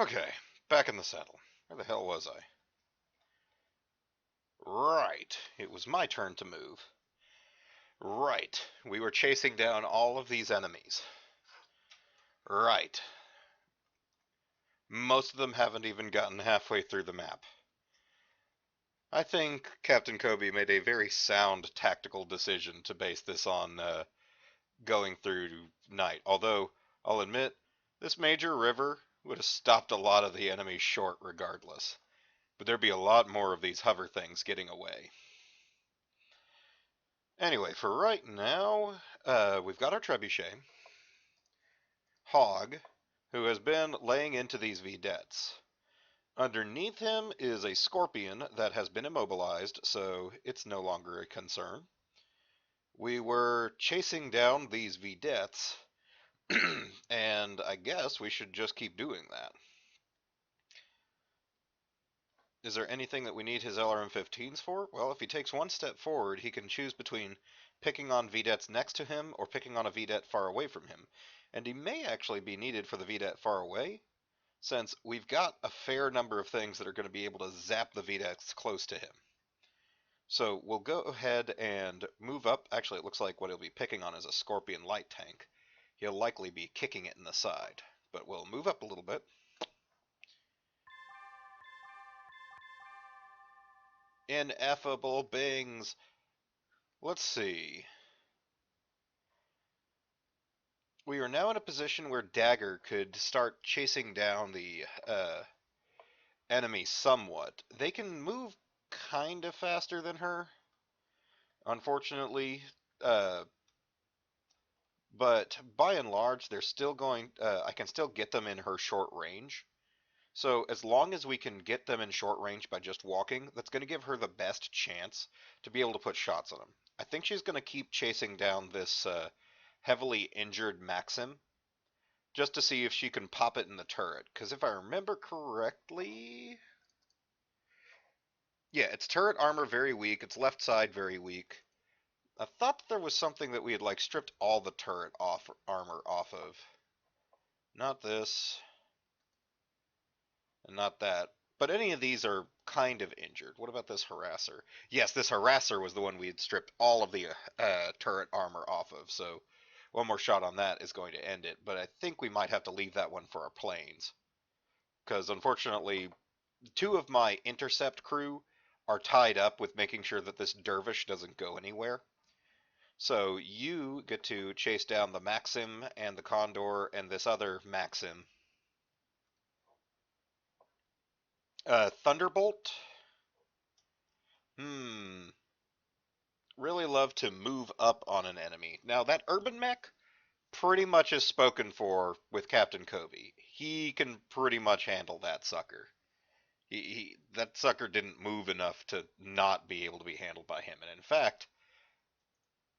Okay, back in the saddle. Where the hell was I? Right, it was my turn to move. Right, we were chasing down all of these enemies. Right, most of them haven't even gotten halfway through the map. I think Captain Kobe made a very sound tactical decision to base this on going through night. Although, I'll admit, this major river would have stopped a lot of the enemies short regardless. But there'd be a lot more of these hover things getting away. Anyway, for right now, we've got our trebuchet, Hog, who has been laying into these vedettes. Underneath him is a scorpion that has been immobilized, so it's no longer a concern. We were chasing down these vedettes, and I guess we should just keep doing that. Is there anything that we need his LRM-15s for? Well, if he takes one step forward, he can choose between picking on vedettes next to him or picking on a vedette far away from him. And he may actually be needed for the vedette far away, since we've got a fair number of things that are going to be able to zap the vedettes close to him. So we'll go ahead and move up. Actually, it looks like what he'll be picking on is a Scorpion light tank. He'll likely be kicking it in the side, but we'll move up a little bit. Ineffable Bings! Let's see. We are now in a position where Dagger could start chasing down the enemy somewhat. They can move kind of faster than her, unfortunately, but by and large, they're still going. I can still get them in her short range. So as long as we can get them in short range by just walking, that's going to give her the best chance to be able to put shots on them. I think she's going to keep chasing down this heavily injured Maxim just to see if she can pop it in the turret. Because if I remember correctly, yeah, its turret armor very weak, its left side very weak. I thought there was something that we had like stripped all the turret armor off of. Not this, and not that. But any of these are kind of injured. What about this harasser? Yes, this harasser was the one we had stripped all of the turret armor off of, so one more shot on that is going to end it. But I think we might have to leave that one for our planes. Because unfortunately, two of my intercept crew are tied up with making sure that this dervish doesn't go anywhere. So you get to chase down the Maxim and the Condor and this other Maxim. Thunderbolt? Hmm. Really love to move up on an enemy. Now that urban mech pretty much is spoken for with Captain Kobe. He can pretty much handle that sucker. That sucker didn't move enough to not be able to be handled by him. And in fact,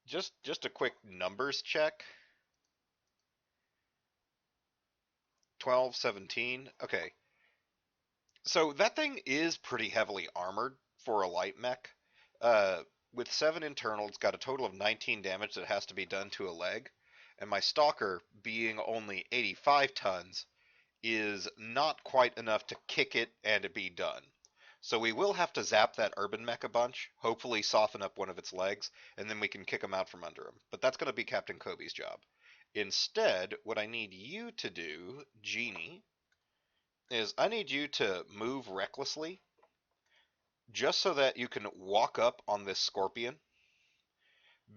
just a quick numbers check. 12, 17. Okay. So that thing is pretty heavily armored for a light mech. With 7 internal, it's got a total of 19 damage that has to be done to a leg. And my Stalker, being only 85 tons, is not quite enough to kick it and it be done. So we will have to zap that urban mech a bunch, hopefully soften up one of its legs, and then we can kick him out from under him. But that's going to be Captain Kobe's job. Instead, what I need you to do, Genie, is I need you to move recklessly, just so that you can walk up on this scorpion,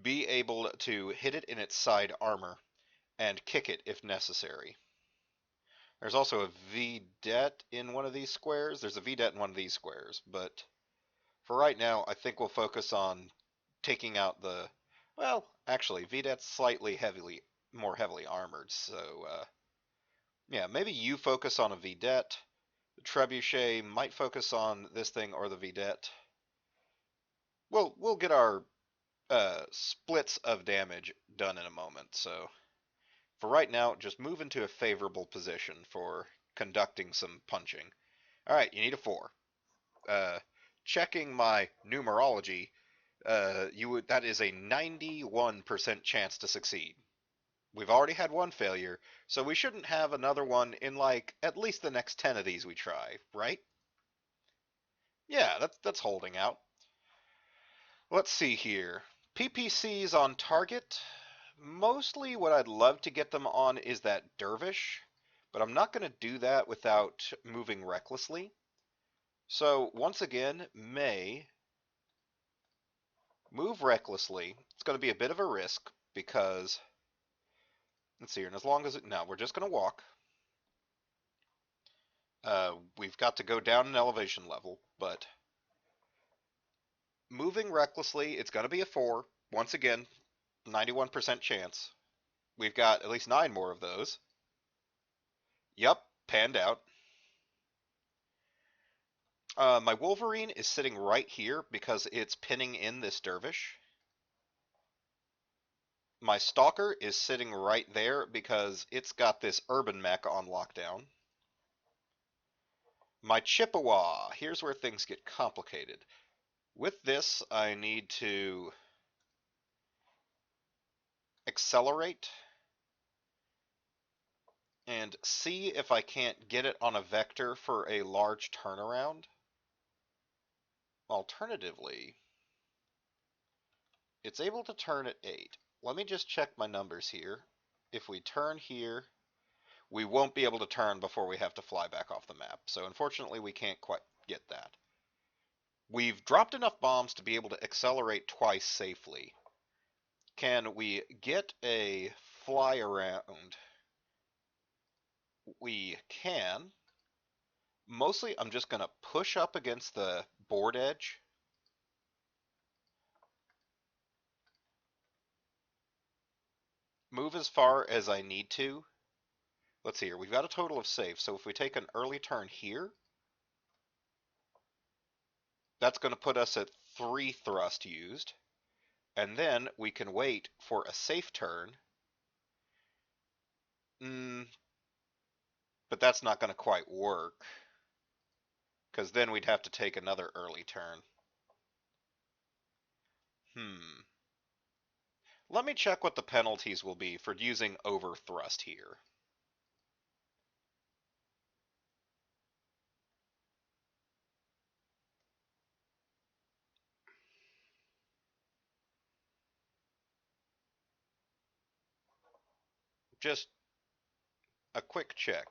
be able to hit it in its side armor, and kick it if necessary. There's also a vedette in one of these squares. There's a vedette in one of these squares, but for right now, I think we'll focus on taking out the, well, actually, vedette's slightly more heavily armored, so, yeah, maybe you focus on a vedette. The trebuchet might focus on this thing or the vedette. We'll get our splits of damage done in a moment, so for right now, just move into a favorable position for conducting some punching. Alright, you need a 4. Checking my numerology, that is a 91% chance to succeed. We've already had one failure, so we shouldn't have another one in like at least the next 10 of these we try, right? Yeah, that's holding out. Let's see here. PPCs on target. Mostly what I'd love to get them on is that dervish, but I'm not going to do that without moving recklessly. So once again, May move recklessly. It's going to be a bit of a risk because, let's see here, and as long as it, no, we're just going to walk. We've got to go down an elevation level, but moving recklessly, it's going to be a 4. Once again, 91% chance. We've got at least 9 more of those. Yup, panned out. My Wolverine is sitting right here because it's pinning in this dervish. My Stalker is sitting right there because it's got this urban mech on lockdown. My Chippewa, here's where things get complicated. With this, I need to accelerate and see if I can't get it on a vector for a large turnaround. Alternatively, it's able to turn at 8. Let me just check my numbers here. If we turn here, we won't be able to turn before we have to fly back off the map. So unfortunately, we can't quite get that. We've dropped enough bombs to be able to accelerate twice safely. Can we get a fly around? We can. Mostly, I'm just going to push up against the board edge. Move as far as I need to. Let's see here. We've got a total of safe. So if we take an early turn here, that's going to put us at 3 thrust used. And then we can wait for a safe turn. But that's not going to quite work, because then we'd have to take another early turn. Let me check what the penalties will be for using overthrust here. Just a quick check.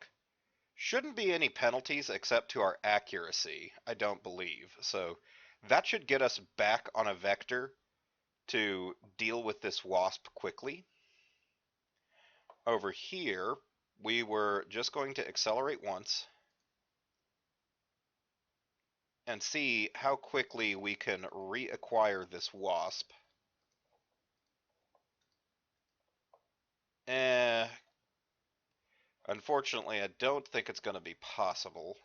Shouldn't be any penalties except to our accuracy, I don't believe. So that should get us back on a vector to deal with this wasp quickly. Over here, we were just going to accelerate once and see how quickly we can reacquire this wasp. Unfortunately, I don't think it's going to be possible.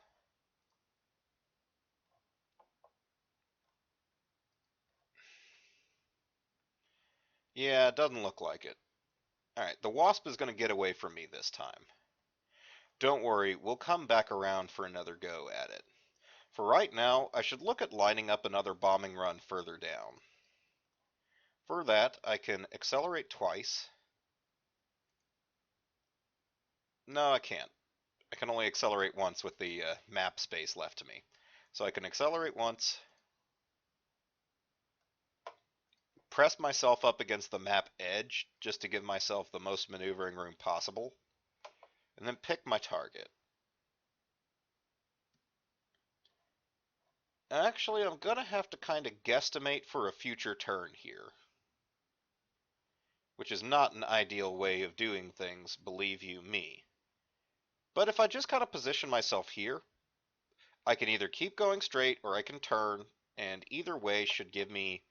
Yeah, it doesn't look like it. Alright, the wasp is going to get away from me this time. Don't worry, we'll come back around for another go at it. For right now, I should look at lining up another bombing run further down. For that, I can accelerate twice. No, I can't. I can only accelerate once with the map space left to me. So I can accelerate once, press myself up against the map edge just to give myself the most maneuvering room possible, and then pick my target. Actually, I'm going to have to kind of guesstimate for a future turn here, which is not an ideal way of doing things, believe you me. But if I just kind of position myself here, I can either keep going straight or I can turn, and either way should give me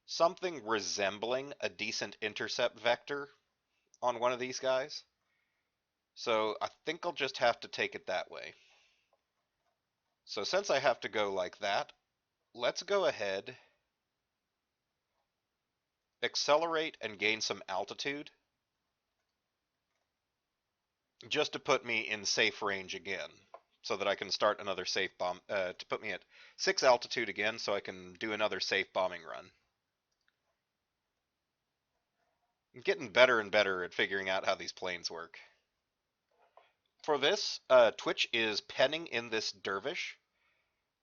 something resembling a decent intercept vector on one of these guys. So I think I'll just have to take it that way. So since I have to go like that, let's go ahead, accelerate and gain some altitude, just to put me in safe range again, so that I can start another safe bomb, to put me at 6 altitude again so I can do another safe bombing run. I'm getting better and better at figuring out how these planes work. For this, Twitch is penning in this dervish,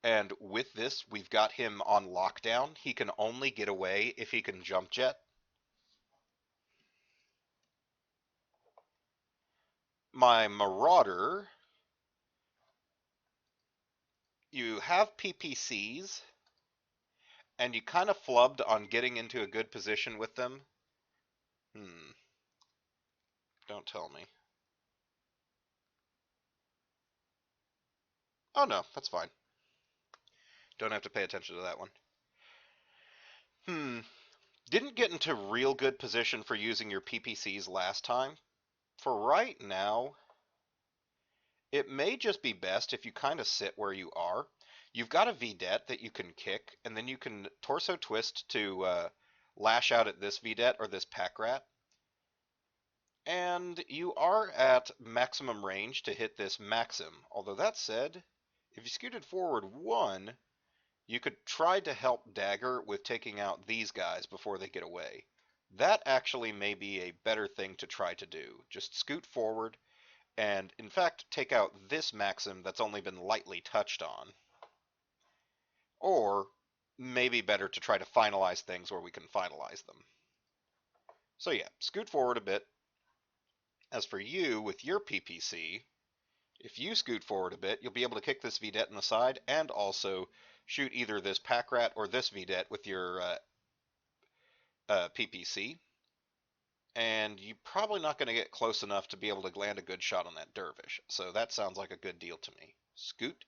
and with this, we've got him on lockdown. He can only get away if he can jump jet. My Marauder, you have PPCs, and you kind of flubbed on getting into a good position with them. Don't tell me. Oh no, that's fine. Don't have to pay attention to that one. Hmm. Didn't get into real good position for using your PPCs last time. For right now, it may just be best if you kind of sit where you are. You've got a VDET that you can kick, and then you can torso twist to lash out at this VDET or this pack rat. And you are at maximum range to hit this Maxim. Although that said, if you scooted forward one, you could try to help Dagger with taking out these guys before they get away. That actually may be a better thing to try to do. Just scoot forward and, in fact, take out this Maxim that's only been lightly touched on. Or, maybe better to try to finalize things where we can finalize them. So yeah, scoot forward a bit. As for you, with your PPC, if you scoot forward a bit, you'll be able to kick this VDET in the side and also shoot either this pack rat or this VDET with your PPC. And you're probably not going to get close enough to be able to land a good shot on that dervish. So that sounds like a good deal to me. Scoot.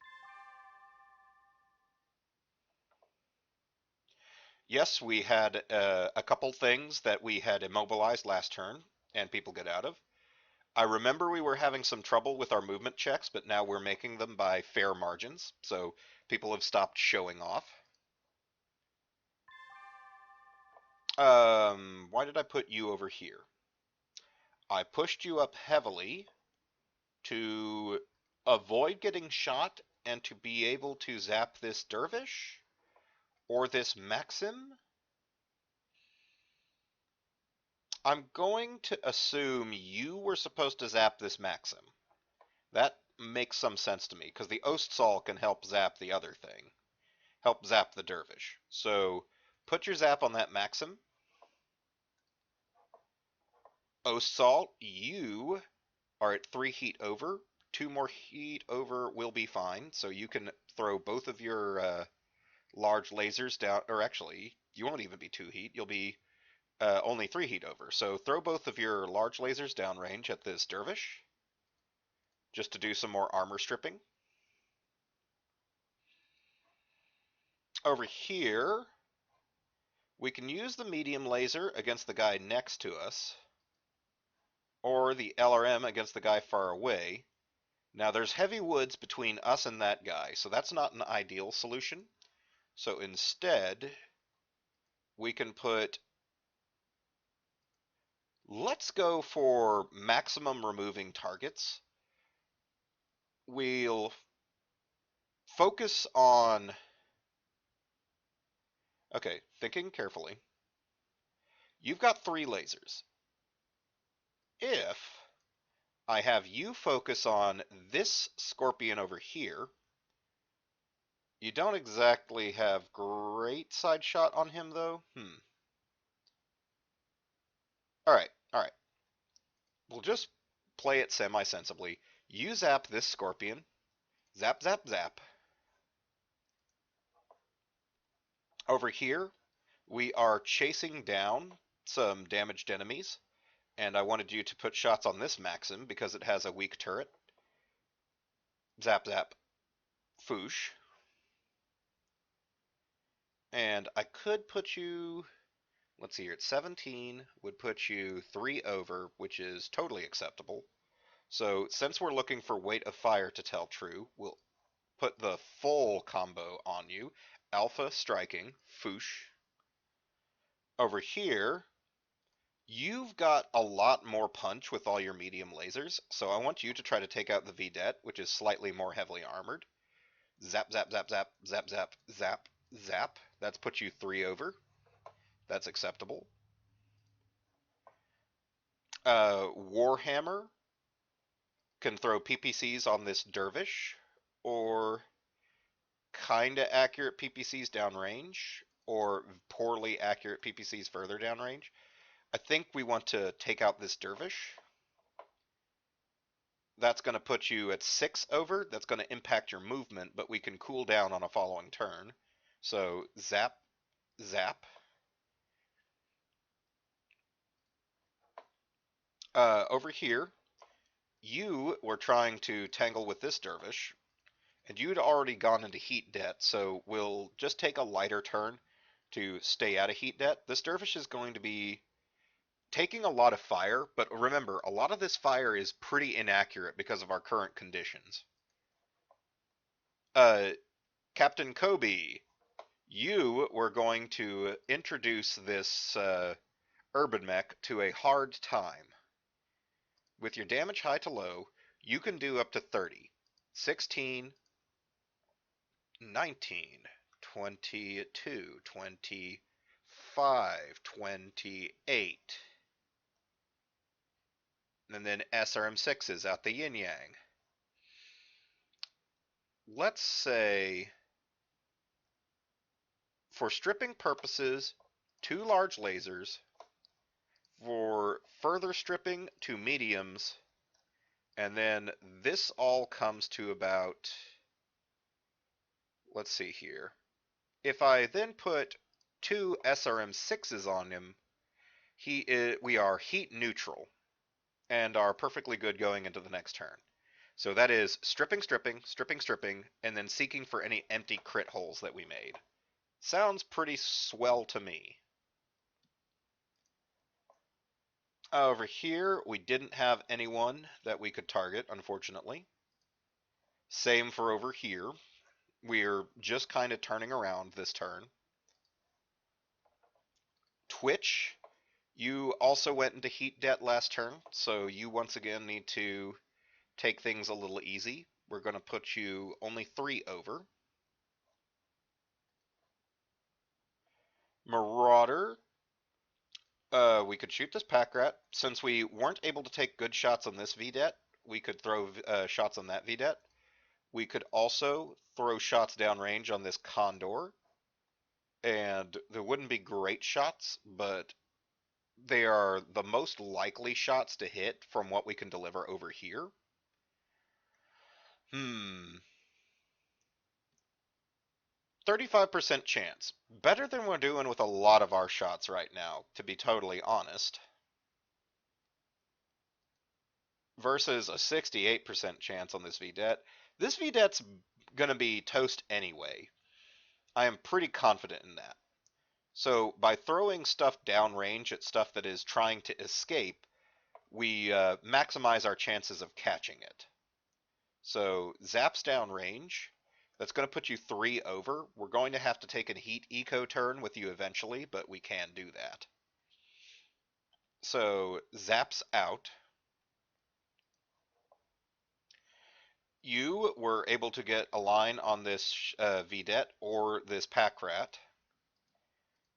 Yes, we had a couple things that we had immobilized last turn and people get out of. I remember we were having some trouble with our movement checks, but now we're making them by fair margins, so people have stopped showing off. Why did I put you over here? I pushed you up heavily to avoid getting shot and to be able to zap this dervish or this Maxim. I'm going to assume you were supposed to zap this Maxim. That makes some sense to me, because the Ostsol can help zap the other thing. Help zap the dervish. So, put your zap on that Maxim. Ostsol, you are at 3 heat over. 2 more heat over will be fine, so you can throw both of your large lasers down, or actually, you won't even be 2 heat, you'll be only 3 heat over. So throw both of your large lasers downrange at this dervish, just to do some more armor stripping. Over here, we can use the medium laser against the guy next to us, or the LRM against the guy far away. Now there's heavy woods between us and that guy, so that's not an ideal solution. So instead, we can put, let's go for maximum removing targets. We'll focus on, okay, thinking carefully. You've got 3 lasers. If I have you focus on this scorpion over here, you don't exactly have great side shot on him though. Alright, alright. We'll just play it semi-sensibly. You zap this scorpion. Zap, zap, zap. Over here, we are chasing down some damaged enemies, and I wanted you to put shots on this Maxim because it has a weak turret. Zap, zap, foosh. And I could put you, let's see here, at 17 would put you 3 over, which is totally acceptable. So since we're looking for weight of fire to tell true, we'll put the full combo on you. Alpha striking, foosh. Over here, you've got a lot more punch with all your medium lasers, so I want you to try to take out the VDET, which is slightly more heavily armored. Zap, zap, zap, zap, zap, zap, zap, zap. That's put you 3 over. That's acceptable. Warhammer can throw PPCs on this dervish, or kinda accurate PPCs downrange, or poorly accurate PPCs further downrange. I think we want to take out this dervish. That's going to put you at 6 over. That's going to impact your movement, but we can cool down on a following turn. So zap, zap. Over here, you were trying to tangle with this dervish, and you'd already gone into heat debt, so we'll just take a lighter turn to stay out of heat debt. This dervish is going to be taking a lot of fire, but remember, a lot of this fire is pretty inaccurate because of our current conditions. Uh, Captain Kobe, you were going to introduce this urban mech to a hard time. With your damage high to low, you can do up to 30. 16, 19, 22, 25, 28. And then SRM6s out the yin yang. Let's say, for stripping purposes, 2 large lasers. For further stripping, 2 mediums. And then this all comes to about, let's see here. If I then put 2 SRM6s on him, we are heat neutral and are perfectly good going into the next turn. So that is stripping, stripping, stripping, stripping, and then seeking for any empty crit holes that we made. Sounds pretty swell to me. Over here, we didn't have anyone that we could target, unfortunately. Same for over here. We're just kind of turning around this turn. Twitch, you also went into heat debt last turn, so you once again need to take things a little easy. We're going to put you only 3 over. Marauder, we could shoot this pack rat. Since we weren't able to take good shots on this VDET, we could throw shots on that VDET. We could also throw shots downrange on this Condor. And there wouldn't be great shots, but they are the most likely shots to hit from what we can deliver over here. 35% chance. Better than we're doing with a lot of our shots right now, to be totally honest. Versus a 68% chance on this VDET. This VDET's gonna be toast anyway. I am pretty confident in that. So by throwing stuff downrange at stuff that is trying to escape, we maximize our chances of catching it. So zaps downrange. That's going to put you 3 over. We're going to have to take a heat eco turn with you eventually, but we can do that. So zaps out. You were able to get a line on this VDET or this pack rat.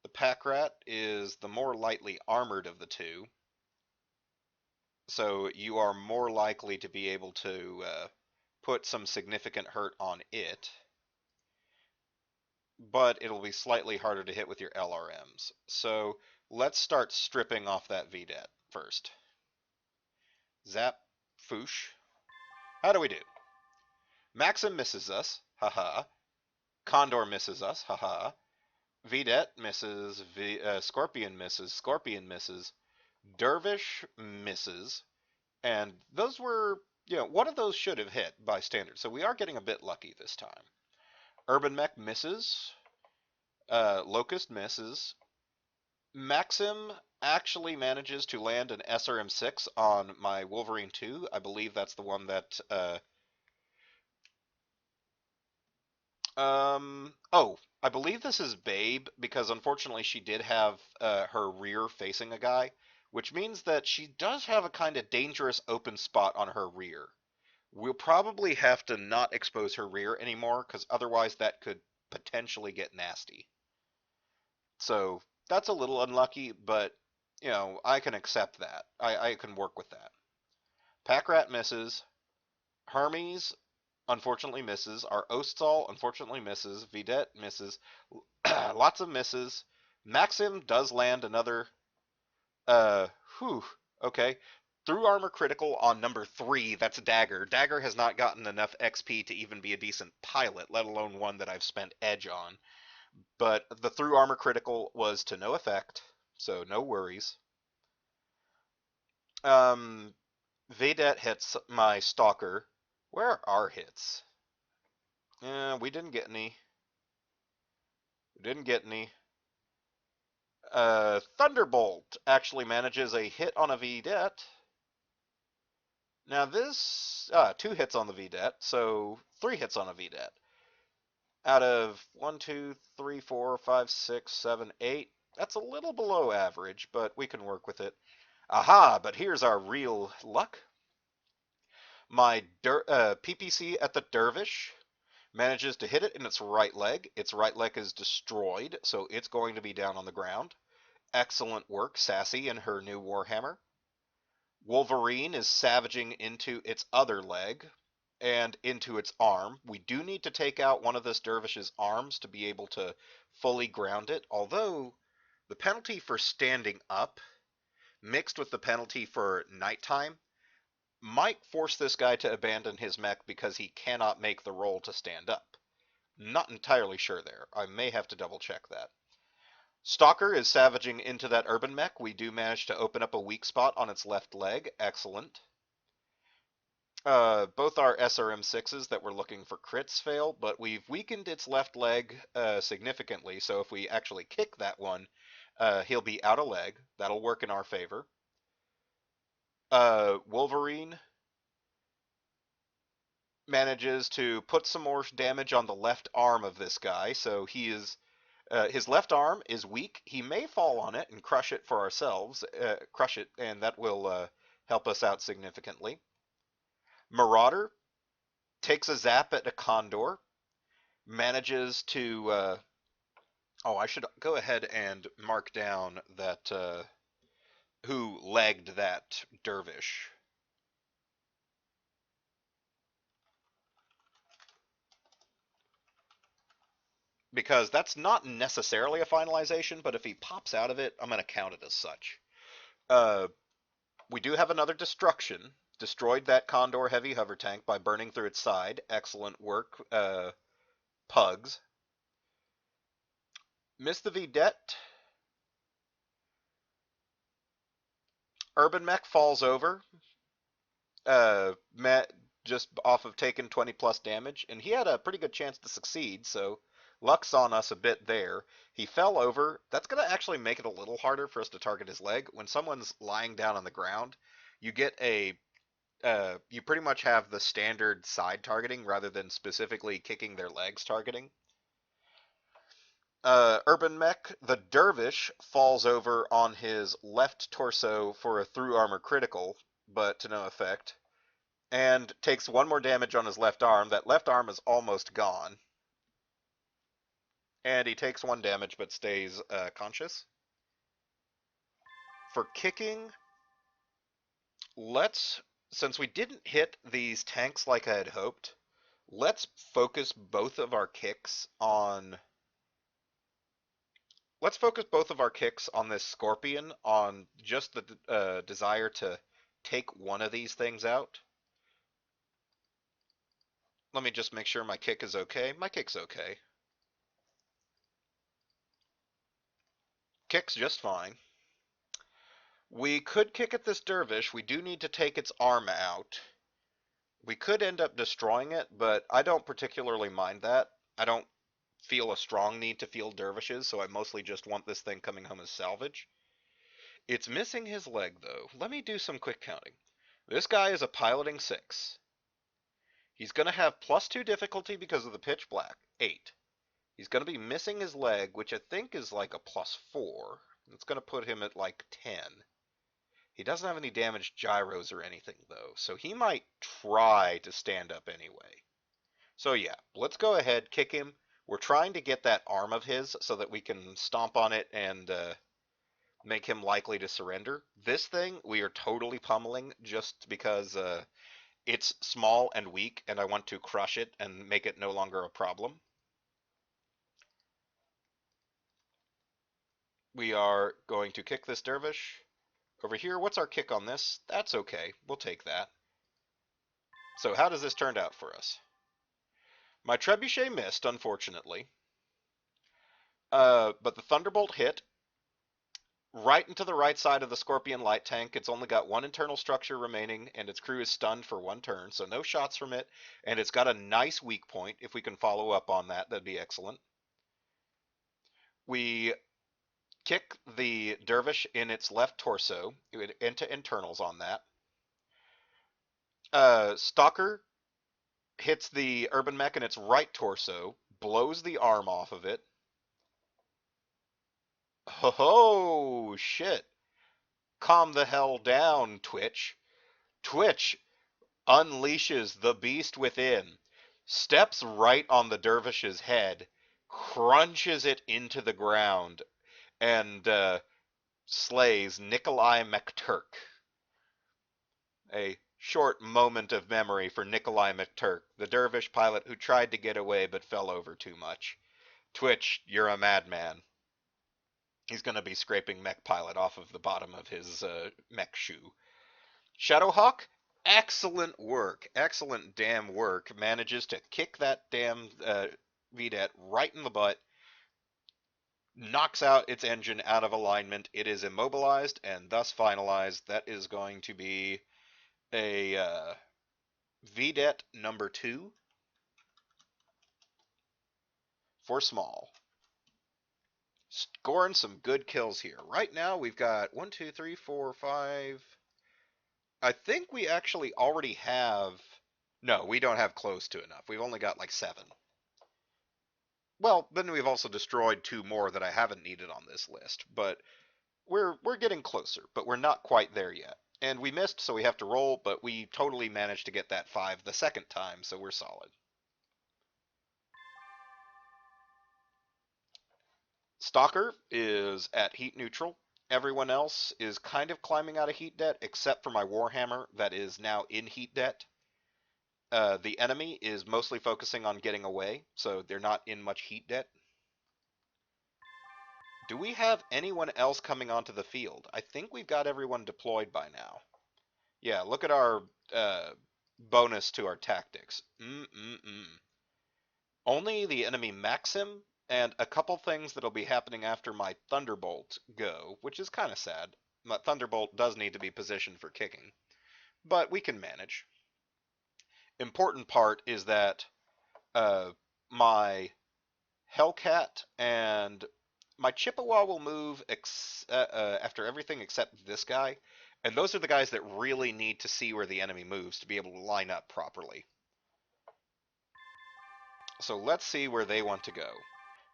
The pack rat is the more lightly armored of the two, so you are more likely to be able to put some significant hurt on it, but it'll be slightly harder to hit with your LRMs. So let's start stripping off that VDET first. Zap, foosh. How do we do? Maxim misses us, haha. Condor misses us, haha. VDET misses, Scorpion misses, Scorpion misses. Dervish misses. And those were, one of those should have hit by standard. So we are getting a bit lucky this time. Urban Mech misses. Locust misses. Maxim actually manages to land an SRM6 on my Wolverine 2. I believe that's the one that... oh, I believe this is Babe, because unfortunately she did have her rear facing a guy, which means that she does have a kind of dangerous open spot on her rear. We'll probably have to not expose her rear anymore, because otherwise that could potentially get nasty. So that's a little unlucky, but You know, I can accept that. I can work with that. Pack Rat misses. Hermes unfortunately misses. Our Ostal unfortunately misses. Vidette misses. Lots of misses. Maxim does land another. Uh, whew. Okay. Through armor critical on number 3, that's Dagger. Dagger has not gotten enough XP to even be a decent pilot, let alone one that I've spent edge on. But the through armor critical was to no effect, so no worries. Um, Vedette hits my Stalker. Where are our hits? We didn't get any. We didn't get any. Thunderbolt actually manages a hit on a Vedette. Now this, 2 hits on the Vedette, so 3 hits on a Vedette. Out of 1, 2, 3, 4, 5, 6, 7, 8. That's a little below average, but we can work with it. Aha, but here's our real luck. My PPC at the Dervish manages to hit it in its right leg. Its right leg is destroyed, so it's going to be down on the ground. Excellent work, Sassy and her new Warhammer. Wolverine is savaging into its other leg and into its arm. We do need to take out one of this dervish's arms to be able to fully ground it, although the penalty for standing up mixed with the penalty for nighttime might force this guy to abandon his mech because he cannot make the roll to stand up. Not entirely sure there. I may have to double check that. Stalker is savaging into that urban mech. We do manage to open up a weak spot on its left leg. Excellent. Both our SRM6s that were looking for crits fail, but we've weakened its left leg significantly, so if we actually kick that one, he'll be out of leg. That'll work in our favor. Wolverine manages to put some more damage on the left arm of this guy, so he is his left arm is weak. He may fall on it and crush it for ourselves, crush it, and that will help us out significantly. Marauder takes a zap at a Condor, manages to. Oh, I should go ahead and mark down that who legged that dervish. Because that's not necessarily a finalization, but if he pops out of it, I'm going to count it as such. Uh, we do have another destruction. Destroyed that Condor heavy hover tank by burning through its side. Excellent work, Pugs. Missed the Vedette. Urban Mech falls over. Met just off of taking 20 plus damage, and he had a pretty good chance to succeed, so luck's on us a bit there. He fell over. That's going to actually make it a little harder for us to target his leg. When someone's lying down on the ground, you get a you pretty much have the standard side targeting rather than specifically kicking their legs targeting. Urban Mech, the Dervish, falls over on his left torso for a through armor critical, but to no effect, and takes 1 more damage on his left arm. That left arm is almost gone. And he takes 1 damage but stays conscious. For kicking, since we didn't hit these tanks like I had hoped, let's focus both of our kicks on this Scorpion, on just the desire to take one of these things out. Let me just make sure my kick is okay. My kick's okay. Kick's just fine. We could kick at this dervish. We do need to take its arm out. We could end up destroying it, but I don't particularly mind that. I don't feel a strong need to field dervishes, so I mostly just want this thing coming home as salvage. It's missing his leg, though. Let me do some quick counting. This guy is a piloting 6. He's going to have +2 difficulty because of the pitch black, 8. He's going to be missing his leg, which I think is like a +4. It's going to put him at like 10. He doesn't have any damaged gyros or anything, though, so he might try to stand up anyway. So yeah, let's go ahead, kick him. We're trying to get that arm of his so that we can stomp on it and make him likely to surrender. This thing we are totally pummeling just because it's small and weak, and I want to crush it and make it no longer a problem. We are going to kick this dervish over here. What's our kick on this? That's okay. We'll take that. So how does this turn out for us? My trebuchet missed, unfortunately. But the thunderbolt hit right into the right side of the Scorpion light tank. It's only got one internal structure remaining, and its crew is stunned for one turn, so no shots from it. And it's got a nice weak point. If we can follow up on that, that'd be excellent. We kick the dervish in its left torso into internals on that. Stalker hits the urban mech in its right torso, blows the arm off of it. Ho ho, shit. Calm the hell down, Twitch. Twitch unleashes the beast within, steps right on the dervish's head, crunches it into the ground, and slays Nikolai McTurk. A short moment of memory for Nikolai McTurk, the dervish pilot who tried to get away but fell over too much. Twitch, you're a madman. He's going to be scraping mech pilot off of the bottom of his mech shoe. Shadowhawk, excellent work, excellent damn work. Manages to kick that damn VDET right in the butt, knocks out its engine out of alignment. It is immobilized and thus finalized. That is going to be a VDET number 2 for small. Scoring some good kills here. Right now we've got 1, 2, 3, 4, 5. I think we actually already have. No, we don't have close to enough. We've only got like 7. Well, then we've also destroyed 2 more that I haven't needed on this list, but we're getting closer, but we're not quite there yet. And we missed, so we have to roll, but we totally managed to get that 5 the second time, so we're solid. Stalker is at heat neutral. Everyone else is kind of climbing out of heat debt, except for my Warhammer that is now in heat debt. The enemy is mostly focusing on getting away, so they're not in much heat debt. Do we have anyone else coming onto the field? I think we've got everyone deployed by now. Yeah, look at our bonus to our tactics. Only the enemy Maxim and a couple things that'll be happening after my Thunderbolt go, which is kind of sad. My Thunderbolt does need to be positioned for kicking, but we can manage. Important part is that my Hellcat and my Chippewa will move after everything except this guy, and those are the guys that really need to see where the enemy moves to be able to line up properly. So let's see where they want to go.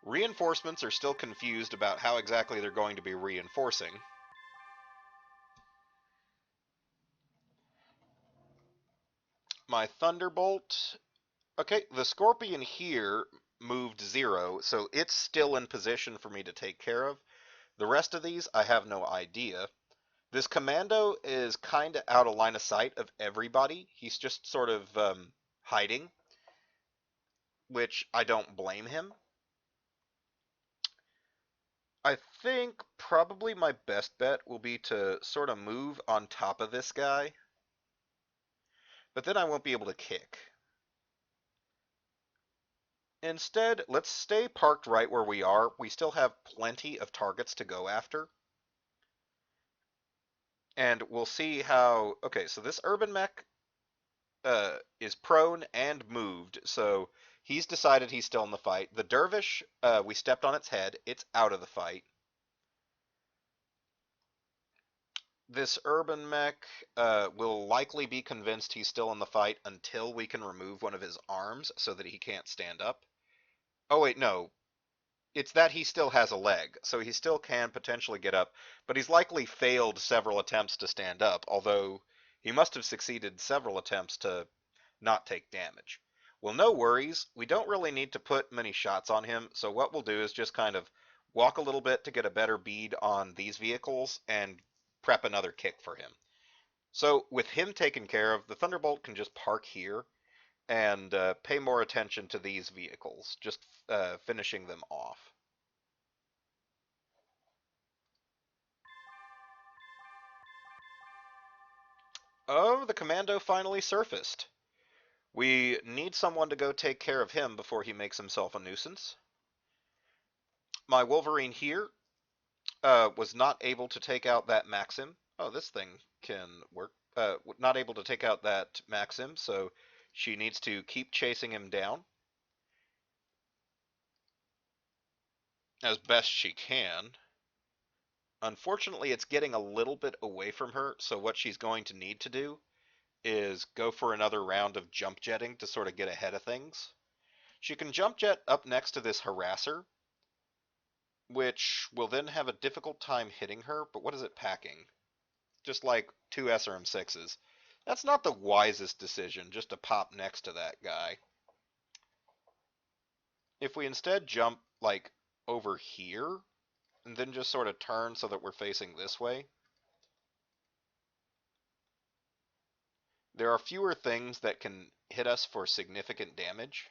Reinforcements are still confused about how exactly they're going to be reinforcing. My Thunderbolt. Okay, the Scorpion here moved 0, so it's still in position for me to take care of. The rest of these, I have no idea. This Commando is kind of out of line of sight of everybody. He's just sort of hiding, which I don't blame him. I think probably my best bet will be to sort of move on top of this guy, but then I won't be able to kick. Instead, let's stay parked right where we are. We still have plenty of targets to go after. And we'll see how... Okay, so this urban mech is prone and moved, so he's decided he's still in the fight. The dervish, we stepped on its head. It's out of the fight. This urban mech will likely be convinced he's still in the fight until we can remove one of his arms so that he can't stand up. Oh wait, no. It's that he still has a leg, so he still can potentially get up, but he's likely failed several attempts to stand up, although he must have succeeded several attempts to not take damage. Well, no worries. We don't really need to put many shots on him, so what we'll do is just kind of walk a little bit to get a better bead on these vehicles, and prep another kick for him. So with him taken care of, the Thunderbolt can just park here and pay more attention to these vehicles, just finishing them off. Oh, the Commando finally surfaced. We need someone to go take care of him before he makes himself a nuisance. My Wolverine here was not able to take out that Maxim. Oh, this thing can work. Not able to take out that Maxim, so she needs to keep chasing him down as best she can. Unfortunately, it's getting a little bit away from her, so what she's going to need to do is go for another round of jump jetting to sort of get ahead of things. She can jump jet up next to this harasser, which will then have a difficult time hitting her, but what is it packing? Just like two SRM-6s. That's not the wisest decision, just to pop next to that guy. If we instead jump, like, over here, and then just sort of turn so that we're facing this way, there are fewer things that can hit us for significant damage.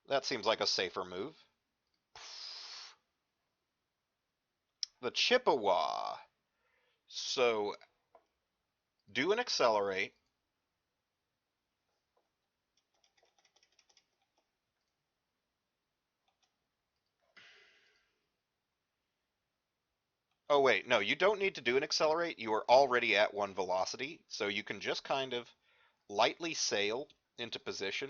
That seems like a safer move. The Chippewa. So, do an accelerate. Oh wait, no, you don't need to do an accelerate. You are already at one velocity, so you can just kind of lightly sail into position.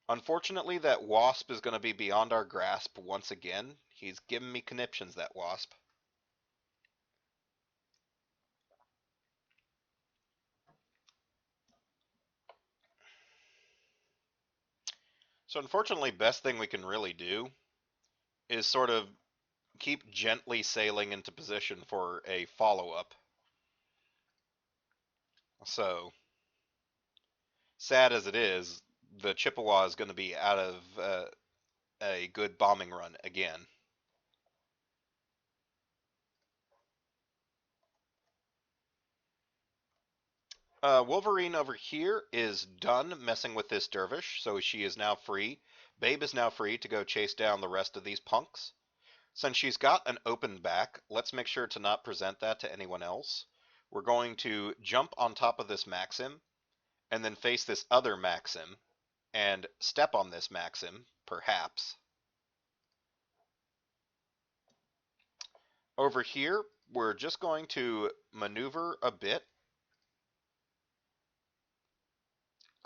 Unfortunately, that Wasp is going to be beyond our grasp once again. He's giving me conniptions, that Wasp. So unfortunately, best thing we can really do is sort of keep gently sailing into position for a follow-up. So, sad as it is, the Chippewa is going to be out of a good bombing run again. Wolverine over here is done messing with this dervish, so she is now free. Babe is now free to go chase down the rest of these punks. Since she's got an open back, let's make sure to not present that to anyone else. We're going to jump on top of this Maxim, and then face this other Maxim, and step on this Maxim, perhaps. Over here, we're just going to maneuver a bit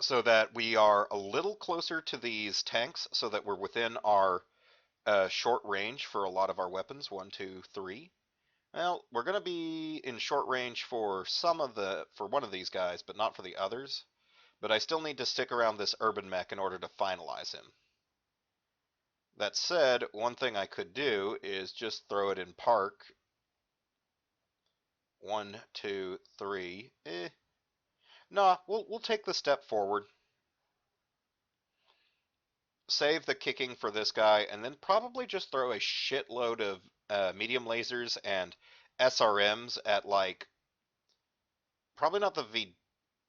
so that we are a little closer to these tanks so that we're within our short range for a lot of our weapons. 1, 2, 3. Well, we're going to be in short range for one of these guys, but not for the others. But I still need to stick around this urban mech in order to finalize him. That said, one thing I could do is just throw it in park. 1, 2, 3. Nah, we'll take the step forward. Save the kicking for this guy, and then probably just throw a shitload of medium lasers and SRMs at, like, probably not the V.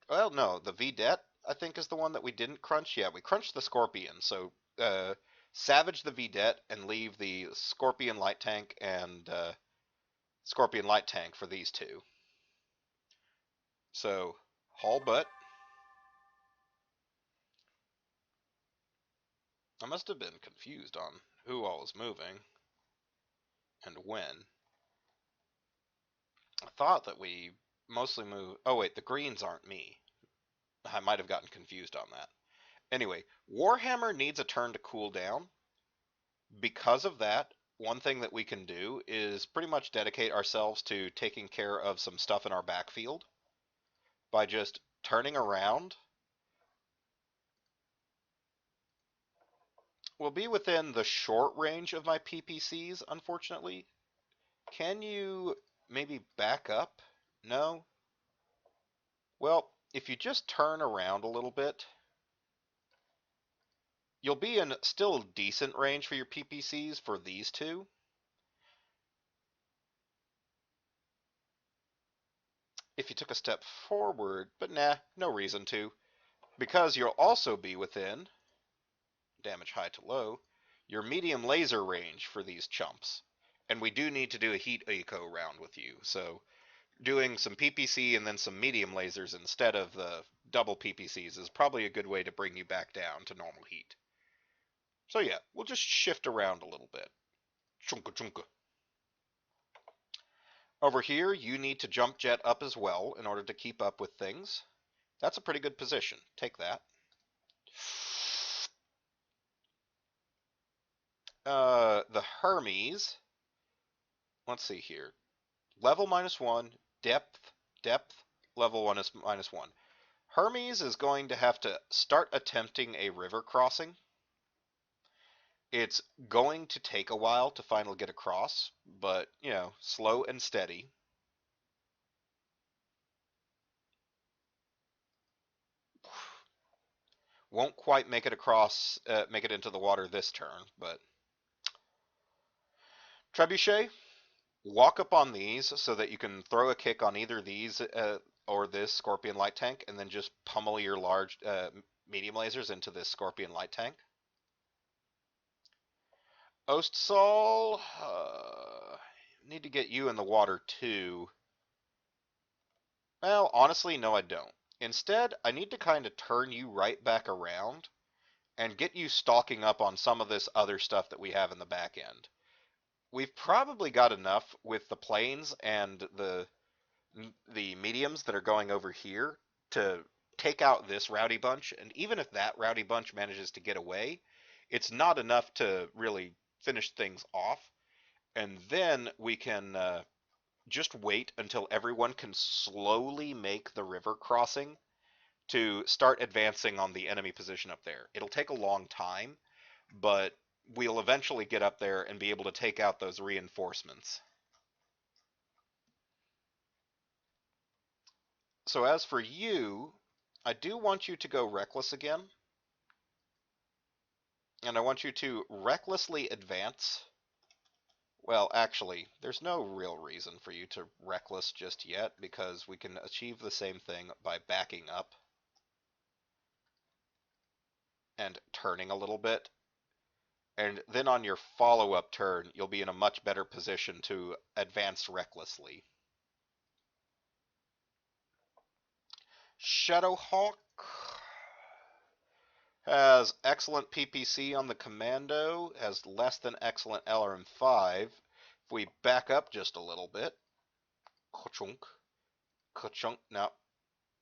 Well, no, the Vedette I think is the one that we didn't crunch. Yeah, we crunched the Scorpion, so savage the Vedette and leave the Scorpion light tank and Scorpion light tank for these two. So haul butt. I must have been confused on who all was moving and when. I thought that we mostly moved. Oh wait, the greens aren't me. I might have gotten confused on that. Anyway, Warhammer needs a turn to cool down. Because of that, one thing that we can do is pretty much dedicate ourselves to taking care of some stuff in our backfield by just turning around. We'll be within the short range of my PPCs, unfortunately. Can you maybe back up? No? Well, if you just turn around a little bit, You'll be in still decent range for your PPCs for these two. If you took a step forward, but nah, no reason to. Because you'll also be within, damage high to low, your medium laser range for these chumps. And we do need to do a heat eco round with you, so doing some PPC and then some medium lasers instead of the double PPCs is probably a good way to bring you back down to normal heat. So yeah, we'll just shift around a little bit. Chunka chunka. Over here, you need to jump jet up as well in order to keep up with things. That's a pretty good position. Take that. The Hermes, let's see here. Level -1, depth, level 1 is -1. Hermes is going to have to start attempting a river crossing. It's going to take a while to finally get across, but, you know, slow and steady. Won't quite make it across, make it into the water this turn, but Trebuchet, walk up on these so that you can throw a kick on either these or this Scorpion Light Tank, and then just pummel your large medium lasers into this Scorpion Light Tank. Ostsol, need to get you in the water too. Well, honestly, no I don't. Instead, I need to kind of turn you right back around and get you stalking up on some of this other stuff that we have in the back end. We've probably got enough with the planes and the mediums that are going over here to take out this rowdy bunch, and even if that rowdy bunch manages to get away, it's not enough to really finish things off, and then we can just wait until everyone can slowly make the river crossing to start advancing on the enemy position up there. It'll take a long time, but we'll eventually get up there and be able to take out those reinforcements. So as for you, I do want you to go reckless again. And I want you to recklessly advance. Well, actually, there's no real reason for you to reckless just yet, because we can achieve the same thing by backing up and turning a little bit. And then on your follow-up turn, you'll be in a much better position to advance recklessly. Shadowhawk has excellent PPC on the commando, has less than excellent LRM5. If we back up just a little bit, ka-chunk, ka-chunk, now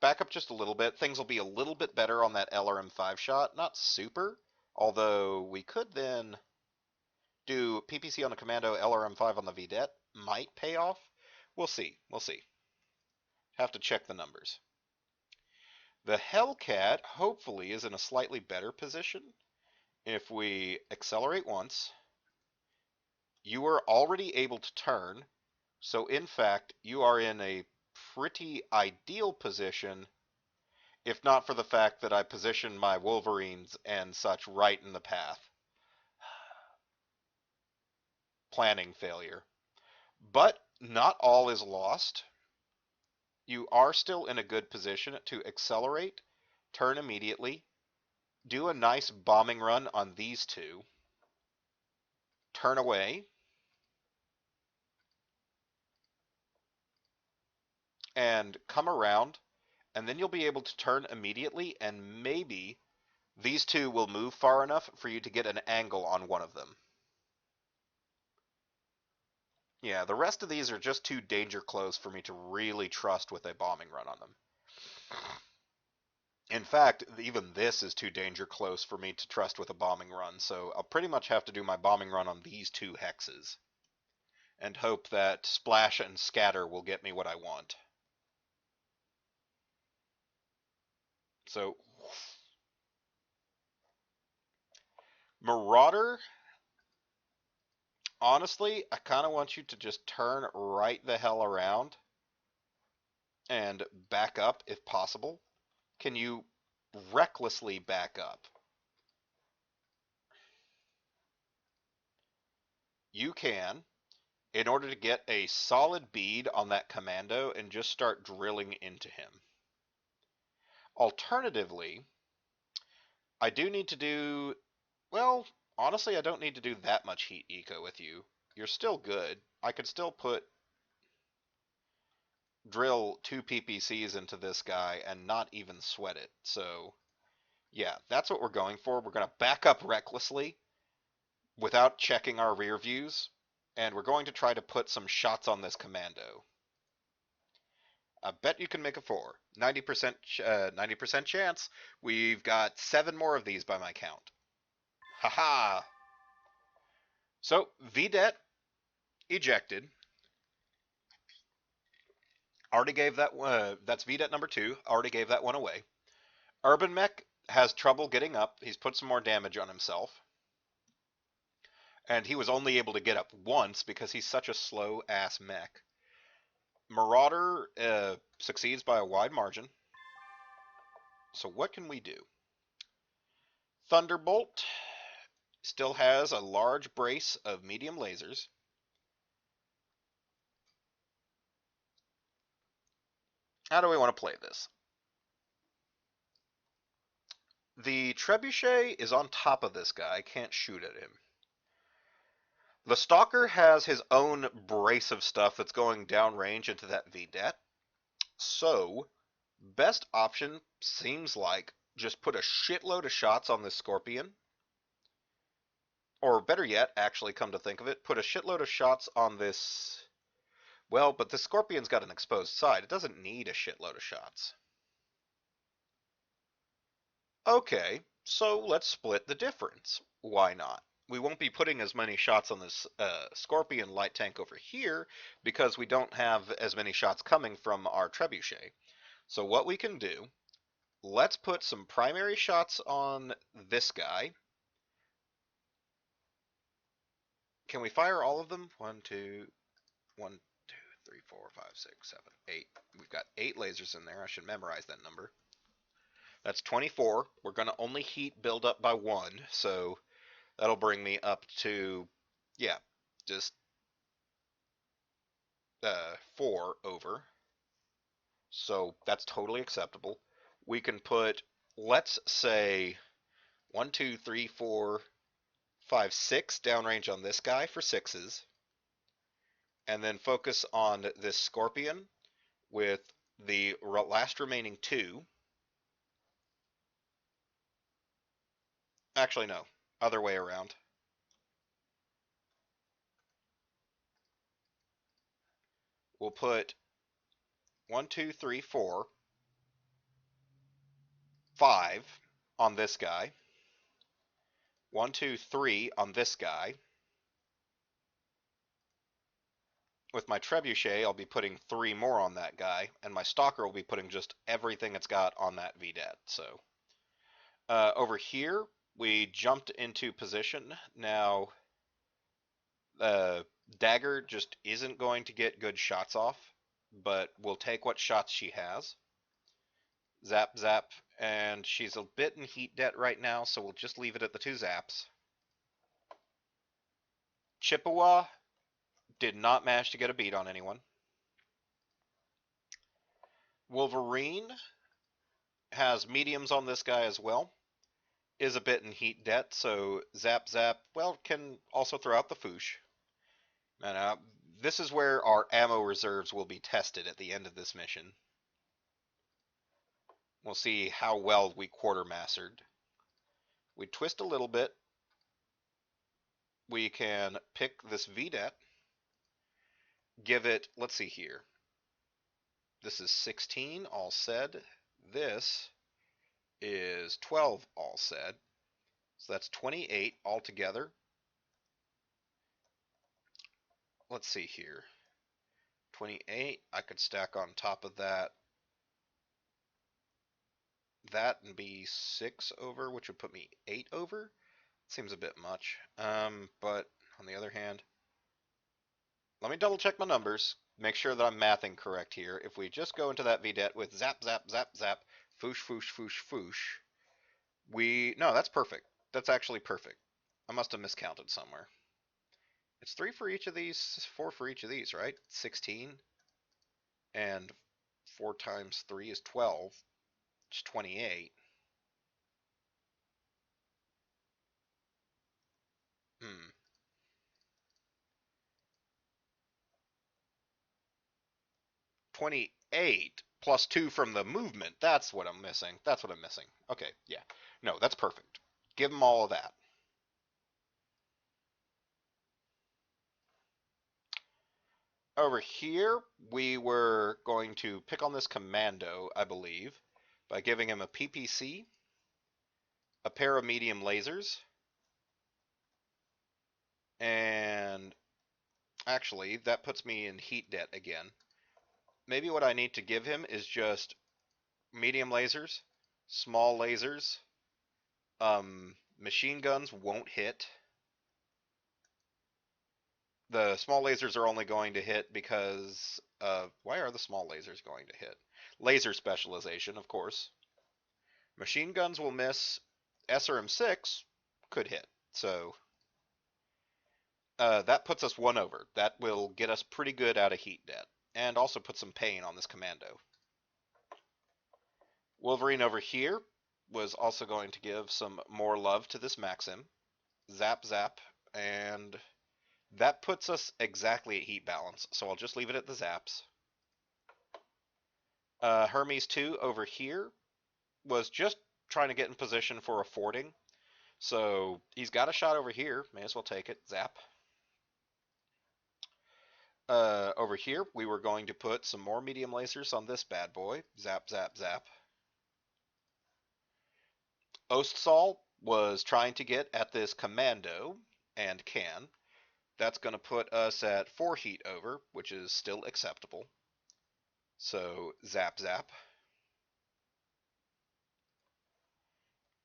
back up just a little bit, things will be a little bit better on that LRM5 shot, not super, although we could then do PPC on the commando, LRM5 on the vedette, might pay off. We'll see, we'll see. Have to check the numbers. The Hellcat, hopefully, is in a slightly better position. If we accelerate once, you are already able to turn, so in fact, you are in a pretty ideal position, if not for the fact that I positioned my Wolverines and such right in the path. Planning failure. But not all is lost. You are still in a good position to accelerate, turn immediately, do a nice bombing run on these two, turn away, and come around, and then you'll be able to turn immediately, and maybe these two will move far enough for you to get an angle on one of them. Yeah, the rest of these are just too danger close for me to really trust with a bombing run on them. In fact, even this is too danger close for me to trust with a bombing run, so I'll pretty much have to do my bombing run on these two hexes and hope that Splash and Scatter will get me what I want. So, Marauder, honestly, I kind of want you to just turn right the hell around and back up if possible. Can you recklessly back up? you can, in order to get a solid bead on that commando and just start drilling into him. Alternatively, I do need to do, well, honestly, I don't need to do that much heat eco with you. You're still good. I could still drill 2 PPCs into this guy and not even sweat it. So, yeah, that's what we're going for. We're going to back up recklessly without checking our rear views, and we're going to try to put some shots on this commando. I bet you can make a 4. 90% chance. We've got 7 more of these by my count. Haha! So, VDET ejected. Already gave that one. That's VDET number 2. Already gave that one away. Urban Mech has trouble getting up. He's put some more damage on himself. And he was only able to get up once because he's such a slow ass mech. Marauder succeeds by a wide margin. So what can we do? Thunderbolt still has a large brace of medium lasers. How do we want to play this? The Trebuchet is on top of this guy. I can't shoot at him. The Stalker has his own brace of stuff that's going downrange into that VDET. So, best option seems like just put a shitload of shots on this Scorpion. Or better yet, actually come to think of it, put a shitload of shots on this... Well, but the Scorpion's got an exposed side. It doesn't need a shitload of shots. Okay, so let's split the difference. Why not? We won't be putting as many shots on this Scorpion light tank over here because we don't have as many shots coming from our Trebuchet. So what we can do, let's put some primary shots on this guy. Can we fire all of them? 1, 2, 1, 2, 3, 4, 5, 6, 7, 8. We've got 8 lasers in there. I should memorize that number. That's 24. We're going to only heat build up by 1, so that'll bring me up to, yeah, just 4 over. So that's totally acceptable. We can put, let's say, 1, 2, 3, 4, 5, 6 downrange on this guy for 6s. And then focus on this Scorpion with the last remaining 2. Actually, no. Other way around. We'll put 1, 2, 3, 4, 5 on this guy. 1, 2, 3 on this guy. With my Trebuchet, I'll be putting 3 more on that guy, and my Stalker will be putting just everything it's got on that VDET. So over here, we jumped into position. Now, Dagger just isn't going to get good shots off, but we'll take what shots she has. Zap, zap, and she's a bit in heat debt right now, so we'll just leave it at the 2 zaps. Chippewa did not manage to get a beat on anyone. Wolverine has mediums on this guy as well. Is a bit in heat debt, so zap, zap, well, can also throw out the foosh. And this is where our ammo reserves will be tested at the end of this mission. We'll see how well we quartermastered. We twist a little bit. We can pick this VDET. Give it, let's see here. This is 16, all said. This is 12, all said. So that's 28 altogether. Let's see here. 28, I could stack on top of that and be 6 over, which would put me 8 over. Seems a bit much. But on the other hand, let me double check my numbers, make sure that I'm mathing correct here. If we just go into that VDET with zap, zap, zap, zap, foosh, foosh, foosh, foosh, no, that's perfect. That's actually perfect. I must have miscounted somewhere. It's 3 for each of these, 4 for each of these, right? 16. And 4 times 3 is 12. It's 28. Hmm. 28 plus 2 from the movement. That's what I'm missing. That's what I'm missing. Okay, yeah. No, that's perfect. Give them all of that. Over here, we were going to pick on this commando, I believe, by giving him a PPC, a pair of medium lasers, and actually, that puts me in heat debt again. Maybe what I need to give him is just medium lasers, small lasers, machine guns won't hit. The small lasers are only going to hit because why are the small lasers going to hit? Laser specialization, of course. Machine guns will miss. SRM6 could hit. So that puts us one over. That will get us pretty good out of heat debt. And also put some pain on this commando. Wolverine over here was also going to give some more love to this Maxim. Zap, zap, and that puts us exactly at heat balance, so I'll just leave it at the zaps. Hermes 2 over here was just trying to get in position for a fording, so he's got a shot over here, may as well take it, zap. Over here, we were going to put some more medium lasers on this bad boy, zap, zap, zap. Ostsal was trying to get at this commando, and can. That's going to put us at 4 heat over, which is still acceptable. So, zap, zap.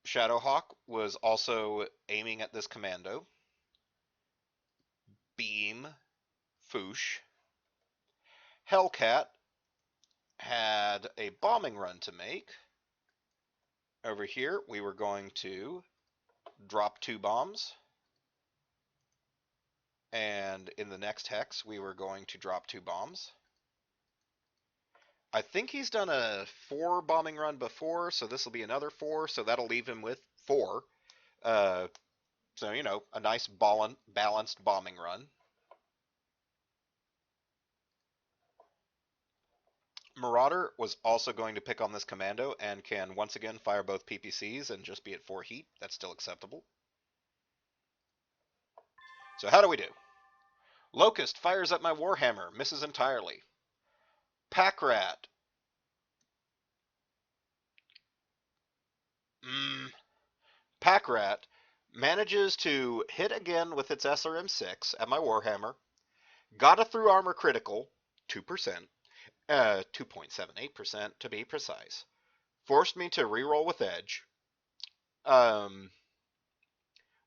Shadowhawk was also aiming at this commando. Beam, Foosh. Hellcat had a bombing run to make. Over here, we were going to drop 2 bombs. And in the next hex, we were going to drop 2 bombs. I think he's done a 4 bombing run before, so this will be another 4, so that'll leave him with 4. So, you know, a nice balanced bombing run. Marauder was also going to pick on this commando and can once again fire both PPCs and just be at 4 heat. That's still acceptable. So how do we do? Locust fires at my Warhammer, misses entirely. Packrat. Packrat manages to hit again with its SRM6 at my Warhammer. Got a through armor critical, 2%, 2.78% to be precise. Forced me to reroll with edge.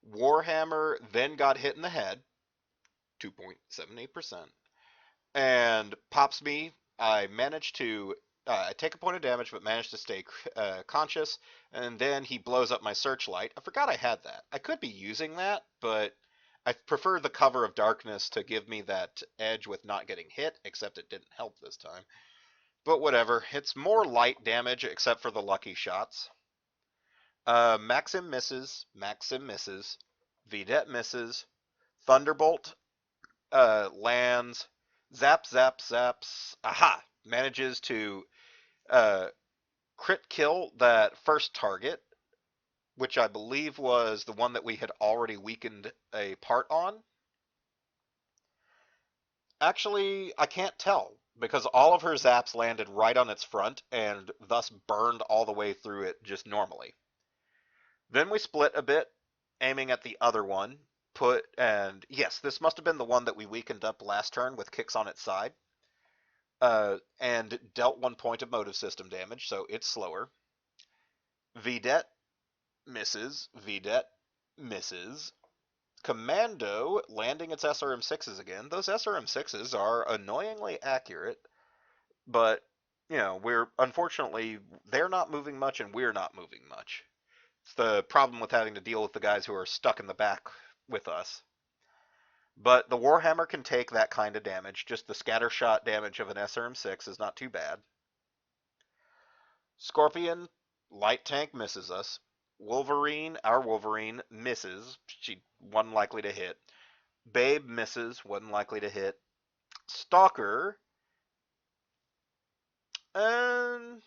Warhammer then got hit in the head, 2.78%, and pops me. I managed to take a point of damage, but managed to stay conscious, and then he blows up my searchlight. I forgot I had that. I could be using that, but I prefer the cover of darkness to give me that edge with not getting hit, except it didn't help this time. But whatever, it's more light damage except for the lucky shots. Maxim misses, Vedette misses, Thunderbolt lands, zap, zap, zaps, aha, manages to crit kill that first target, which I believe was the one that we had already weakened a part on. Actually, I can't tell, because all of her zaps landed right on its front and thus burned all the way through it just normally. Then we split a bit, aiming at the other one, and yes, this must have been the one that we weakened up last turn with kicks on its side, and dealt 1 point of motive system damage, so it's slower. Vedette misses, Commando landing its SRM6s again. Those SRM6s are annoyingly accurate, but, you know, unfortunately, they're not moving much and we're not moving much. It's the problem with having to deal with the guys who are stuck in the back with us. But the Warhammer can take that kind of damage. Just the scatter shot damage of an SRM-6 is not too bad. Scorpion, light tank misses us. Wolverine, our Wolverine, misses. She wasn't likely to hit. Babe misses, wasn't likely to hit. Stalker, um,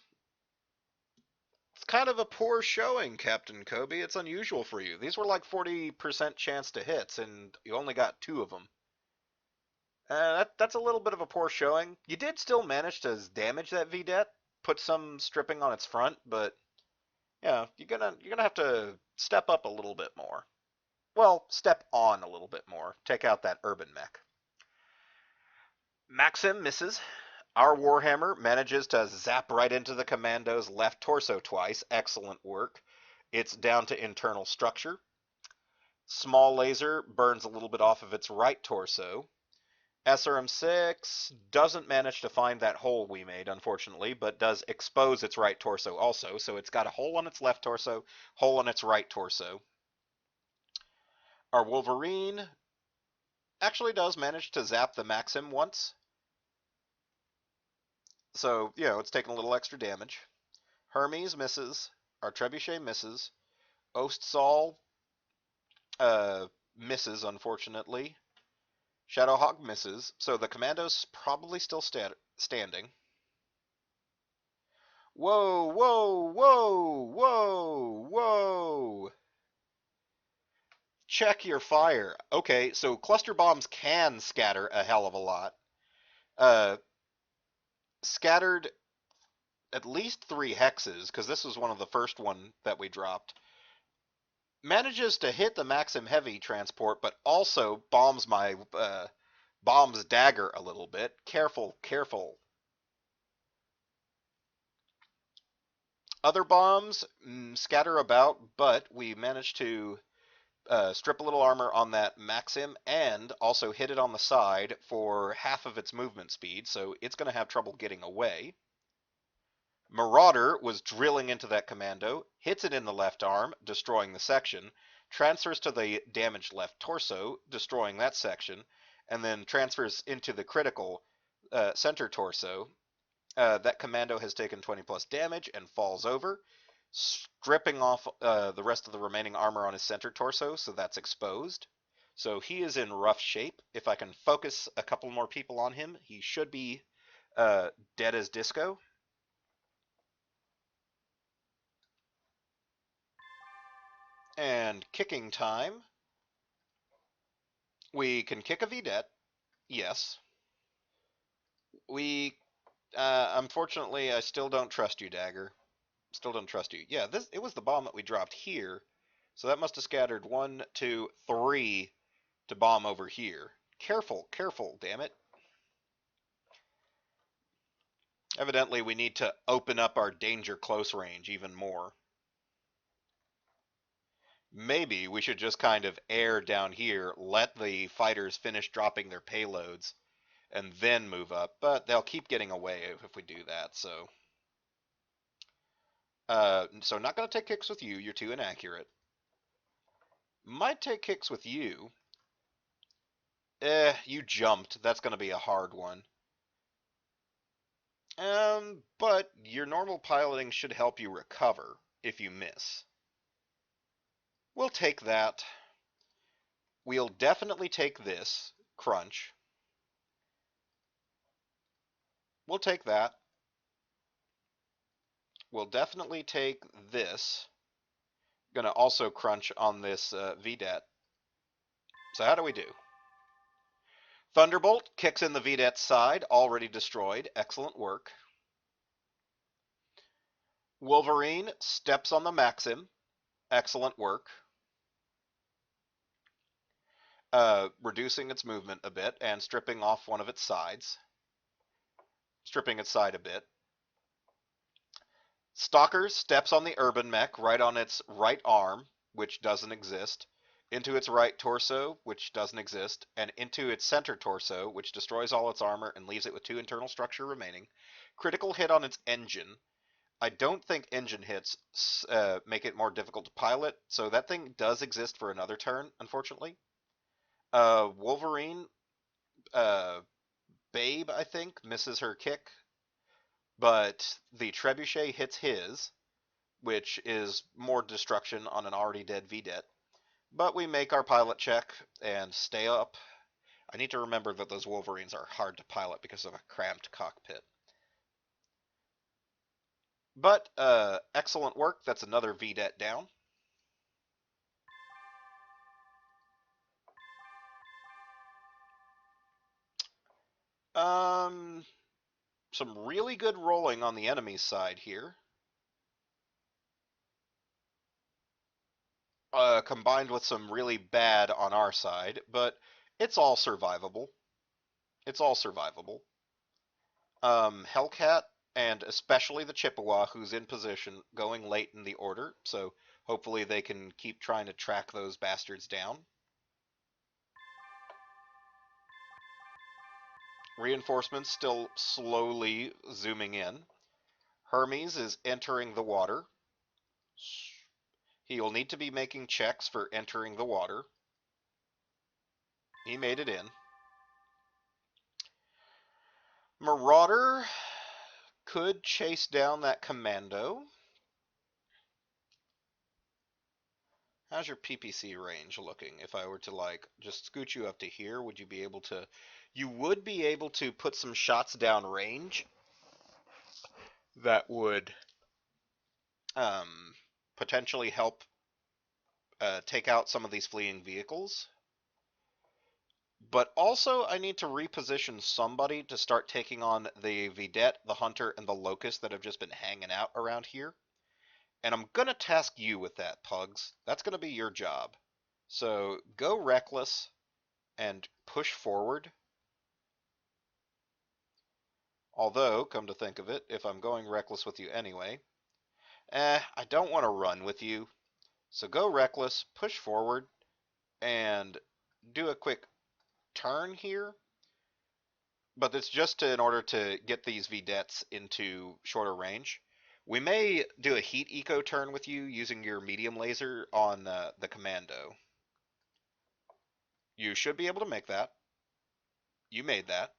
it's kind of a poor showing, Captain Kobe. It's unusual for you. These were like 40% chance to hits, and you only got two of them. That's a little bit of a poor showing. You did still manage to damage that VDET, put some stripping on its front, but yeah, you're gonna have to step up a little bit more. Well, step on a little bit more. Take out that urban mech. Maxim misses. Our Warhammer manages to zap right into the commando's left torso twice. Excellent work. It's down to internal structure. Small laser burns a little bit off of its right torso. SRM-6 doesn't manage to find that hole we made, unfortunately, but does expose its right torso also. So it's got a hole on its left torso, hole on its right torso. Our Wolverine actually does manage to zap the Maxim once. So, it's taking a little extra damage. Hermes misses. Our Trebuchet misses. Ostsal misses, unfortunately. Shadowhawk misses. So the commando's probably still standing. Whoa, whoa, whoa, whoa, whoa. Check your fire. Okay, so cluster bombs can scatter a hell of a lot. Scattered at least 3 hexes, because this was one of the first one that we dropped. Manages to hit the Maxim Heavy transport, but also bombs my bombs dagger a little bit. Careful, careful. Other bombs scatter about, but we managed to strip a little armor on that Maxim and also hit it on the side for half of its movement speed, so it's going to have trouble getting away. Marauder was drilling into that commando, hits it in the left arm, destroying the section, transfers to the damaged left torso, destroying that section, and then transfers into the critical center torso. That commando has taken 20 plus damage and falls over, stripping off the rest of the remaining armor on his center torso, so that's exposed. So he is in rough shape. If I can focus a couple more people on him, he should be dead as disco. And kicking time. We can kick a VDET, yes. We, unfortunately, I still don't trust you, Dagger. Still don't trust you. Yeah, it was the bomb that we dropped here, so that must have scattered 1, 2, 3 to bomb over here. Careful, careful, damn it. Evidently, we need to open up our danger close range even more. Maybe we should just kind of air down here, let the fighters finish dropping their payloads, and then move up, but they'll keep getting away if we do that, so. So not going to take kicks with you, you're too inaccurate. Might take kicks with you. You jumped, that's going to be a hard one. But your normal piloting should help you recover if you miss. We'll take that. We'll definitely take this, crunch. We'll take that. We'll definitely take this. Gonna also crunch on this VDET. So how do we do? Thunderbolt kicks in the VDET's side, already destroyed. Excellent work. Wolverine steps on the Maxim. Excellent work. Reducing its movement a bit and stripping off one of its sides. Stripping its side a bit. Stalker steps on the urban mech right on its right arm, which doesn't exist, into its right torso, which doesn't exist, and into its center torso, which destroys all its armor and leaves it with 2 internal structure remaining. Critical hit on its engine. I don't think engine hits make it more difficult to pilot, so that thing does exist for another turn, unfortunately. Wolverine, uh, Babe, I think, misses her kick, but the trebuchet hits his, which is more destruction on an already dead VDET. But we make our pilot check and stay up. I need to remember that those Wolverines are hard to pilot because of a cramped cockpit. But excellent work. That's another VDET down. Um, some really good rolling on the enemy's side here. Combined with some really bad on our side, but it's all survivable. It's all survivable. Hellcat and especially the Chippewa, who's in position, going late in the order, so hopefully they can keep trying to track those bastards down. Reinforcements still slowly zooming in. Hermes is entering the water. He'll need to be making checks for entering the water. He made it in. Marauder could chase down that commando. How's your PPC range looking? If I were to like just scoot you up to here, would you be able to? You would be able to put some shots down range that would um, potentially help take out some of these fleeing vehicles. But also, I need to reposition somebody to start taking on the Vidette, the Hunter, and the Locust that have just been hanging out around here. And I'm going to task you with that, Pugs. That's going to be your job. So go reckless and push forward. Although, come to think of it, if I'm going reckless with you anyway, I don't want to run with you. So go reckless, push forward, and do a quick turn here. But it's just in order to get these vedettes into shorter range. We may do a heat eco turn with you using your medium laser on the commando. You should be able to make that. You made that.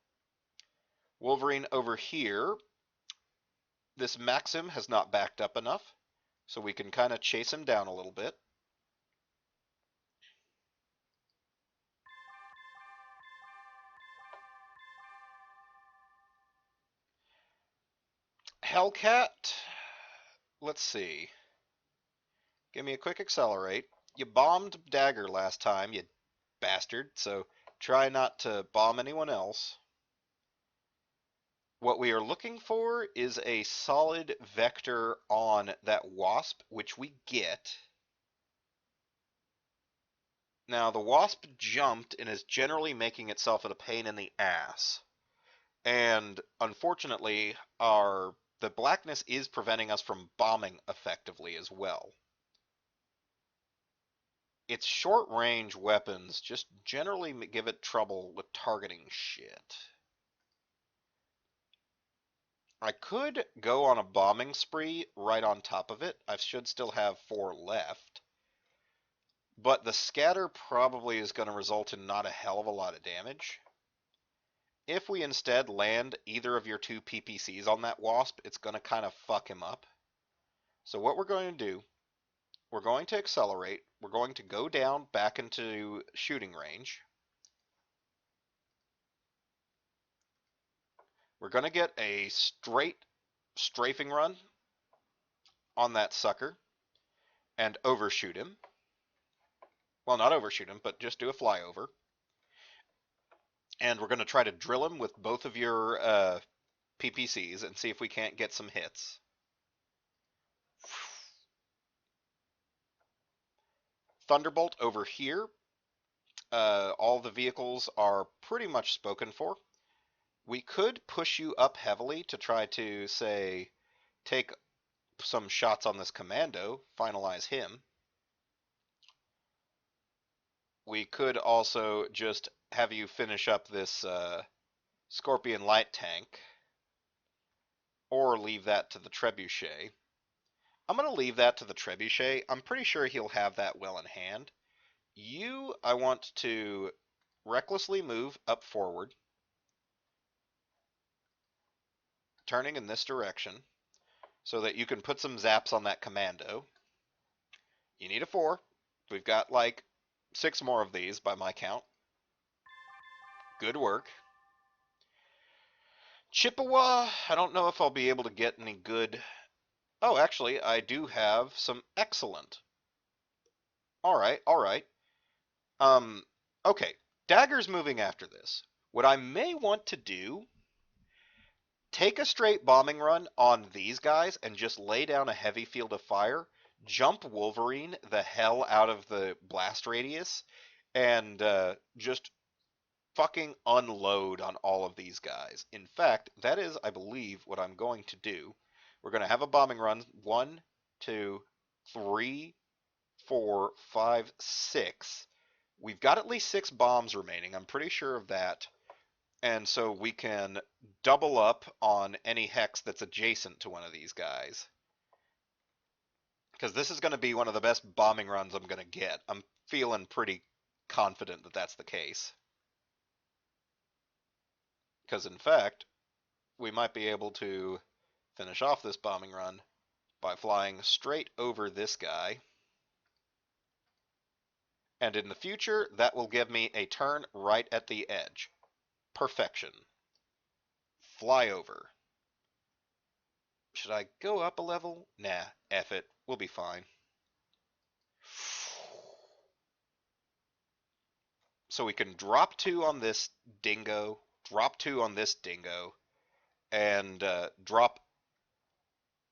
Wolverine over here. This Maxim has not backed up enough, so we can kind of chase him down a little bit. Hellcat, let's see. Give me a quick accelerate. You bombed Dagger last time, you bastard, so try not to bomb anyone else. What we are looking for is a solid vector on that Wasp, which we get. Now, the Wasp jumped and is generally making itself a pain in the ass. And unfortunately, the blackness is preventing us from bombing effectively as well. Its short-range weapons just generally give it trouble with targeting shit. I could go on a bombing spree right on top of it. I should still have 4 left. But the scatter probably is going to result in not a hell of a lot of damage. If we instead land either of your 2 PPCs on that Wasp, it's going to kind of fuck him up. So what we're going to do, we're going to accelerate. We're going to go down back into shooting range. We're going to get a straight strafing run on that sucker and overshoot him. Well, not overshoot him, but just do a flyover. And we're going to try to drill him with both of your PPCs and see if we can't get some hits. Thunderbolt over here. All the vehicles are pretty much spoken for. We could push you up heavily to try to, say, take some shots on this commando, finalize him. We could also just have you finish up this Scorpion light tank, or leave that to the trebuchet. I'm going to leave that to the trebuchet. I'm pretty sure he'll have that well in hand. You, I want to recklessly move up forward, turning in this direction, so that you can put some zaps on that commando. You need a 4. We've got like 6 more of these by my count. Good work. Chippewa, I don't know if I'll be able to get any good... Oh, actually, I do have some excellent. Alright, alright. Okay. Dagger's moving after this. What I may want to do, take a straight bombing run on these guys and just lay down a heavy field of fire, jump Wolverine the hell out of the blast radius, and just fucking unload on all of these guys. In fact, that is, I believe, what I'm going to do. We're going to have a bombing run. 1, 2, 3, 4, 5, 6. We've got at least 6 bombs remaining. I'm pretty sure of that. And so we can double up on any hex that's adjacent to one of these guys. Because this is going to be one of the best bombing runs I'm going to get. I'm feeling pretty confident that that's the case. Because in fact, we might be able to finish off this bombing run by flying straight over this guy. And in the future, that will give me a turn right at the edge. Perfection. Fly over. Should I go up a level? Nah, F it. We'll be fine. So we can drop 2 on this dingo, drop 2 on this dingo, and drop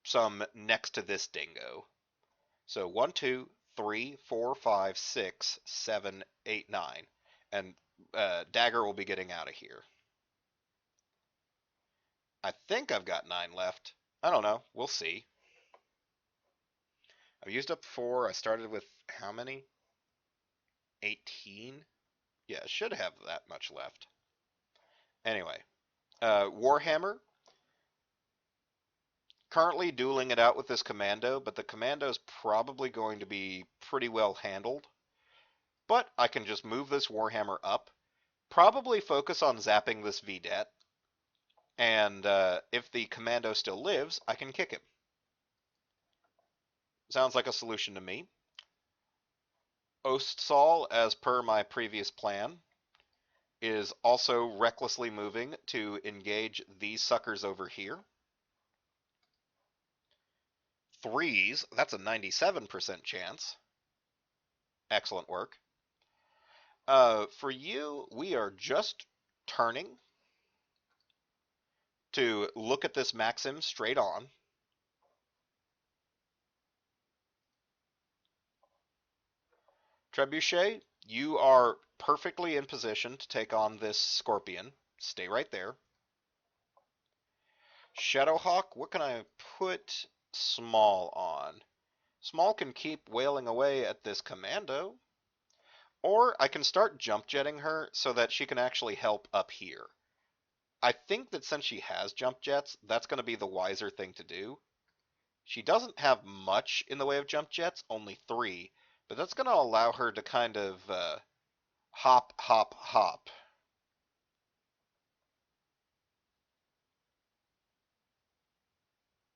some next to this dingo. So 1, 2, 3, 4, 5, 6, 7, 8, 9. And Dagger will be getting out of here. I think I've got 9 left. I don't know. We'll see. I've used up 4. I started with how many? 18? Yeah, I should have that much left. Anyway, Warhammer. Currently dueling it out with this commando, but the commando is probably going to be pretty well handled. But I can just move this Warhammer up, probably focus on zapping this Vedette, and if the commando still lives, I can kick him. Sounds like a solution to me. Ostsal, as per my previous plan, is also recklessly moving to engage these suckers over here. 3s, that's a 97% chance. Excellent work. For you, we are just turning to look at this Maxim straight on. Trebuchet, you are perfectly in position to take on this Scorpion. Stay right there. Shadowhawk, what can I put Small on? Small can keep wailing away at this commando. Or I can start jump jetting her so that she can actually help up here. I think that since she has jump jets, that's going to be the wiser thing to do. She doesn't have much in the way of jump jets, only 3, but that's going to allow her to kind of hop, hop, hop.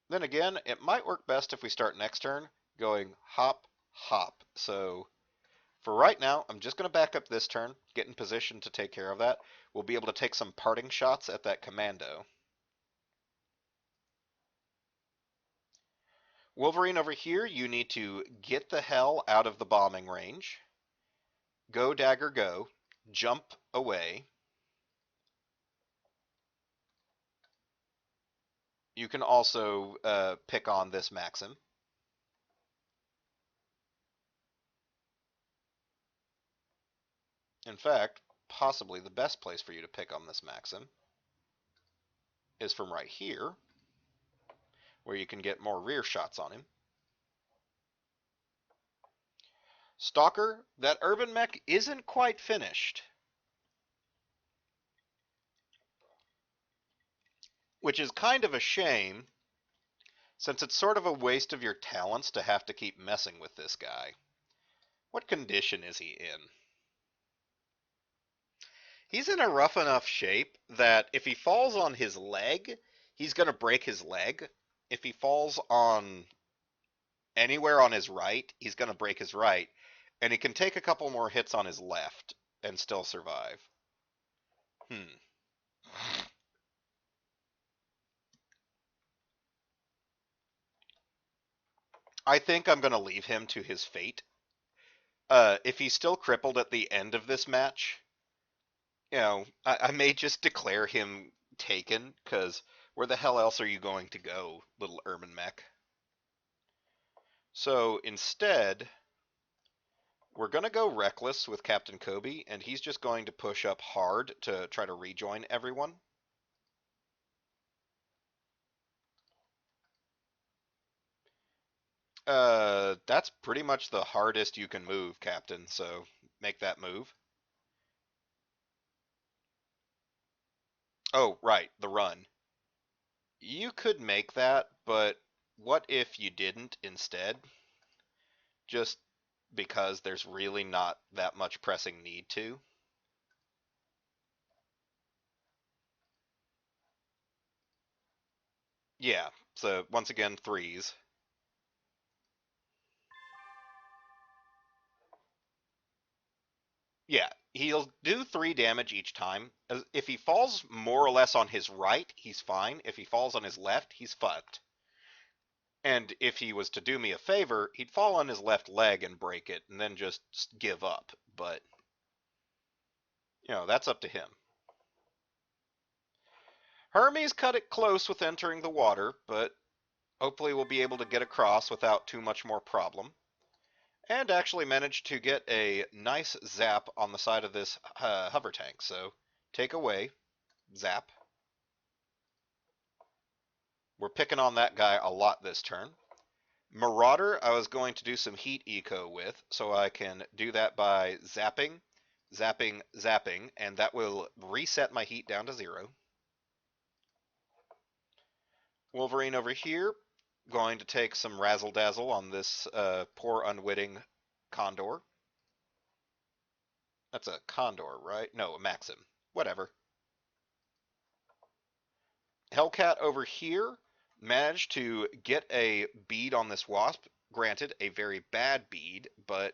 Then again, it might work best if we start next turn going hop, hop. So for right now, I'm just going to back up this turn, get in position to take care of that. We'll be able to take some parting shots at that commando. Wolverine over here, you need to get the hell out of the bombing range. Go, Dagger, go. Jump away. You can also pick on this Maxim. In fact, possibly the best place for you to pick on this Maxim is from right here, where you can get more rear shots on him. Stalker, that urban mech isn't quite finished. Which is kind of a shame, since it's sort of a waste of your talents to have to keep messing with this guy. What condition is he in? He's in a rough enough shape that if he falls on his leg, he's going to break his leg. If he falls on anywhere on his right, he's going to break his right. And he can take a couple more hits on his left and still survive. Hmm. I think I'm going to leave him to his fate. If he's still crippled at the end of this match, I may just declare him taken, because where the hell else are you going to go, little Ermin mech? So instead, we're going to go reckless with Captain Kobe, and he's just going to push up hard to try to rejoin everyone. That's pretty much the hardest you can move, Captain, so make that move. Oh, right, the run. You could make that, but what if you didn't instead? Just because there's really not that much pressing need to. Yeah, so once again, threes. Yeah, he'll do 3 damage each time. If he falls more or less on his right, he's fine. If he falls on his left, he's fucked. And if he was to do me a favor, he'd fall on his left leg and break it, and then just give up. But, that's up to him. Hermes cut it close with entering the water, but hopefully we'll be able to get across without too much more problem. And actually managed to get a nice zap on the side of this hover tank. So take away, zap. We're picking on that guy a lot this turn. Marauder, I was going to do some heat eco with, so I can do that by zapping, zapping, zapping, and that will reset my heat down to 0. Wolverine over here, going to take some razzle dazzle on this poor unwitting Condor. That's a Condor, right? No, a Maxim. Whatever. Hellcat over here managed to get a bead on this Wasp. Granted, a very bad bead, but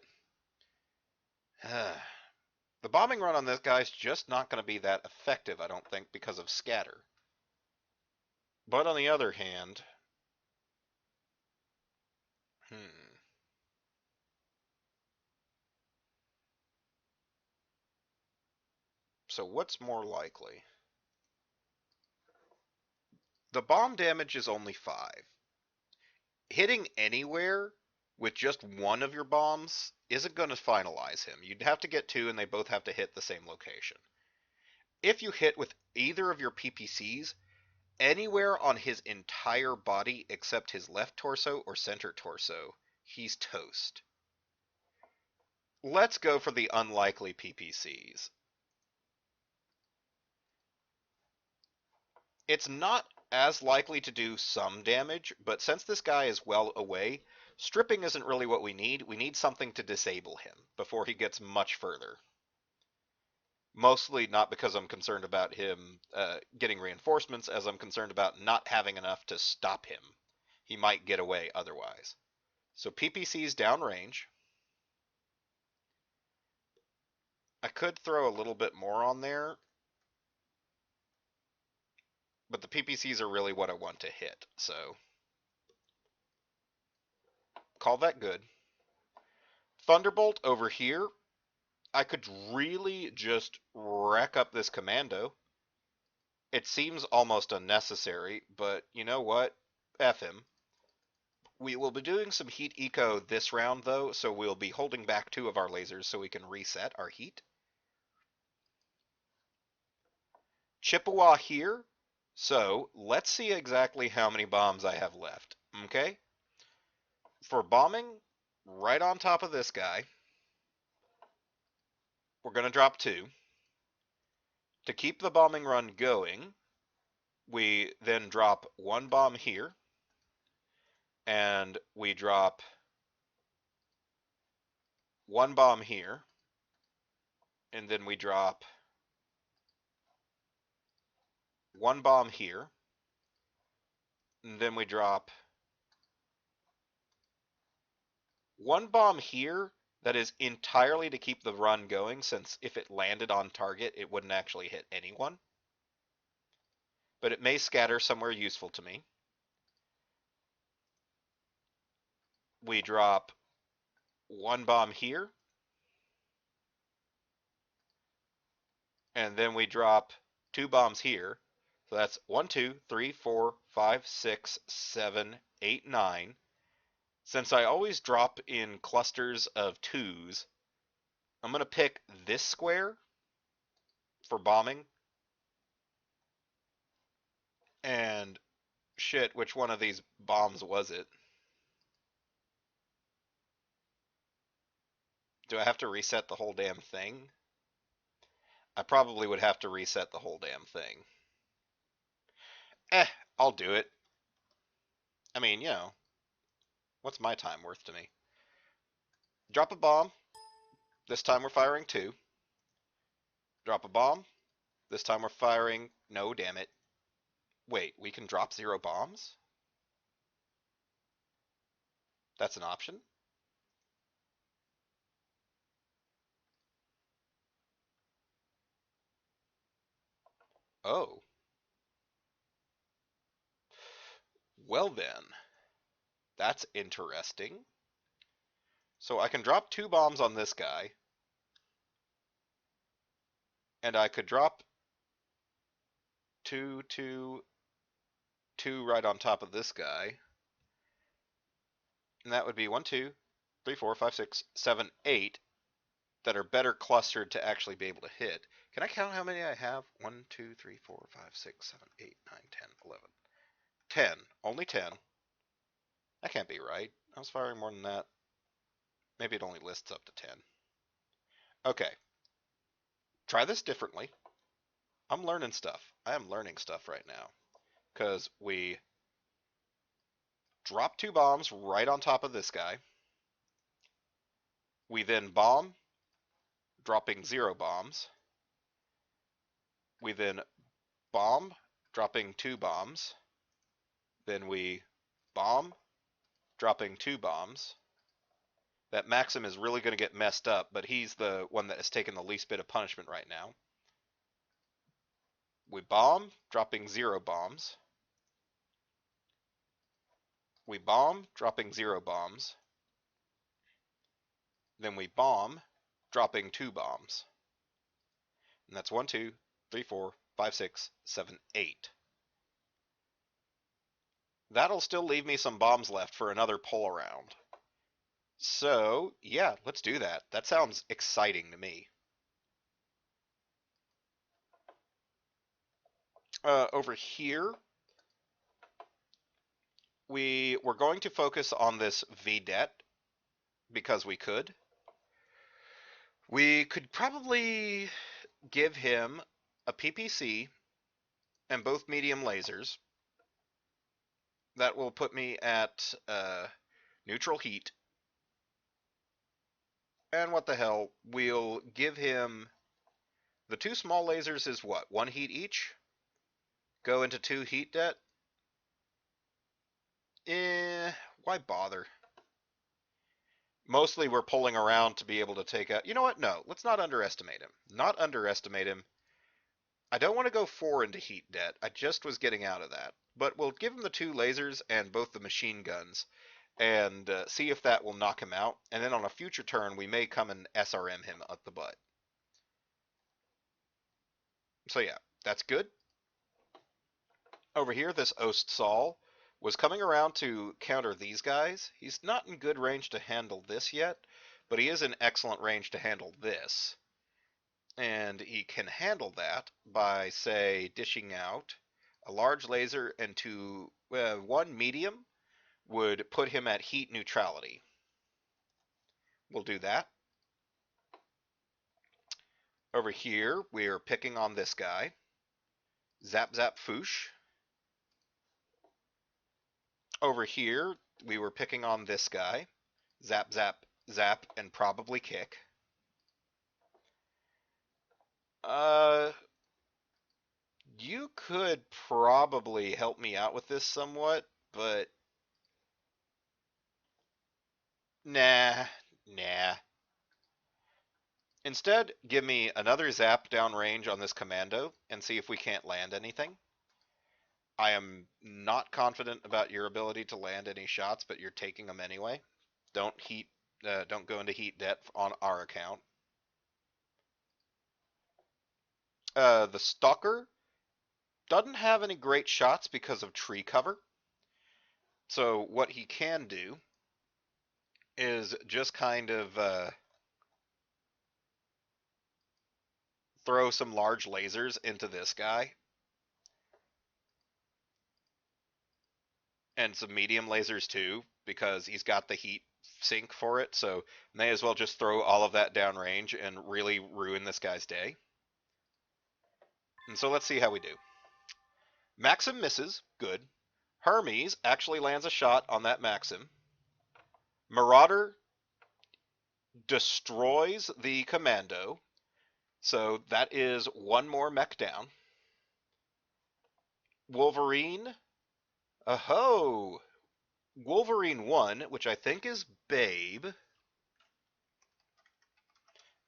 the bombing run on this guy's just not going to be that effective, I don't think, because of scatter. But on the other hand, hmm, so what's more likely? The bomb damage is only 5. Hitting anywhere with just one of your bombs isn't going to finalize him. You'd have to get 2 and they both have to hit the same location. If you hit with either of your PPCs, anywhere on his entire body except his left torso or center torso, he's toast. Let's go for the unlikely PPCs. It's not as likely to do some damage, but since this guy is well away, stripping isn't really what we need. We need something to disable him before he gets much further. Mostly not because I'm concerned about him getting reinforcements, as I'm concerned about not having enough to stop him. He might get away otherwise. So PPC's downrange. I could throw a little bit more on there, but the PPCs are really what I want to hit, so call that good. Thunderbolt over here. I could really just wreck up this commando. It seems almost unnecessary, but you know what? F him. We will be doing some heat eco this round, though, so we'll be holding back 2 of our lasers so we can reset our heat. Chippewa here. So let's see exactly how many bombs I have left. Okay? For bombing, right on top of this guy, we're going to drop 2. To keep the bombing run going, we then drop 1 bomb here, and we drop 1 bomb here, and then we drop one bomb here, and then we drop one bomb here that is entirely to keep the run going, since if it landed on target, it wouldn't actually hit anyone. But it may scatter somewhere useful to me. We drop one bomb here, and then we drop two bombs here. So that's 1, 2, 3, 4, 5, 6, 7, 8, 9. Since I always drop in clusters of 2s, I'm going to pick this square for bombing. And shit, which one of these bombs was it? Do I have to reset the whole damn thing? I probably would have to reset the whole damn thing. I'll do it. I mean, you know, what's my time worth to me? Drop a bomb. This time we're firing 2. Drop a bomb. This time we're firing... No, damn it. Wait, we can drop 0 bombs? That's an option? Oh. Well then. That's interesting. So I can drop 2 bombs on this guy. And I could drop 2, 2, 2 right on top of this guy. And that would be 1, 2, 3, 4, 5, 6, 7, 8 that are better clustered to actually be able to hit. Can I count how many I have? 1, 2, 3, 4, 5, 6, 7, 8, 9, 10, 11. 10. Only 10. That can't be right. I was firing more than that. Maybe it only lists up to 10. Okay. Try this differently. I'm learning stuff. I am learning stuff right now. Because we drop 2 bombs right on top of this guy. We then bomb, dropping 0 bombs. We then bomb, dropping 2 bombs. Then we bomb, dropping 2 bombs. That Maxim is really going to get messed up, but he's the one that has taken the least bit of punishment right now. We bomb, dropping 0 bombs. We bomb, dropping 0 bombs. Then we bomb, dropping 2 bombs. And that's 1, 2, 3, 4, 5, 6, 7, 8. That'll still leave me some bombs left for another pull around. So, yeah, let's do that. That sounds exciting to me. Over here, we're going to focus on this VDET because we could. We could probably give him a PPC and both medium lasers. That will put me at neutral heat. And what the hell, we'll give him the 2 small lasers is what? 1 heat each? Go into 2 heat det? Why bother? Mostly we're pulling around to be able to take out... You know what? No, let's not underestimate him. Not underestimate him. I don't want to go 4 into heat det. I just was getting out of that. But we'll give him the 2 lasers and both the machine guns and see if that will knock him out. And then on a future turn, we may come and SRM him up the butt. So yeah, that's good. Over here, this Ost Sol was coming around to counter these guys. He's not in good range to handle this yet, but he is in excellent range to handle this. And he can handle that by, say, dishing out a large laser and 1 medium would put him at heat neutrality. We'll do that. Over here, we're picking on this guy. Zap, zap, foosh. Over here, we were picking on this guy. Zap, zap, zap, and probably kick. You could probably help me out with this somewhat, but nah, nah. Instead, give me another zap downrange on this commando and see if we can't land anything. I am not confident about your ability to land any shots, but you're taking them anyway. Don't go into heat debt on our account. The Stalker doesn't have any great shots because of tree cover. So what he can do is just kind of throw some large lasers into this guy and some medium lasers too, because he's got the heat sink for it. So may as well just throw all of that downrange and really ruin this guy's day. And so let's see how we do. Maxim misses, good. Hermes actually lands a shot on that Maxim. Marauder destroys the commando, so that is one more mech down. Wolverine, oh, Wolverine 1, which I think is Babe,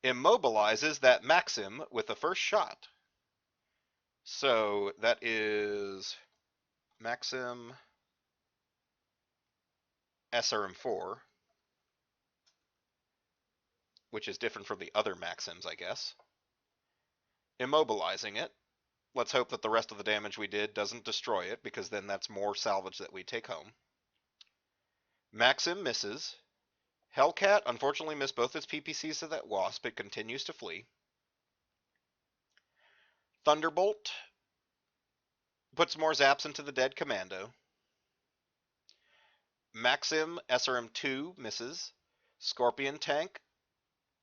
immobilizes that Maxim with the first shot. So that is Maxim SRM4, which is different from the other Maxims, I guess. Immobilizing it. Let's hope that the rest of the damage we did doesn't destroy it, because then that's more salvage that we take home. Maxim misses. Hellcat unfortunately missed both its PPCs to that Wasp. It continues to flee. Thunderbolt puts more zaps into the dead commando. Maxim SRM2 misses. Scorpion tank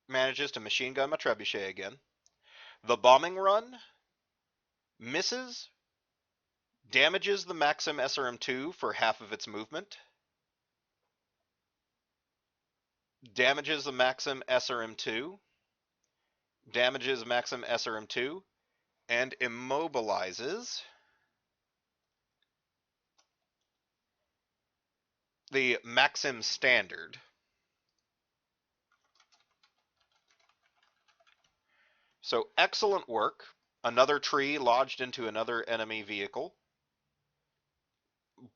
manages to machine gun my trebuchet again. The bombing run misses. Damages the Maxim SRM2 for half of its movement. Damages the Maxim SRM2. Damages Maxim SRM2. And immobilizes the Maxim Standard. So excellent work. Another tree lodged into another enemy vehicle.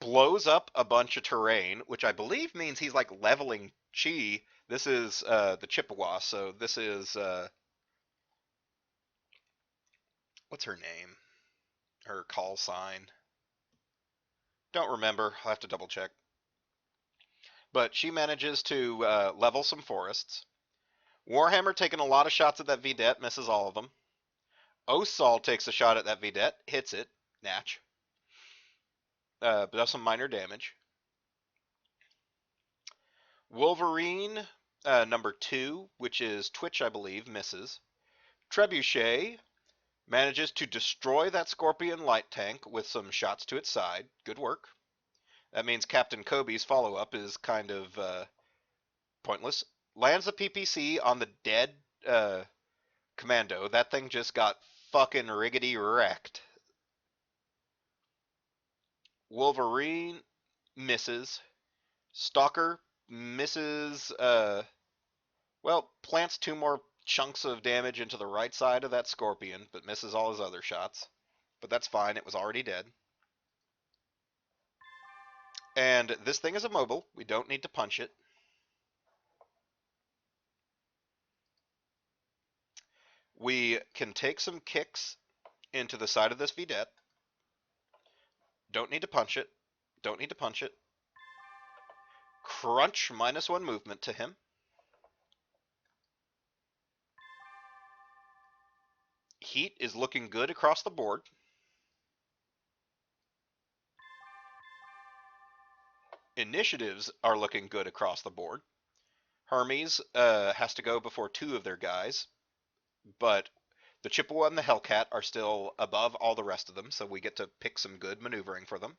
Blows up a bunch of terrain, which I believe means he's like leveling chi. This is the Chippewa, so this is what's her name? Her call sign. Don't remember. I'll have to double check. But she manages to level some forests. Warhammer taking a lot of shots at that Vedette, misses all of them. Osal takes a shot at that Vedette, hits it, natch. But does some minor damage. Wolverine, number 2, which is Twitch, I believe, misses. Trebuchet manages to destroy that Scorpion light tank with some shots to its side. Good work. That means Captain Kobe's follow-up is kind of pointless. Lands a PPC on the dead commando. That thing just got fucking riggedy wrecked. Wolverine misses. Stalker misses, well, plants 2 more chunks of damage into the right side of that Scorpion, but misses all his other shots. But that's fine, it was already dead. And this thing is immobile. We don't need to punch it. We can take some kicks into the side of this Vedette. Don't need to punch it. Don't need to punch it. Crunch -1 movement to him. Heat is looking good across the board. Initiatives are looking good across the board. Hermes has to go before 2 of their guys, but the Chippewa and the Hellcat are still above all the rest of them, so we get to pick some good maneuvering for them.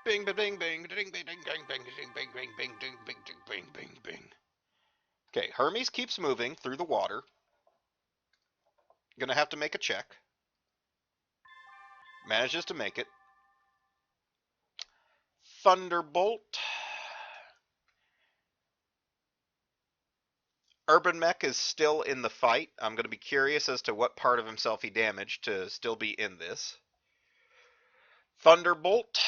Bing, bing, bing, bing, ding, bing, ding, bing, bing, ding, bing, bing, bing, ding, bing, ding, bing, bing, bing. Okay, Hermes keeps moving through the water. Gonna have to make a check. Manages to make it. Thunderbolt. Urban Mech is still in the fight. I'm going to be curious as to what part of himself he damaged to still be in this. Thunderbolt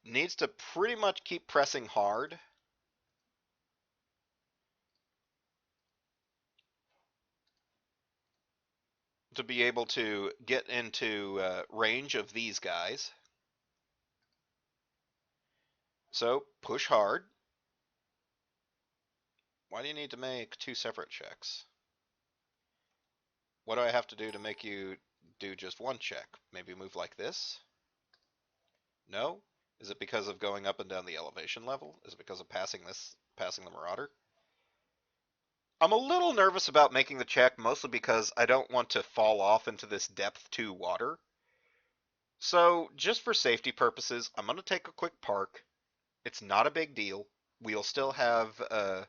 needs to pretty much keep pressing hard. To be able to get into range of these guys. So, push hard. Why do you need to make 2 separate checks? What do I have to do to make you do just 1 check? Maybe move like this? No? Is it because of going up and down the elevation level? Is it because of passing the Marauder? I'm a little nervous about making the check, mostly because I don't want to fall off into this depth 2 water. So, just for safety purposes, I'm going to take a quick park. It's not a big deal. We'll still have a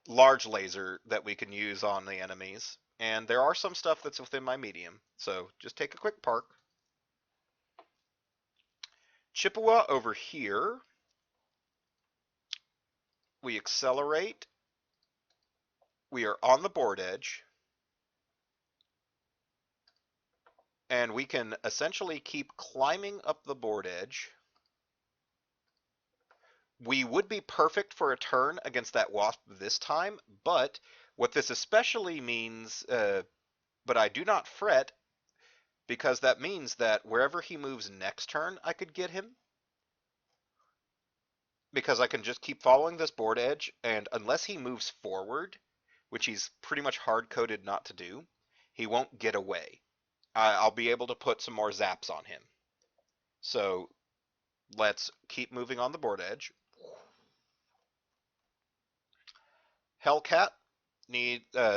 large laser that we can use on the enemies. And there are some stuff that's within my medium. So, just take a quick park. Chippewa over here. We accelerate. We are on the board edge. And we can essentially keep climbing up the board edge. We would be perfect for a turn against that wasp this time, but what this especially means, but I do not fret, because that means that wherever he moves next turn, I could get him. Because I can just keep following this board edge, and unless he moves forward, which he's pretty much hard-coded not to do, he won't get away. I'll be able to put some more zaps on him. So let's keep moving on the board edge. Hellcat,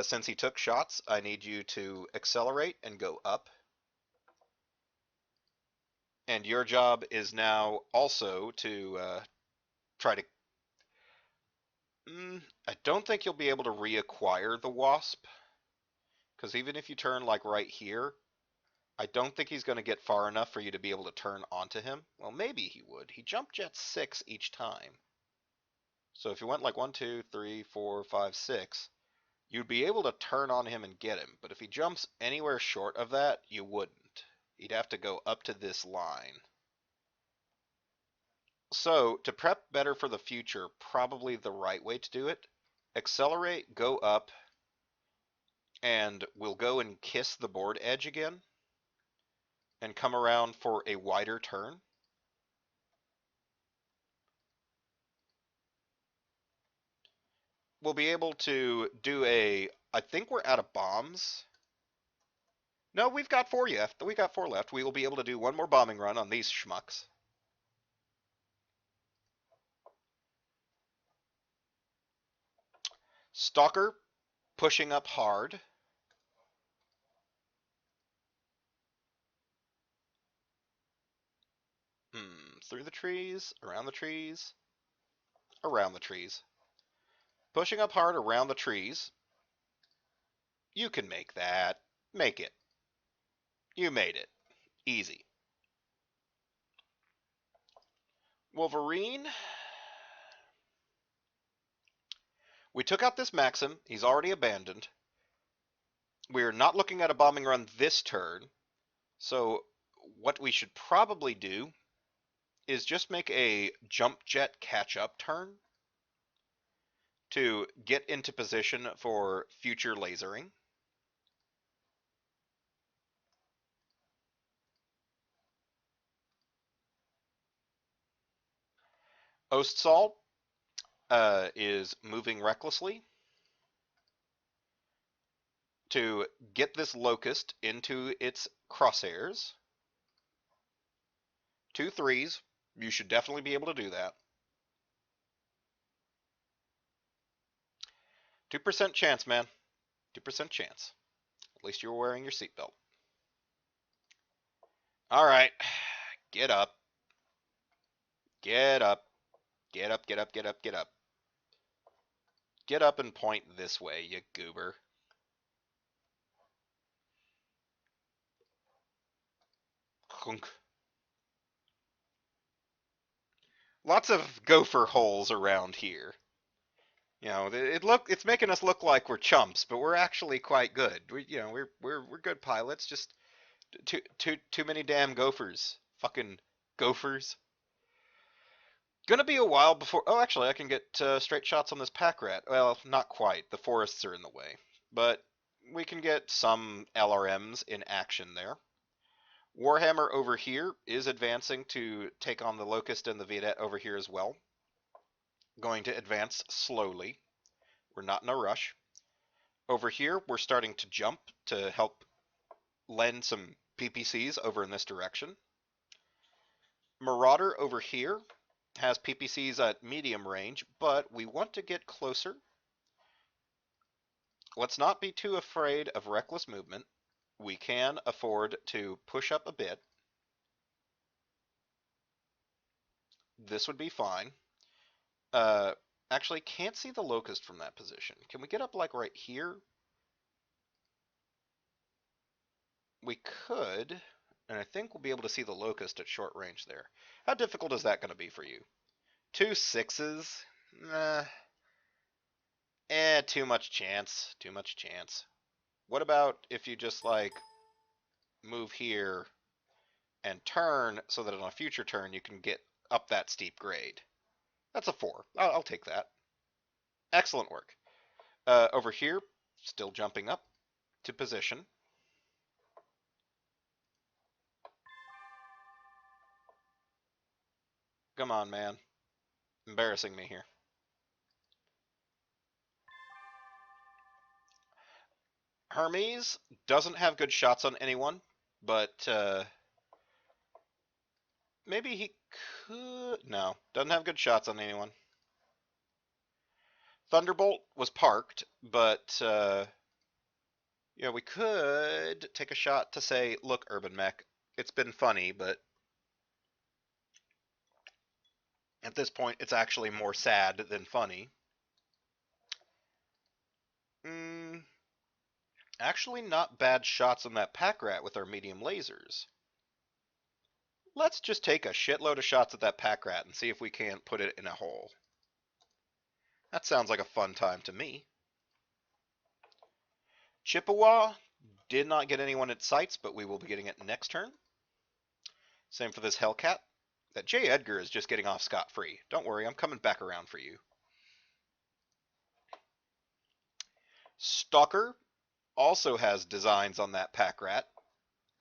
since he took shots, I need you to accelerate and go up. And your job is now also to try to... I don't think you'll be able to reacquire the Wasp. Because even if you turn like right here, I don't think he's going to get far enough for you to be able to turn onto him. Well, maybe he would. He jump jets 6 each time. So if you went like 1, 2, 3, 4, 5, 6, you'd be able to turn on him and get him. But if he jumps anywhere short of that, you wouldn't. He'd have to go up to this line. So to prep better for the future, probably the right way to do it, accelerate, go up, and we'll go and kiss the board edge again and come around for a wider turn. We'll be able to do I think we're out of bombs. No, we've got 4 left. We got 4 left. We will be able to do 1 more bombing run on these schmucks. Stalker, pushing up hard. Through the trees, around the trees, around the trees. Pushing up hard around the trees. You can make that. Make it. You made it. Easy. Wolverine. We took out this Maxim. He's already abandoned. We're not looking at a bombing run this turn. So what we should probably do is just make a jump jet catch-up turn to get into position for future lasering. Ostsalt is moving recklessly to get this Locust into its crosshairs. 2 3s. You should definitely be able to do that. 2% chance, man. 2% chance. At least you were wearing your seatbelt. All right. Get up. Get up. Get up, get up, get up, get up. Get up and point this way, you goober. Hunk. Lots of gopher holes around here. You know, it's making us look like we're chumps, but we're actually quite good. We're good pilots. Just too many damn gophers. Fucking gophers. Gonna be a while before. Oh, actually, I can get straight shots on this pack rat. Well, not quite. The forests are in the way, but we can get some LRMs in action there. Warhammer over here is advancing to take on the Locust and the Vedette over here as well. Going to advance slowly. We're not in a rush. Over here, we're starting to jump to help lend some PPCs over in this direction. Marauder over here has PPCs at medium range, but we want to get closer. Let's not be too afraid of reckless movement. We can afford to push up a bit. This would be fine. Actually, can't see the Locust from that position. Can we get up like right here? We could, and I think we'll be able to see the Locust at short range there. How difficult is that going to be for you? 2 6s? Nah. Too much chance. Too much chance. What about if you just, like, move here and turn so that on a future turn you can get up that steep grade? That's a 4. I'll take that. Excellent work. Over here, still jumping up to position. Come on, man. Embarrassing me here. Hermes doesn't have good shots on anyone, but maybe he could. No, doesn't have good shots on anyone. Thunderbolt was parked, but we could take a shot to say, look, Urban Mech, it's been funny, but at this point, it's actually more sad than funny. Actually, not bad shots on that pack rat with our medium lasers. Let's just take a shitload of shots at that pack rat and see if we can't put it in a hole. That sounds like a fun time to me. Chippewa did not get anyone at sights, but we will be getting it next turn. Same for this Hellcat. That J. Edgar is just getting off scot-free. Don't worry, I'm coming back around for you. Stalker also has designs on that pack rat.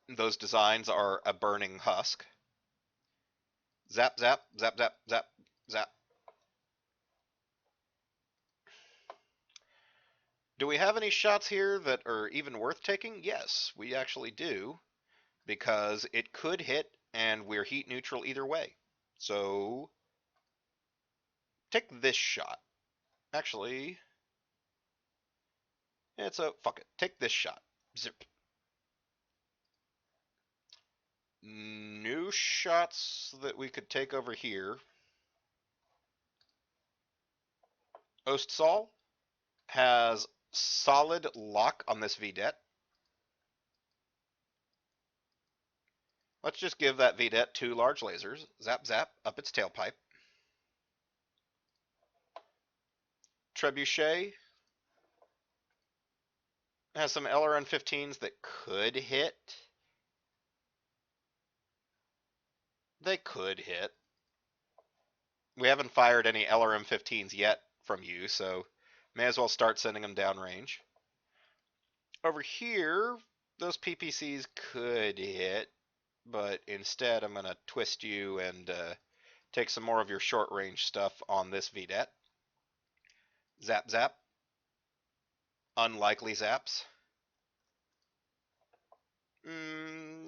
Those designs are a burning husk. Zap, zap, zap, zap, zap, zap. Do we have any shots here that are even worth taking? Yes, we actually do, because it could hit and we're heat neutral either way. So take this shot. Actually, fuck it. Take this shot. Zip. New shots that we could take over here. Ostsal has solid lock on this Vedette. Let's just give that Vedette 2 large lasers. Zap, zap, up its tailpipe. Trebuchet has some LRN 15s that could hit. They could hit. We haven't fired any LRM 15s yet from you, so may as well start sending them downrange. Over here, those PPCs could hit, but instead I'm going to twist you and take some more of your short-range stuff on this Vedette. Zap, zap. Unlikely zaps.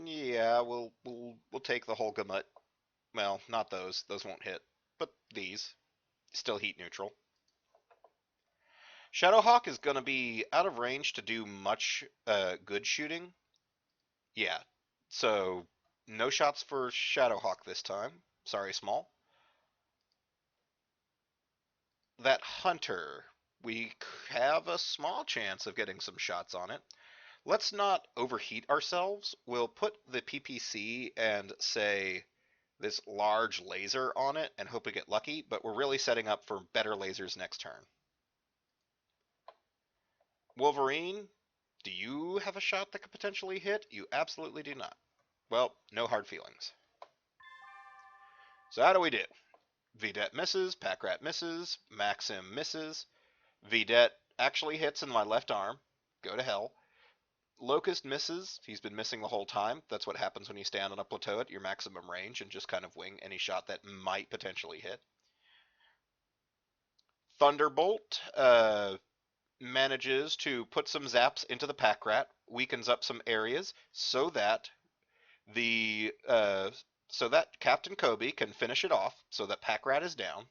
Yeah, we'll take the whole gamut. Well, not those. Those won't hit. But these. Still heat neutral. Shadowhawk is going to be out of range to do much good shooting. Yeah. So, no shots for Shadowhawk this time. Sorry, Small. That Hunter. we have a small chance of getting some shots on it. Let's not overheat ourselves. We'll put the PPC and say this large laser on it and hope we get lucky, but we're really setting up for better lasers next turn. Wolverine, do you have a shot that could potentially hit? You absolutely do not. Well, no hard feelings. So how do we do? Vedette misses, Packrat misses, Maxim misses. Vedette actually hits in my left arm. Go to hell. Locust misses. He's been missing the whole time. That's what happens when you stand on a plateau at your maximum range and just kind of wing any shot that might potentially hit. Thunderbolt manages to put some zaps into the Packrat, weakens up some areas so that Captain Kobe can finish it off, so that Packrat is down.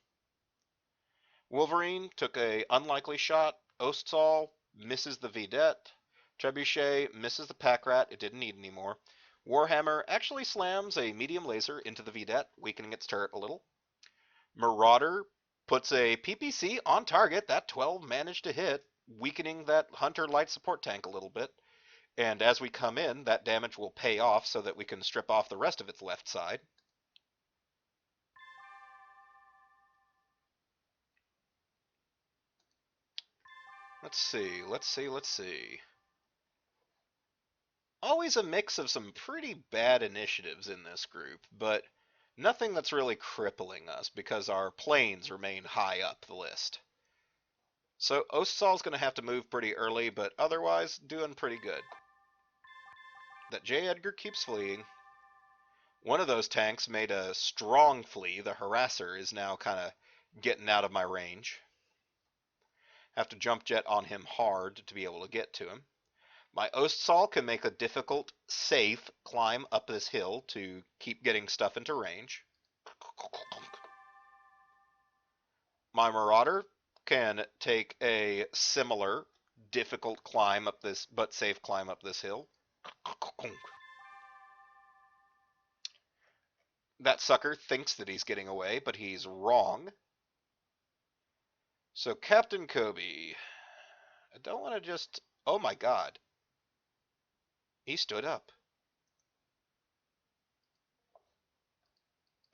Wolverine took a unlikely shot. Ostsal misses the Vedette. Trebuchet misses the Packrat. It didn't need any more. Warhammer actually slams a medium laser into the Vedette, weakening its turret a little. Marauder puts a PPC on target. That 12 managed to hit, weakening that Hunter light support tank a little bit. And as we come in, that damage will pay off so that we can strip off the rest of its left side. Let's see. Always a mix of some pretty bad initiatives in this group, but nothing that's really crippling us because our planes remain high up the list. So Ostsal's going to have to move pretty early, but otherwise doing pretty good. That J. Edgar keeps fleeing. One of those tanks made a strong flee. The Harasser is now kind of getting out of my range. Have to jump jet on him hard to be able to get to him. My Ostsal can make a difficult, safe climb up this hill to keep getting stuff into range. My Marauder can take a similar, difficult climb up this, but safe climb up this hill. That sucker thinks that he's getting away, but he's wrong. So Captain Kobe, I don't want to just... Oh my god. He stood up.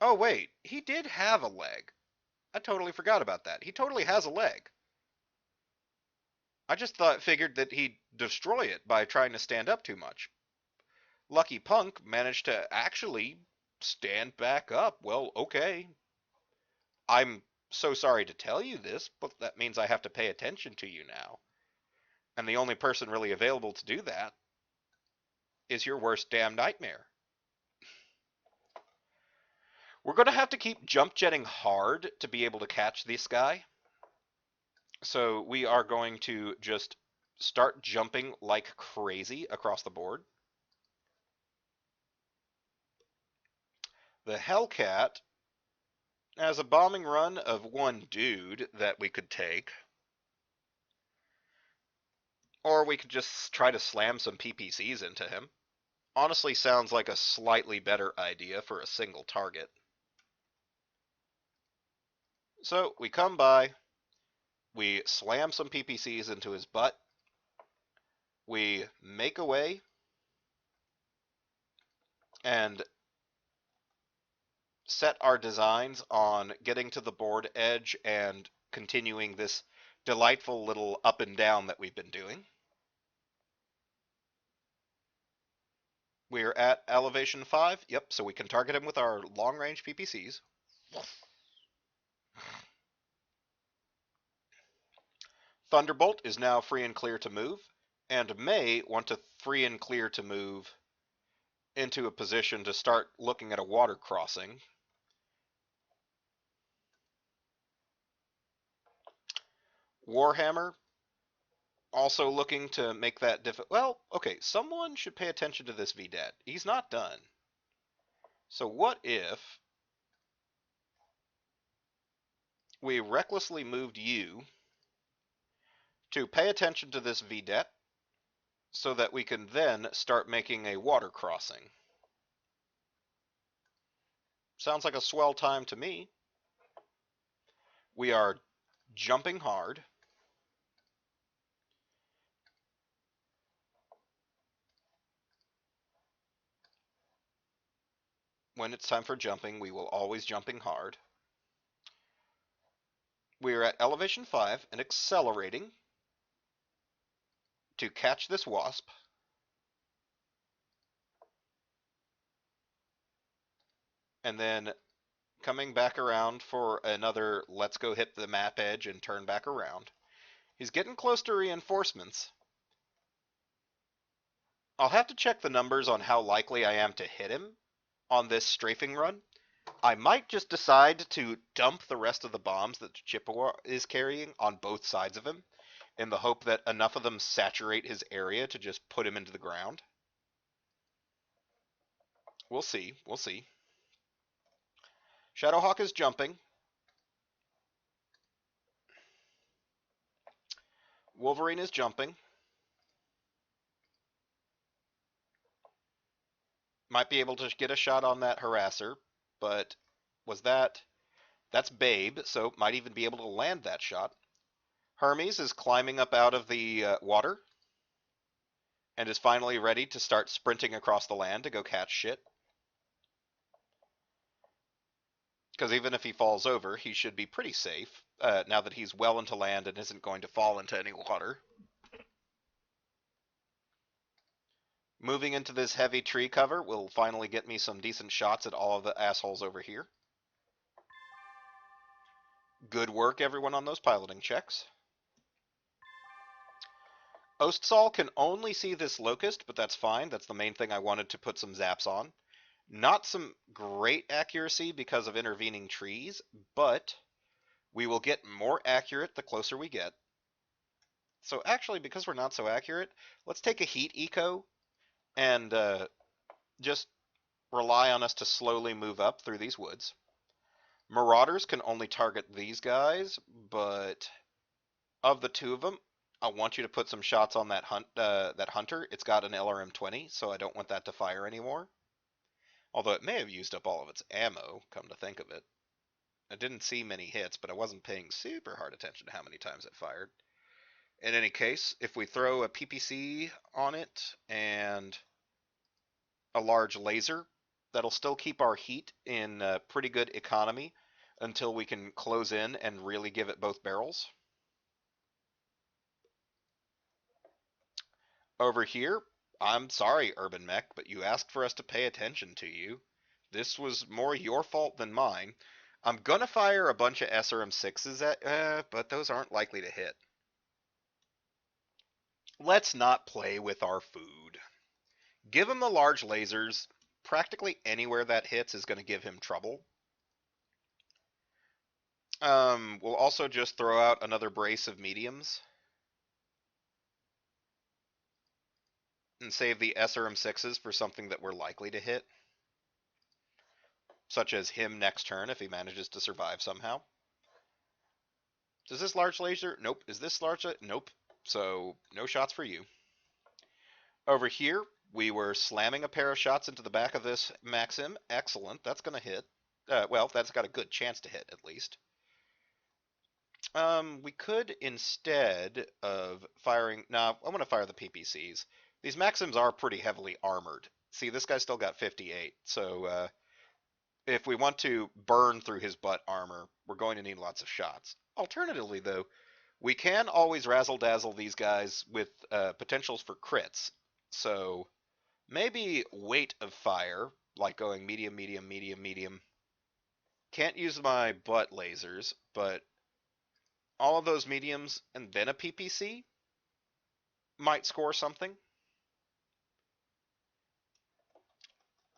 Oh wait, he did have a leg. I totally forgot about that. He totally has a leg. I just figured that he'd destroy it by trying to stand up too much. Lucky Punk managed to actually stand back up. Well, okay. I'm so sorry to tell you this, but that means I have to pay attention to you now. And the only person really available to do that is your worst damn nightmare. We're going to have to keep jump jetting hard to be able to catch this guy. So we are going to just start jumping like crazy across the board. The Hellcat has a bombing run of one dude that we could take. Or we could just try to slam some PPCs into him. Honestly sounds like a slightly better idea for a single target. So we come by, we slam some PPCs into his butt, we make away, and set our designs on getting to the board edge and continuing this delightful little up and down that we've been doing. We're at elevation 5. Yep, so we can target him with our long-range PPCs. Thunderbolt is now free and clear to move, and may want to free and clear to move into a position to start looking at a water crossing. Warhammer also looking to make that difficult. Well, okay, someone should pay attention to this Vedette. He's not done. So what if we recklessly moved you to pay attention to this Vedette so that we can then start making a water crossing? Sounds like a swell time to me. We are jumping hard. When it's time for jumping, we will always jumping hard. We are at elevation 5 and accelerating to catch this wasp. And then coming back around for another let's go hit the map edge and turn back around. He's getting close to reinforcements. I'll have to check the numbers on how likely I am to hit him on this strafing run. I might just decide to dump the rest of the bombs that Chippewa is carrying on both sides of him in the hope that enough of them saturate his area to just put him into the ground. We'll see. We'll see. Shadowhawk is jumping. Wolverine is jumping. Might be able to get a shot on that harasser, but was that... That's Babe, so might even be able to land that shot. Hermes is climbing up out of the water and is finally ready to start sprinting across the land to go catch shit. Because even if he falls over, he should be pretty safe, now that he's well into land and isn't going to fall into any water. Moving into this heavy tree cover will finally get me some decent shots at all of the assholes over here. Good work, everyone, on those piloting checks. Ostsal can only see this locust, but that's fine. That's the main thing I wanted to put some zaps on. Not some great accuracy because of intervening trees, but we will get more accurate the closer we get. So actually, because we're not so accurate, let's take a heat eco and just rely on us to slowly move up through these woods. Marauders can only target these guys, but of the two of them, I want you to put some shots on that hunter. It's got an LRM-20, so I don't want that to fire anymore. Although it may have used up all of its ammo, come to think of it. I didn't see many hits, but I wasn't paying super hard attention to how many times it fired. In any case, if we throw a PPC on it and a large laser, that'll still keep our heat in pretty good economy until we can close in and really give it both barrels. Over here, I'm sorry, Urban Mech, but you asked for us to pay attention to you. This was more your fault than mine. I'm gonna fire a bunch of SRM-6s at, but those aren't likely to hit. Let's not play with our food. Give him the large lasers. Practically anywhere that hits is going to give him trouble. We'll also just throw out another brace of mediums. And save the SRM-6s for something that we're likely to hit. Such as him next turn if he manages to survive somehow. Does this large laser? Nope. Is this large? Nope. So, no shots for you. Over here, we were slamming a pair of shots into the back of this Maxim. Excellent. That's going to hit. Well, that's got a good chance to hit, at least. We could, instead of firing... Nah, I want to fire the PPCs. These Maxims are pretty heavily armored. See, this guy's still got 58, so if we want to burn through his butt armor, we're going to need lots of shots. Alternatively, though, we can always razzle-dazzle these guys with potentials for crits. So maybe weight of fire, like going medium, medium, medium, medium. Can't use my butt lasers, but all of those mediums and then a PPC might score something.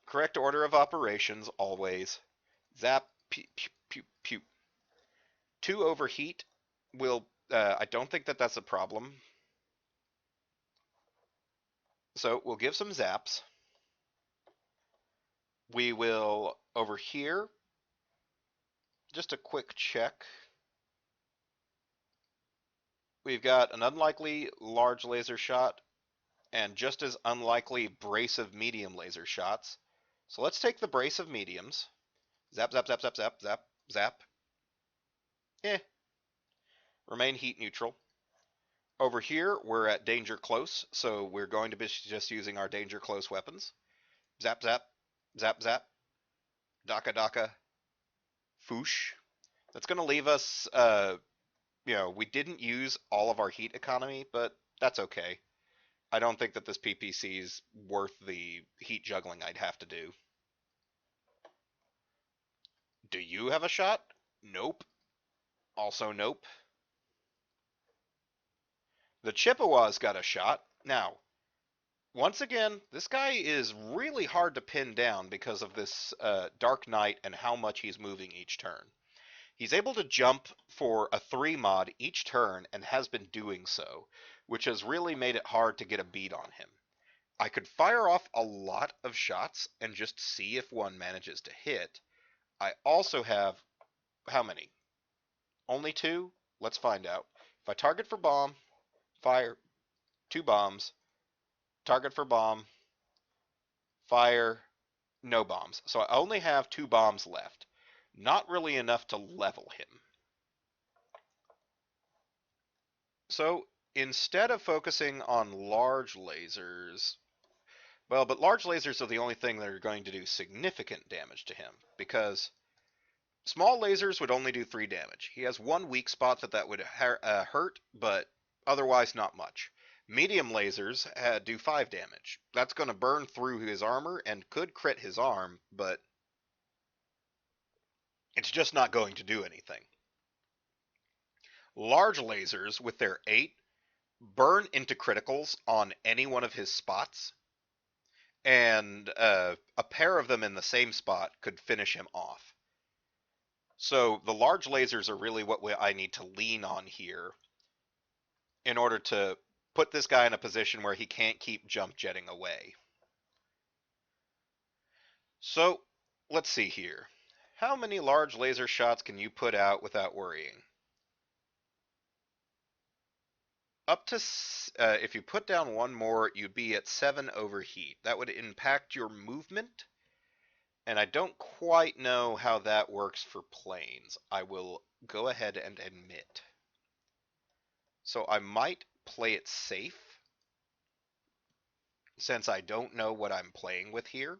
Correct order of operations, always. Zap, pew, pew, pew, pew. 2 overheat will... I don't think that that's a problem. So we'll give some zaps. We will, over here, just a quick check. We've got an unlikely large laser shot and just as unlikely brace of medium laser shots. So let's take the brace of mediums. Zap, zap, zap, zap, zap, zap, zap. Remain heat neutral. Over here, we're at danger close, so we're going to be just using our danger close weapons. Zap, zap, zap, zap. Daka Daka. Foosh. That's going to leave us, we didn't use all of our heat economy, but that's okay. I don't think that this PPC is worth the heat juggling I'd have to do. Do you have a shot? Nope. Also nope. The Chippewa's got a shot. Now, once again, this guy is really hard to pin down because of this Dark Knight and how much he's moving each turn. He's able to jump for a 3 mod each turn and has been doing so, which has really made it hard to get a beat on him. I could fire off a lot of shots and just see if one manages to hit. I also have, how many? Only 2? Let's find out. If I target for bomb, fire 2 bombs, target for bomb, fire, no bombs. So I only have 2 bombs left. Not really enough to level him. So instead of focusing on large lasers, well, but large lasers are the only thing that are going to do significant damage to him, because small lasers would only do 3 damage. He has one weak spot that would hurt, but otherwise not much. Medium lasers do 5 damage. That's going to burn through his armor and could crit his arm, but it's just not going to do anything. Large lasers, with their 8, burn into criticals on any one of his spots, and a pair of them in the same spot could finish him off. So the large lasers are really what I need to lean on here in order to put this guy in a position where he can't keep jump jetting away. So let's see here. How many large laser shots can you put out without worrying? Up to, if you put down one more, you'd be at 7 overheat. That would impact your movement, and I don't quite know how that works for planes. I will go ahead and admit. So I might play it safe, since I don't know what I'm playing with here.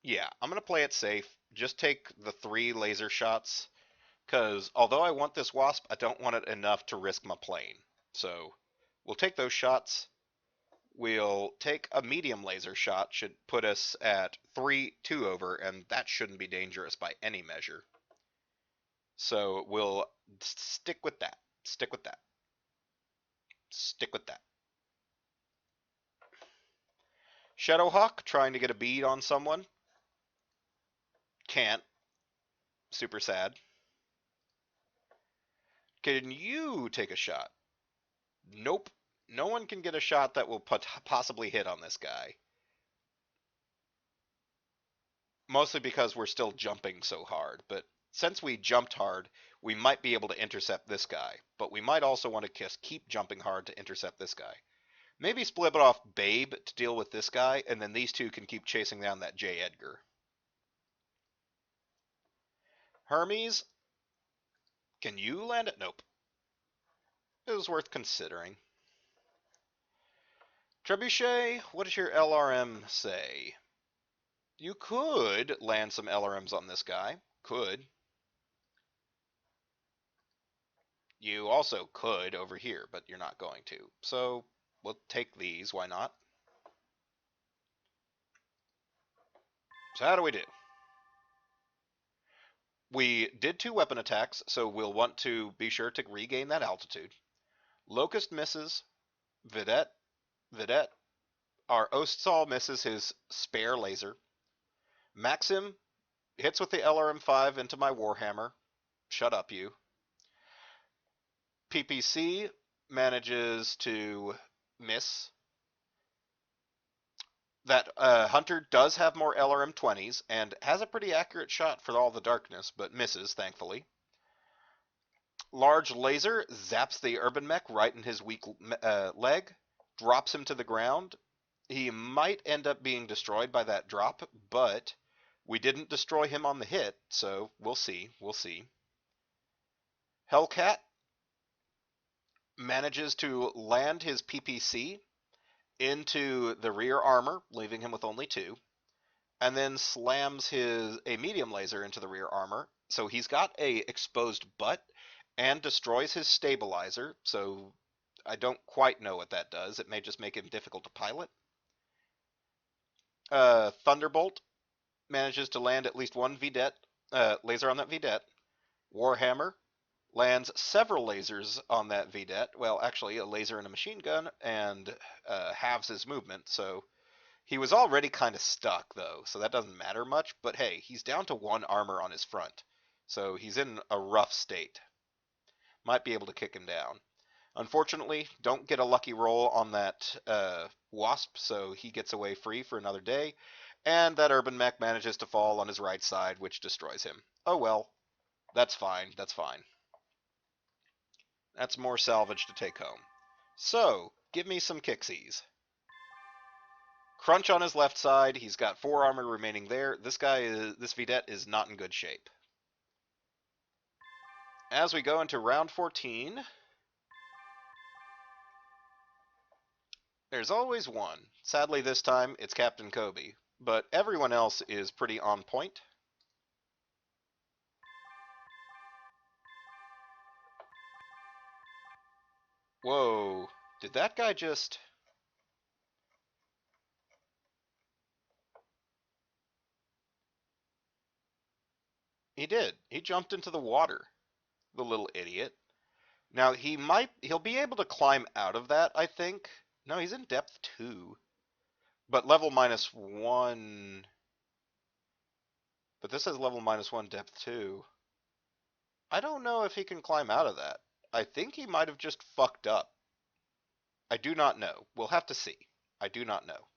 Yeah, I'm going to play it safe. Just take the 3 laser shots, because although I want this Wasp, I don't want it enough to risk my plane. So we'll take those shots. We'll take a medium laser shot, should put us at 3-2 over, and that shouldn't be dangerous by any measure. So we'll stick with that. Stick with that. Stick with that. Shadowhawk trying to get a bead on someone. Can't. Super sad. Can you take a shot? Nope. No one can get a shot that will possibly hit on this guy. Mostly because we're still jumping so hard, but since we jumped hard, we might be able to intercept this guy, but we might also want to just keep jumping hard to intercept this guy. Maybe split off Babe to deal with this guy, and then these two can keep chasing down that J. Edgar. Hermes, can you land it? Nope. It was worth considering. Trebuchet, what does your LRM say? You could land some LRMs on this guy. Could. You also could over here, but you're not going to. So we'll take these, why not? So how do we do? We did 2 weapon attacks, so we'll want to be sure to regain that altitude. Locust misses. Vidette. Our Ostsal misses his spare laser. Maxim hits with the LRM-5 into my Warhammer. Shut up, you. PPC manages to miss. That Hunter does have more LRM-20s and has a pretty accurate shot for all the darkness, but misses, thankfully. Large laser zaps the urban mech right in his weak leg, drops him to the ground. He might end up being destroyed by that drop, but we didn't destroy him on the hit, so we'll see. We'll see. Hellcat manages to land his PPC into the rear armor, leaving him with only 2, and then slams a medium laser into the rear armor. So he's got a exposed butt and destroys his stabilizer. So I don't quite know what that does. It may just make him difficult to pilot. Thunderbolt manages to land at least one VDET laser on that VDET. Warhammer lands several lasers on that VDET. Well, actually, a laser and a machine gun, and halves his movement. So he was already kind of stuck, though, so that doesn't matter much. But hey, he's down to 1 armor on his front, so he's in a rough state. Might be able to kick him down. Unfortunately, don't get a lucky roll on that Wasp, so he gets away free for another day, and that Urban Mech manages to fall on his right side, which destroys him. Oh well, that's fine, that's fine. That's more salvage to take home. So, give me some Kixies. Crunch on his left side, he's got 4 armor remaining there. This Vidette is not in good shape. As we go into round 14, there's always one. Sadly, this time it's Captain Kobe, but everyone else is pretty on point. Whoa, did that guy just... He did. He jumped into the water, the little idiot. Now, he'll be able to climb out of that, I think. No, he's in depth 2. But level -1... But this says level -1, depth 2. I don't know if he can climb out of that. I think he might have just fucked up. I do not know. We'll have to see. I do not know.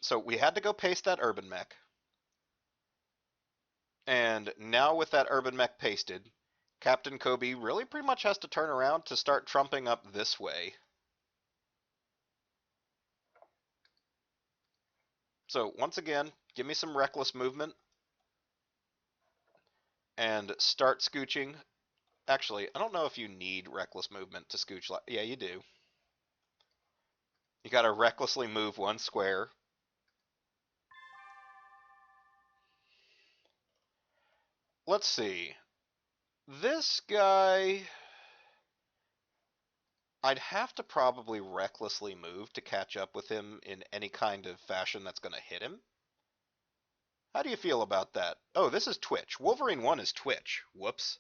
So we had to go paste that Urban Mech. And now with that Urban Mech pasted, Captain Kobe really pretty much has to turn around to start trumping up this way. So once again, give me some reckless movement. And start scooching. Actually, I don't know if you need reckless movement to scooch. Yeah, you do. You gotta recklessly move 1 square. Let's see. This guy... I'd have to probably recklessly move to catch up with him in any kind of fashion that's going to hit him. How do you feel about that? Oh, this is Twitch. Wolverine 1 is Twitch. Whoops.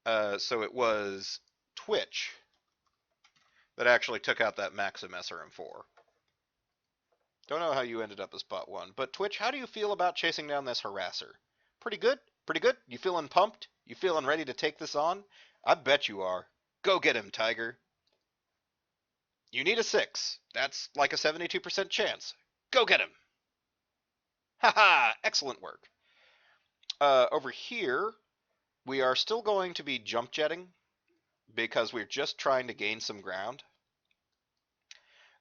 So it was Twitch that actually took out that Maxim SRM4. Don't know how you ended up as Spot 1. But Twitch, how do you feel about chasing down this harasser? Pretty good? Pretty good? You feeling pumped? You feeling ready to take this on? I bet you are. Go get him, Tiger. You need a 6. That's like a 72% chance. Go get him. Haha, excellent work. Over here, we are still going to be jump jetting because we're just trying to gain some ground.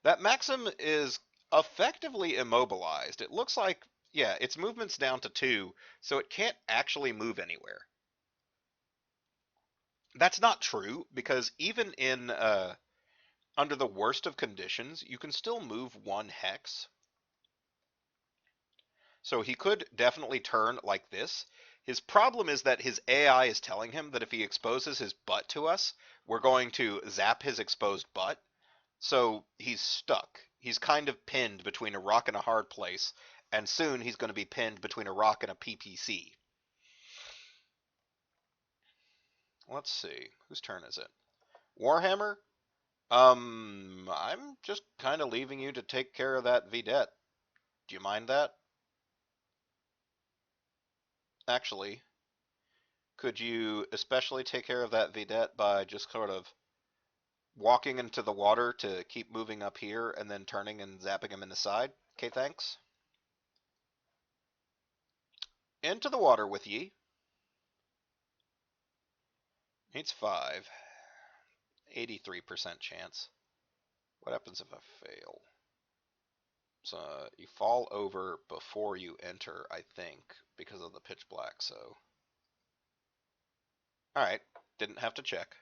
That Maxim is effectively immobilized. It looks like, yeah, its movement's down to 2, so it can't actually move anywhere. That's not true, because even in under the worst of conditions, you can still move 1 hex. So he could definitely turn like this. His problem is that his AI is telling him that if he exposes his butt to us, we're going to zap his exposed butt. So he's stuck. He's kind of pinned between a rock and a hard place, and soon he's going to be pinned between a rock and a PPC. Let's see. Whose turn is it? Warhammer? I'm just kind of leaving you to take care of that Vidette. Do you mind that? Actually, could you especially take care of that Vidette by just sort of walking into the water to keep moving up here and then turning and zapping him in the side? Okay, thanks. Into the water with ye. Needs 5. 83% chance. What happens if I fail? So you fall over before you enter, I think, because of the pitch black, so. Alright, didn't have to check.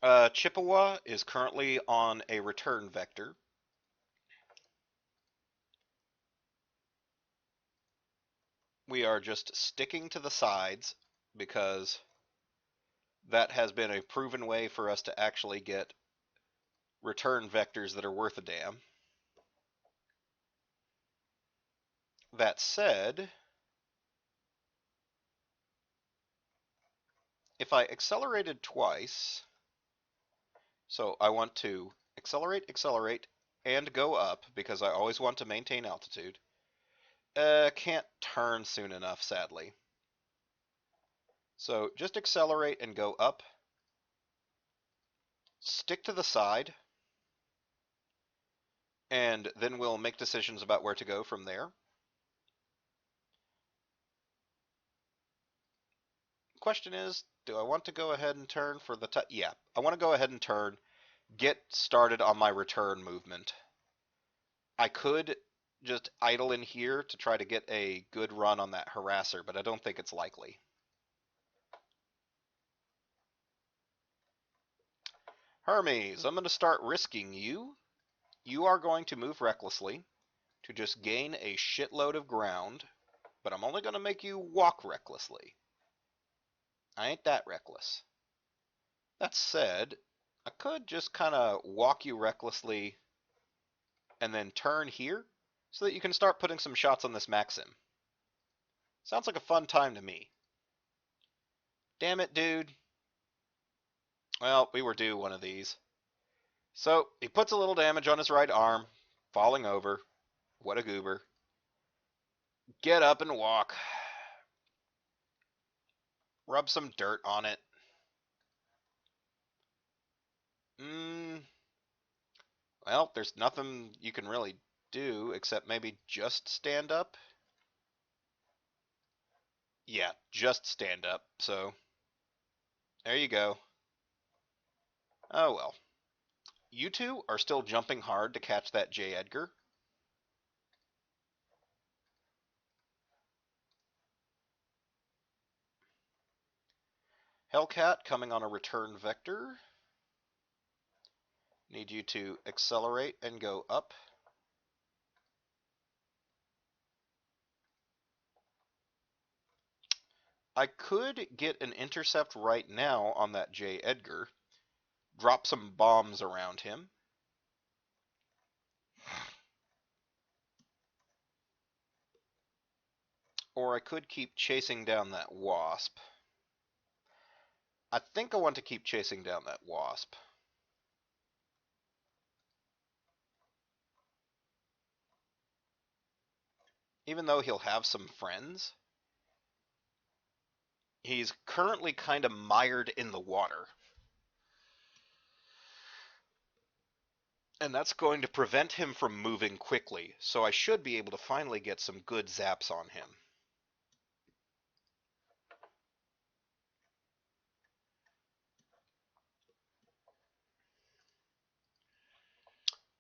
Chippewa is currently on a return vector. We are just sticking to the sides because that has been a proven way for us to actually get return vectors that are worth a damn. That said, if I accelerated twice, so I want to accelerate, and go up because I always want to maintain altitude. Can't turn soon enough, sadly. So just accelerate and go up. Stick to the side. And then we'll make decisions about where to go from there. Question is, do I want to go ahead and turn for the yeah, I want to go ahead and turn, get started on my return movement. I could just idle in here to try to get a good run on that harasser, but I don't think it's likely. Hermes, I'm going to start risking you. You are going to move recklessly to just gain a shitload of ground, but I'm only going to make you walk recklessly. I ain't that reckless. That said, I could just kind of walk you recklessly and then turn here so that you can start putting some shots on this Maxim. Sounds like a fun time to me. Damn it, dude. Well, we were due one of these. So, he puts a little damage on his right arm, falling over. What a goober. Get up and walk. Rub some dirt on it. Well, there's nothing you can really do except maybe just stand up. Yeah, just stand up. So, there you go. Oh well. You two are still jumping hard to catch that J. Edgar. Hellcat coming on a return vector. Need you to accelerate and go up. I could get an intercept right now on that J. Edgar. Drop some bombs around him. Or I could keep chasing down that Wasp. I think I want to keep chasing down that Wasp. Even though he'll have some friends, he's currently kind of mired in the water. And that's going to prevent him from moving quickly, so I should be able to finally get some good zaps on him.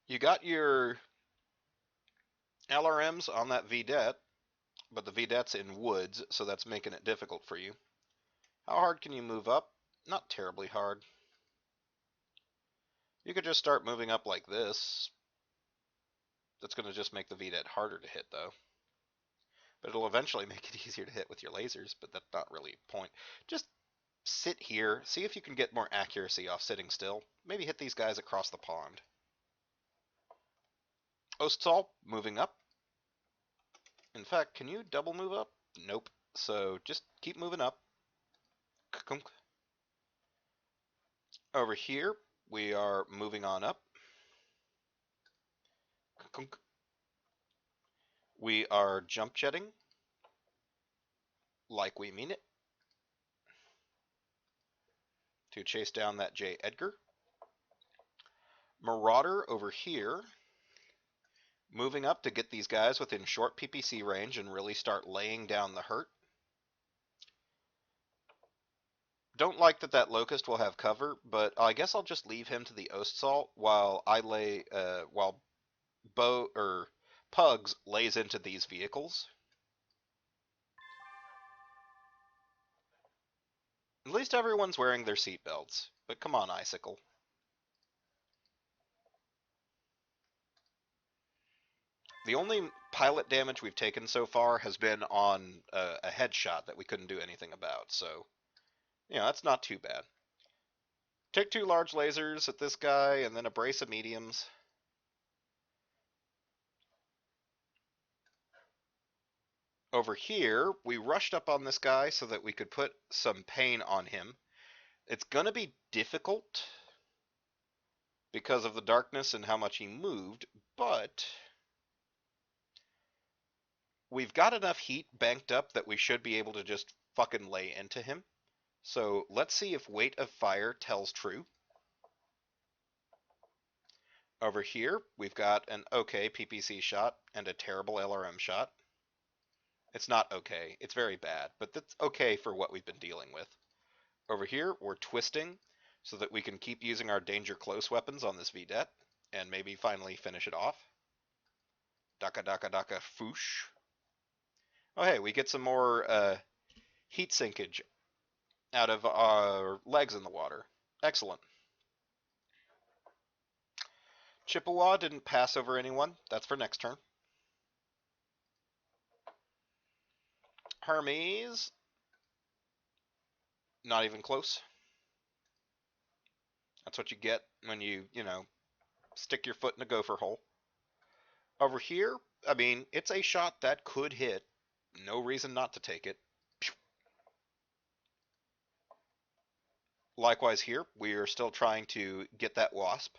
You got your LRMs on that Vedette, but the Vedette's in woods, so that's making it difficult for you. How hard can you move up? Not terribly hard. You could just start moving up like this. That's going to just make the Vedette harder to hit, though. But it'll eventually make it easier to hit with your lasers, but that's not really a point. Just sit here, see if you can get more accuracy off sitting still. Maybe hit these guys across the pond. Ostsal, moving up. In fact, can you double move up? Nope. So just keep moving up. Over here, we are moving on up. We are jump jetting like we mean it to chase down that J. Edgar. Marauder over here, moving up to get these guys within short PPC range and really start laying down the hurt. Don't like that that Locust will have cover, but I guess I'll just leave him to the Ostsalt while I lay, while Pugs lays into these vehicles. At least everyone's wearing their seatbelts. But come on, Icicle. The only pilot damage we've taken so far has been on a headshot that we couldn't do anything about, so, that's not too bad. Take 2 large lasers at this guy, and then a brace of mediums. Over here, we rushed up on this guy so that we could put some pain on him. It's gonna be difficult because of the darkness and how much he moved, but we've got enough heat banked up that we should be able to just fucking lay into him. So let's see if weight of fire tells true. Over here, we've got an okay PPC shot and a terrible LRM shot. It's not okay, it's very bad, but that's okay for what we've been dealing with. Over here, we're twisting so that we can keep using our danger close weapons on this VDET and maybe finally finish it off. Daka daka daka foosh. Oh hey, we get some more heat sinkage out of our legs in the water. Excellent. Chippewa didn't pass over anyone. That's for next turn. Hermes, not even close. That's what you get when you stick your foot in a gopher hole. Over here, I mean, it's a shot that could hit. No reason not to take it. Likewise here, we are still trying to get that wasp.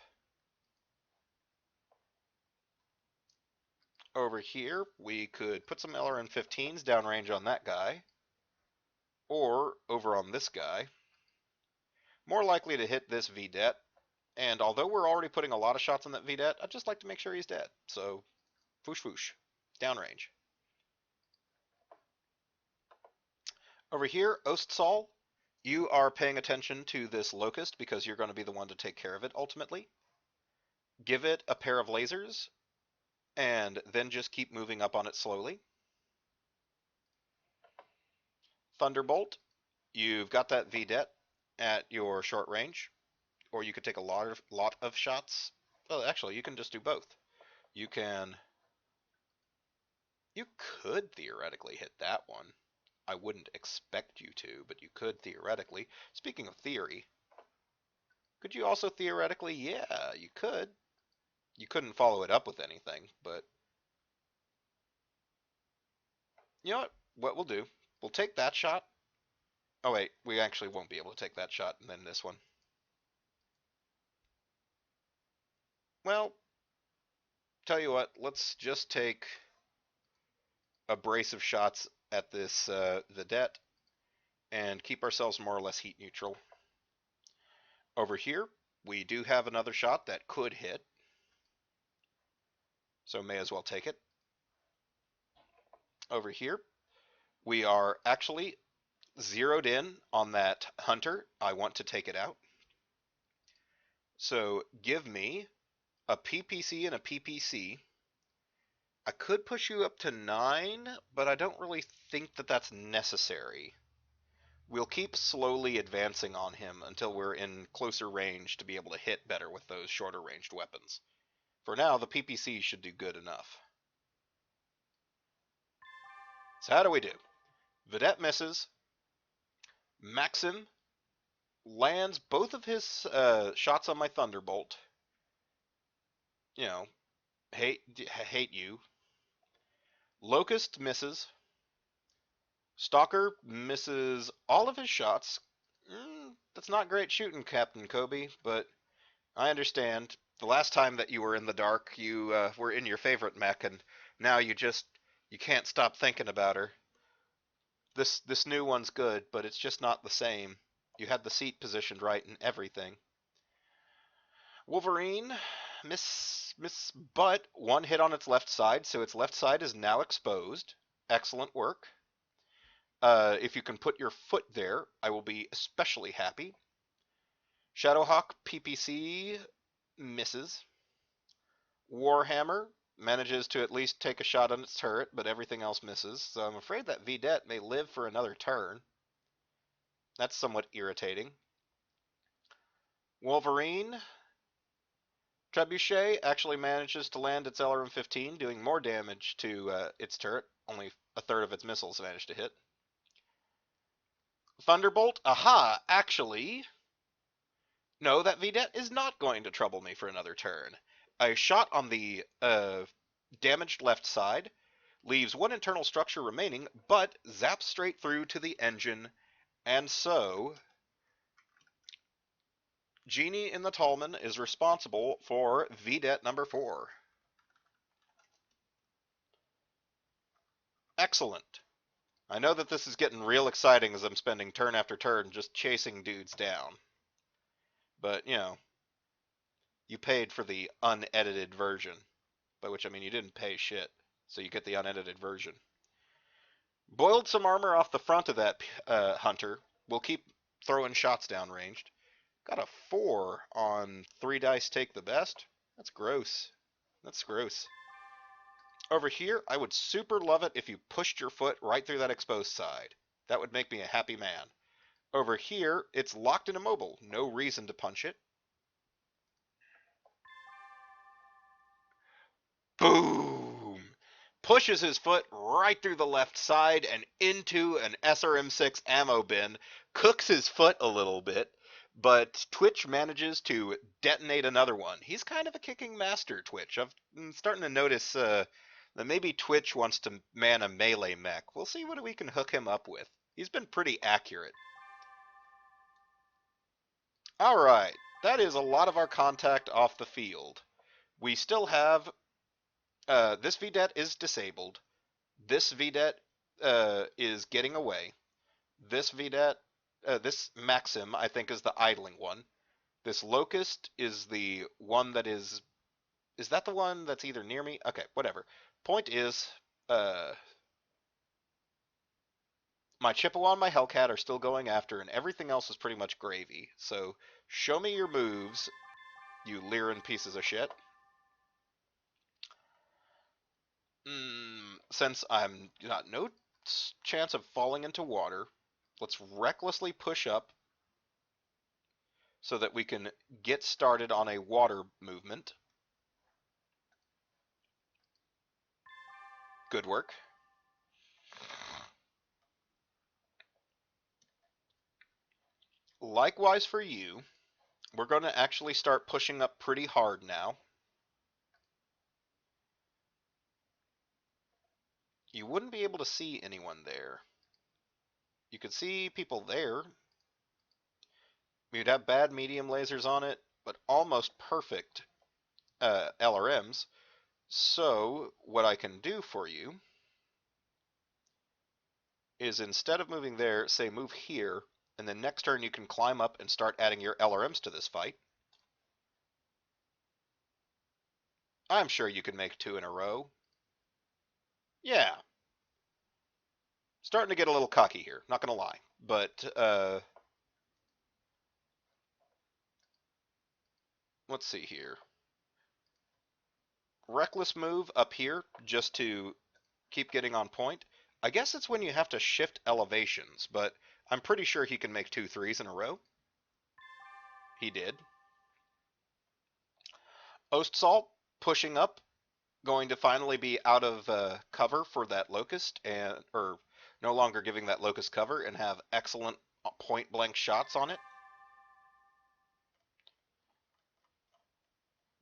Over here, we could put some LRN-15s downrange on that guy. Or over on this guy. More likely to hit this VDET. And although we're already putting a lot of shots on that VDET, I'd just like to make sure he's dead. So, foosh foosh. Downrange. Over here, Ostsol, you are paying attention to this locust because you're going to be the one to take care of it ultimately. Give it a pair of lasers, and then just keep moving up on it slowly. Thunderbolt, you've got that VDET at your short range, or you could take a lot of shots. Well, actually, you can just do both. You could theoretically hit that one. I wouldn't expect you to, but you could theoretically. Speaking of theory, could you also theoretically? Yeah, you could. You couldn't follow it up with anything, but you know what? What we'll do, we'll take that shot. Oh wait, we actually won't be able to take that shot and then this one. Well, tell you what, let's just take a brace of shots at this vedette and keep ourselves more or less heat neutral. Over here, we do have another shot that could hit, so may as well take it. Over here, we are actually zeroed in on that hunter. I want to take it out. So give me a PPC and a PPC. I could push you up to 9, but I don't really think that that's necessary. We'll keep slowly advancing on him until we're in closer range to be able to hit better with those shorter ranged weapons. For now, the PPC should do good enough. So how do we do? Vedette misses. Maxim lands both of his shots on my Thunderbolt. You know, hate you. Locust misses. Stalker misses all of his shots. That's not great shooting, Captain Kobe, but I understand. The last time that you were in the dark, you were in your favorite mech, and now you can't stop thinking about her. This new one's good, but it's just not the same. You had the seat positioned right and everything. Wolverine, but one hit on its left side, so its left side is now exposed. Excellent work. If you can put your foot there, I will be especially happy. Shadowhawk PPC misses. Warhammer manages to at least take a shot on its turret, but everything else misses. So I'm afraid that VDET may live for another turn. That's somewhat irritating. Wolverine Trebuchet actually manages to land its LRM-15, doing more damage to its turret. Only a third of its missiles managed to hit. Thunderbolt, aha, actually, no, that VDET is not going to trouble me for another turn. A shot on the damaged left side leaves one internal structure remaining, but zaps straight through to the engine, and so Genie in the Tallman is responsible for VDET number 4. Excellent. I know that this is getting real exciting as I'm spending turn after turn just chasing dudes down. But, you know, you paid for the unedited version. By which I mean you didn't pay shit. So you get the unedited version. Boiled some armor off the front of that hunter. We'll keep throwing shots downranged. Got a 4 on 3 dice take the best. That's gross. That's gross. Over here, I would super love it if you pushed your foot right through that exposed side. That would make me a happy man. Over here, it's locked and immobile. No reason to punch it. Boom! Pushes his foot right through the left side and into an SRM-6 ammo bin. Cooks his foot a little bit, but Twitch manages to detonate another one. He's kind of a kicking master, Twitch. I'm starting to notice that maybe Twitch wants to man a melee mech. We'll see what we can hook him up with. He's been pretty accurate. Alright, that is a lot of our contact off the field. We still have, this VDET is disabled. This VDET is getting away. This VDET, this Maxim, I think, is the idling one. This Locust is the one that is that the one that's either near me? Okay, whatever. Point is, my Chippewa and my Hellcat are still going after, and everything else is pretty much gravy. So, show me your moves, you Lyran pieces of shit. Since I'm got no chance of falling into water, let's recklessly push up so that we can get started on a water movement. Good work. Likewise for you, we're going to actually start pushing up pretty hard now. You wouldn't be able to see anyone there. You could see people there. You'd have bad medium lasers on it, but almost perfect LRMs. So what I can do for you is instead of moving there, say move here, and then next turn you can climb up and start adding your LRMs to this fight. I'm sure you can make 2 in a row. Yeah. Starting to get a little cocky here, not gonna lie. But, let's see here. Reckless move up here, just to keep getting on point. I guess it's when you have to shift elevations, but I'm pretty sure he can make 2 3s in a row. He did. Ostsalt, pushing up, going to finally be out of cover for that Locust, or no longer giving that Locust cover, and have excellent point-blank shots on it.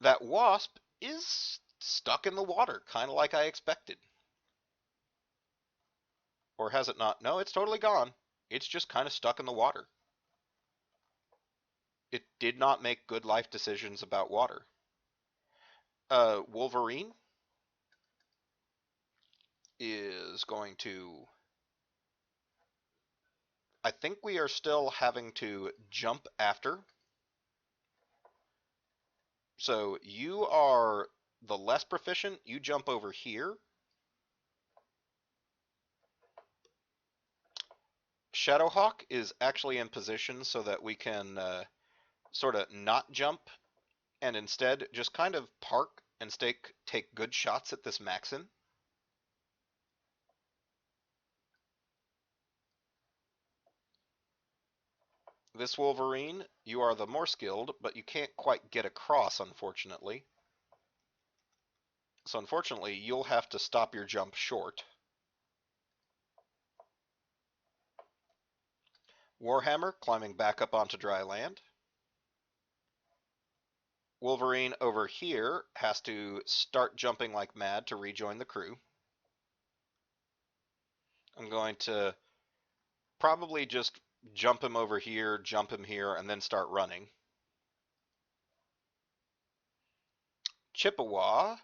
That Wasp is stuck in the water, kind of like I expected. Or has it not? No, it's totally gone. It's just kind of stuck in the water. It did not make good life decisions about water. Wolverine is going to... I think we are still having to jump after. So you are the less proficient. You jump over here. Shadowhawk is actually in position so that we can sort of not jump and instead just kind of park and take good shots at this Maxim. This Wolverine, you are the more skilled, but you can't quite get across, unfortunately. So unfortunately, you'll have to stop your jump short. Warhammer climbing back up onto dry land. Wolverine over here has to start jumping like mad to rejoin the crew. I'm going to probably just jump him over here, jump him here, and then start running. Chippewa.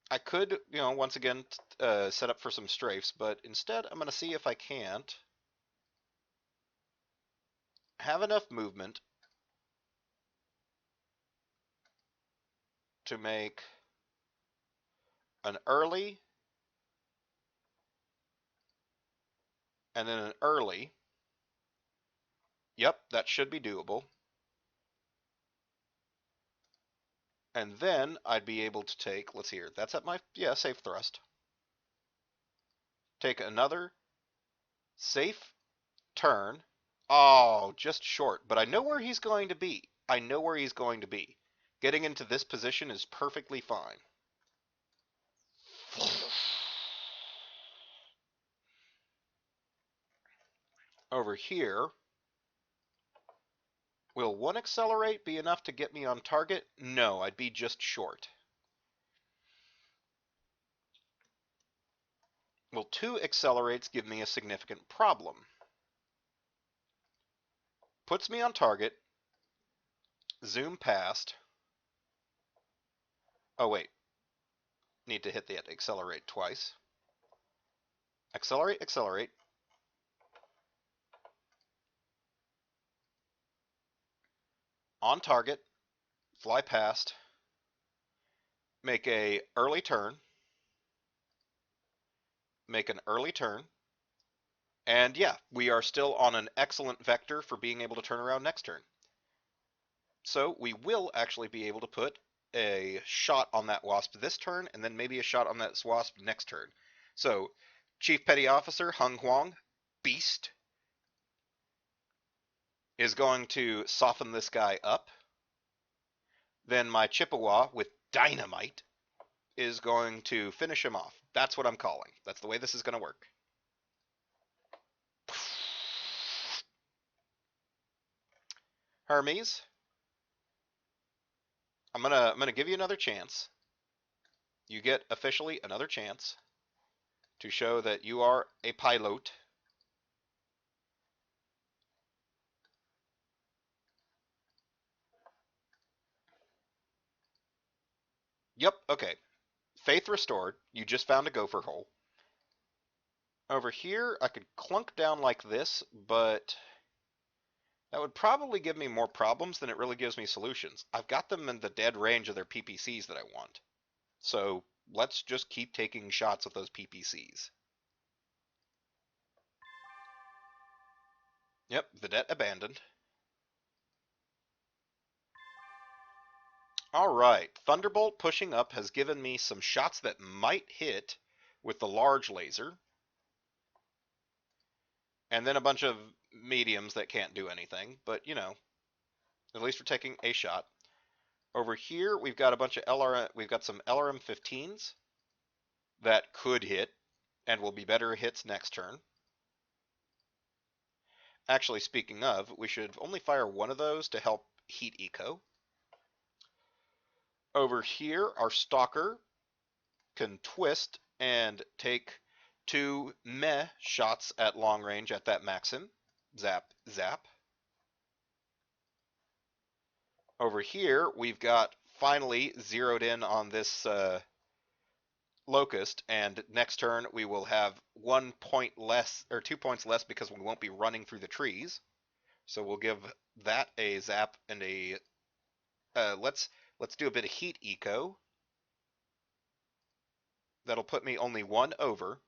I could, once again, set up for some strafes, but instead I'm going to see if I can't have enough movement to make an early and then an early. Yep, that should be doable. And then I'd be able to take, let's see here, that's at my, safe thrust. Take another safe turn. Oh, just short, but I know where he's going to be. I know where he's going to be. Getting into this position is perfectly fine. Over here, will 1 accelerate be enough to get me on target? No, I'd be just short. Will 2 accelerates give me a significant problem? Puts me on target, zoom past. Oh wait, need to hit the accelerate twice. Accelerate, accelerate. On target, fly past, make a early turn, make an early turn, and yeah, we are still on an excellent vector for being able to turn around next turn. So we will actually be able to put a shot on that wasp this turn, and then maybe a shot on that wasp next turn. So Chief Petty Officer Hung Huang, Beast, is going to soften this guy up. Then my Chippewa with Dynamite is going to finish him off. That's what I'm calling. That's the way this is going to work. Hermes, I'm gonna give you another chance. You get officially another chance to show that you are a pilot. Yep, okay. Faith restored. You just found a gopher hole. Over here, I could clunk down like this, but that would probably give me more problems than it really gives me solutions. I've got them in the dead range of their PPCs that I want. So let's just keep taking shots with those PPCs. Yep, Vedette abandoned. Alright, Thunderbolt pushing up has given me some shots that might hit with the large laser. And then a bunch of mediums that can't do anything, but at least we're taking a shot. Over here, we've got a bunch of we've got some LRM-15s that could hit and will be better hits next turn. Actually, speaking of, we should only fire one of those to help heat eco. Over here, our Stalker can twist and take 2 meh shots at long range at that Maxim. Zap, zap. Over here, we've got finally zeroed in on this Locust, and next turn we will have 1 point less, or 2 points less, because we won't be running through the trees. So we'll give that a zap and a let's do a bit of heat eco. That'll put me only 1 over,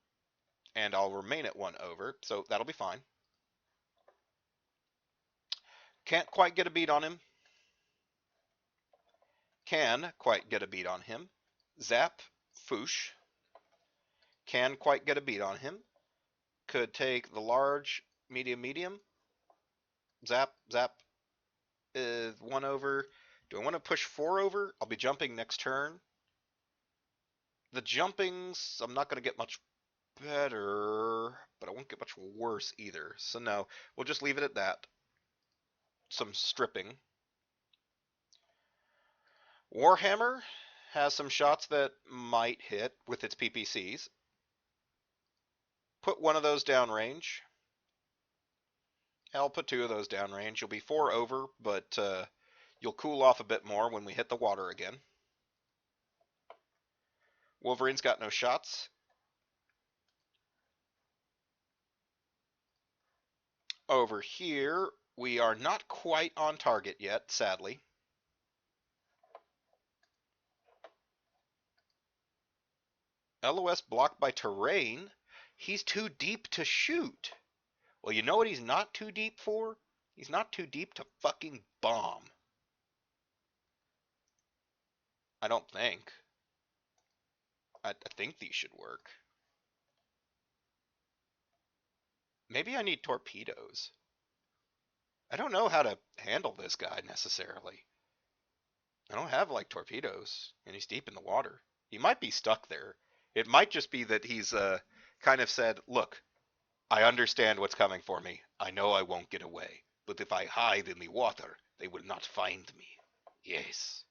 and I'll remain at 1 over, so that'll be fine. Can't quite get a beat on him. Can quite get a beat on him. Zap, Foosh. Can quite get a beat on him. Could take the large medium, medium. Zap, zap. 1 over. Do I want to push 4 over? I'll be jumping next turn. The jumpings, I'm not going to get much better, but I won't get much worse either. So no, we'll just leave it at that. Some stripping. Warhammer has some shots that might hit with its PPCs. Put one of those downrange. I'll put 2 of those downrange. You'll be 4 over, but you'll cool off a bit more when we hit the water again. Wolverine's got no shots. Over here, we are not quite on target yet, sadly. LOS blocked by terrain. He's too deep to shoot. Well, you know what he's not too deep for? He's not too deep to fucking bomb. I don't think. I think these should work. Maybe I need torpedoes. I don't know how to handle this guy necessarily. I don't have like torpedoes, and he's deep in the water. He might be stuck there. It might just be that he's kind of said, look, I understand what's coming for me. I know I won't get away. But if I hide in the water, they will not find me. Yes.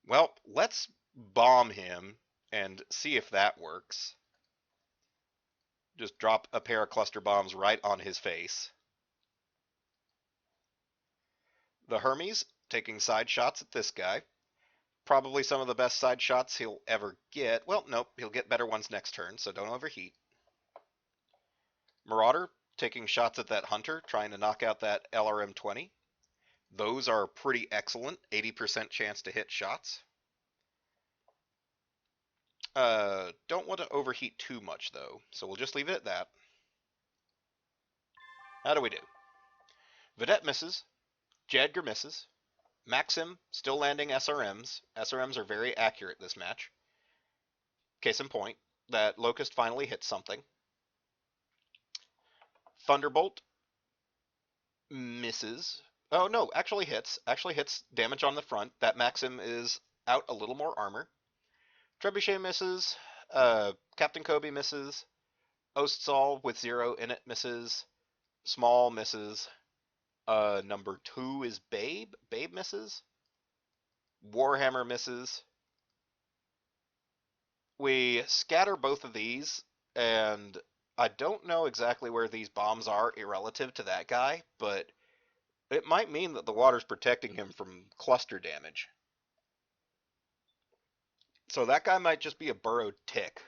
Well, let's bomb him and see if that works. Just drop a pair of cluster bombs right on his face. The Hermes taking side shots at this guy. Probably some of the best side shots he'll ever get. Well, nope, he'll get better ones next turn, so don't overheat. Marauder taking shots at that Hunter, trying to knock out that LRM-20. Those are pretty excellent, 80% chance to hit shots. Don't want to overheat too much, though, so we'll just leave it at that. How do we do? Vedette misses. Jadger misses. Maxim still landing SRMs. SRMs are very accurate this match. Case in point, that Locust finally hits something. Thunderbolt misses. Oh no, actually hits. Actually hits damage on the front. That Maxim is out a little more armor. Trebuchet misses. Captain Kobe misses. Ostsol with 0 in it misses. Small misses. Number 2 is Babe. Babe misses. Warhammer misses. We scatter both of these, and I don't know exactly where these bombs are relative to that guy, but it might mean that the water's protecting him from cluster damage. So that guy might just be a burrowed tick.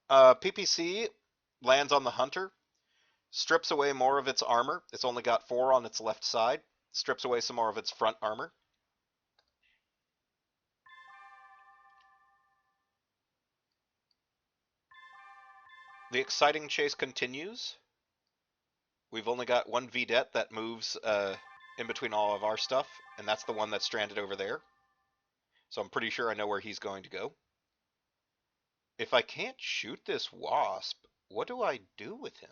PPC lands on the Hunter, strips away more of its armor. It's only got 4 on its left side. Strips away some more of its front armor. The exciting chase continues. We've only got 1 Vedette that moves in between all of our stuff, and that's the one that's stranded over there. So I'm pretty sure I know where he's going to go. If I can't shoot this Wasp, what do I do with him?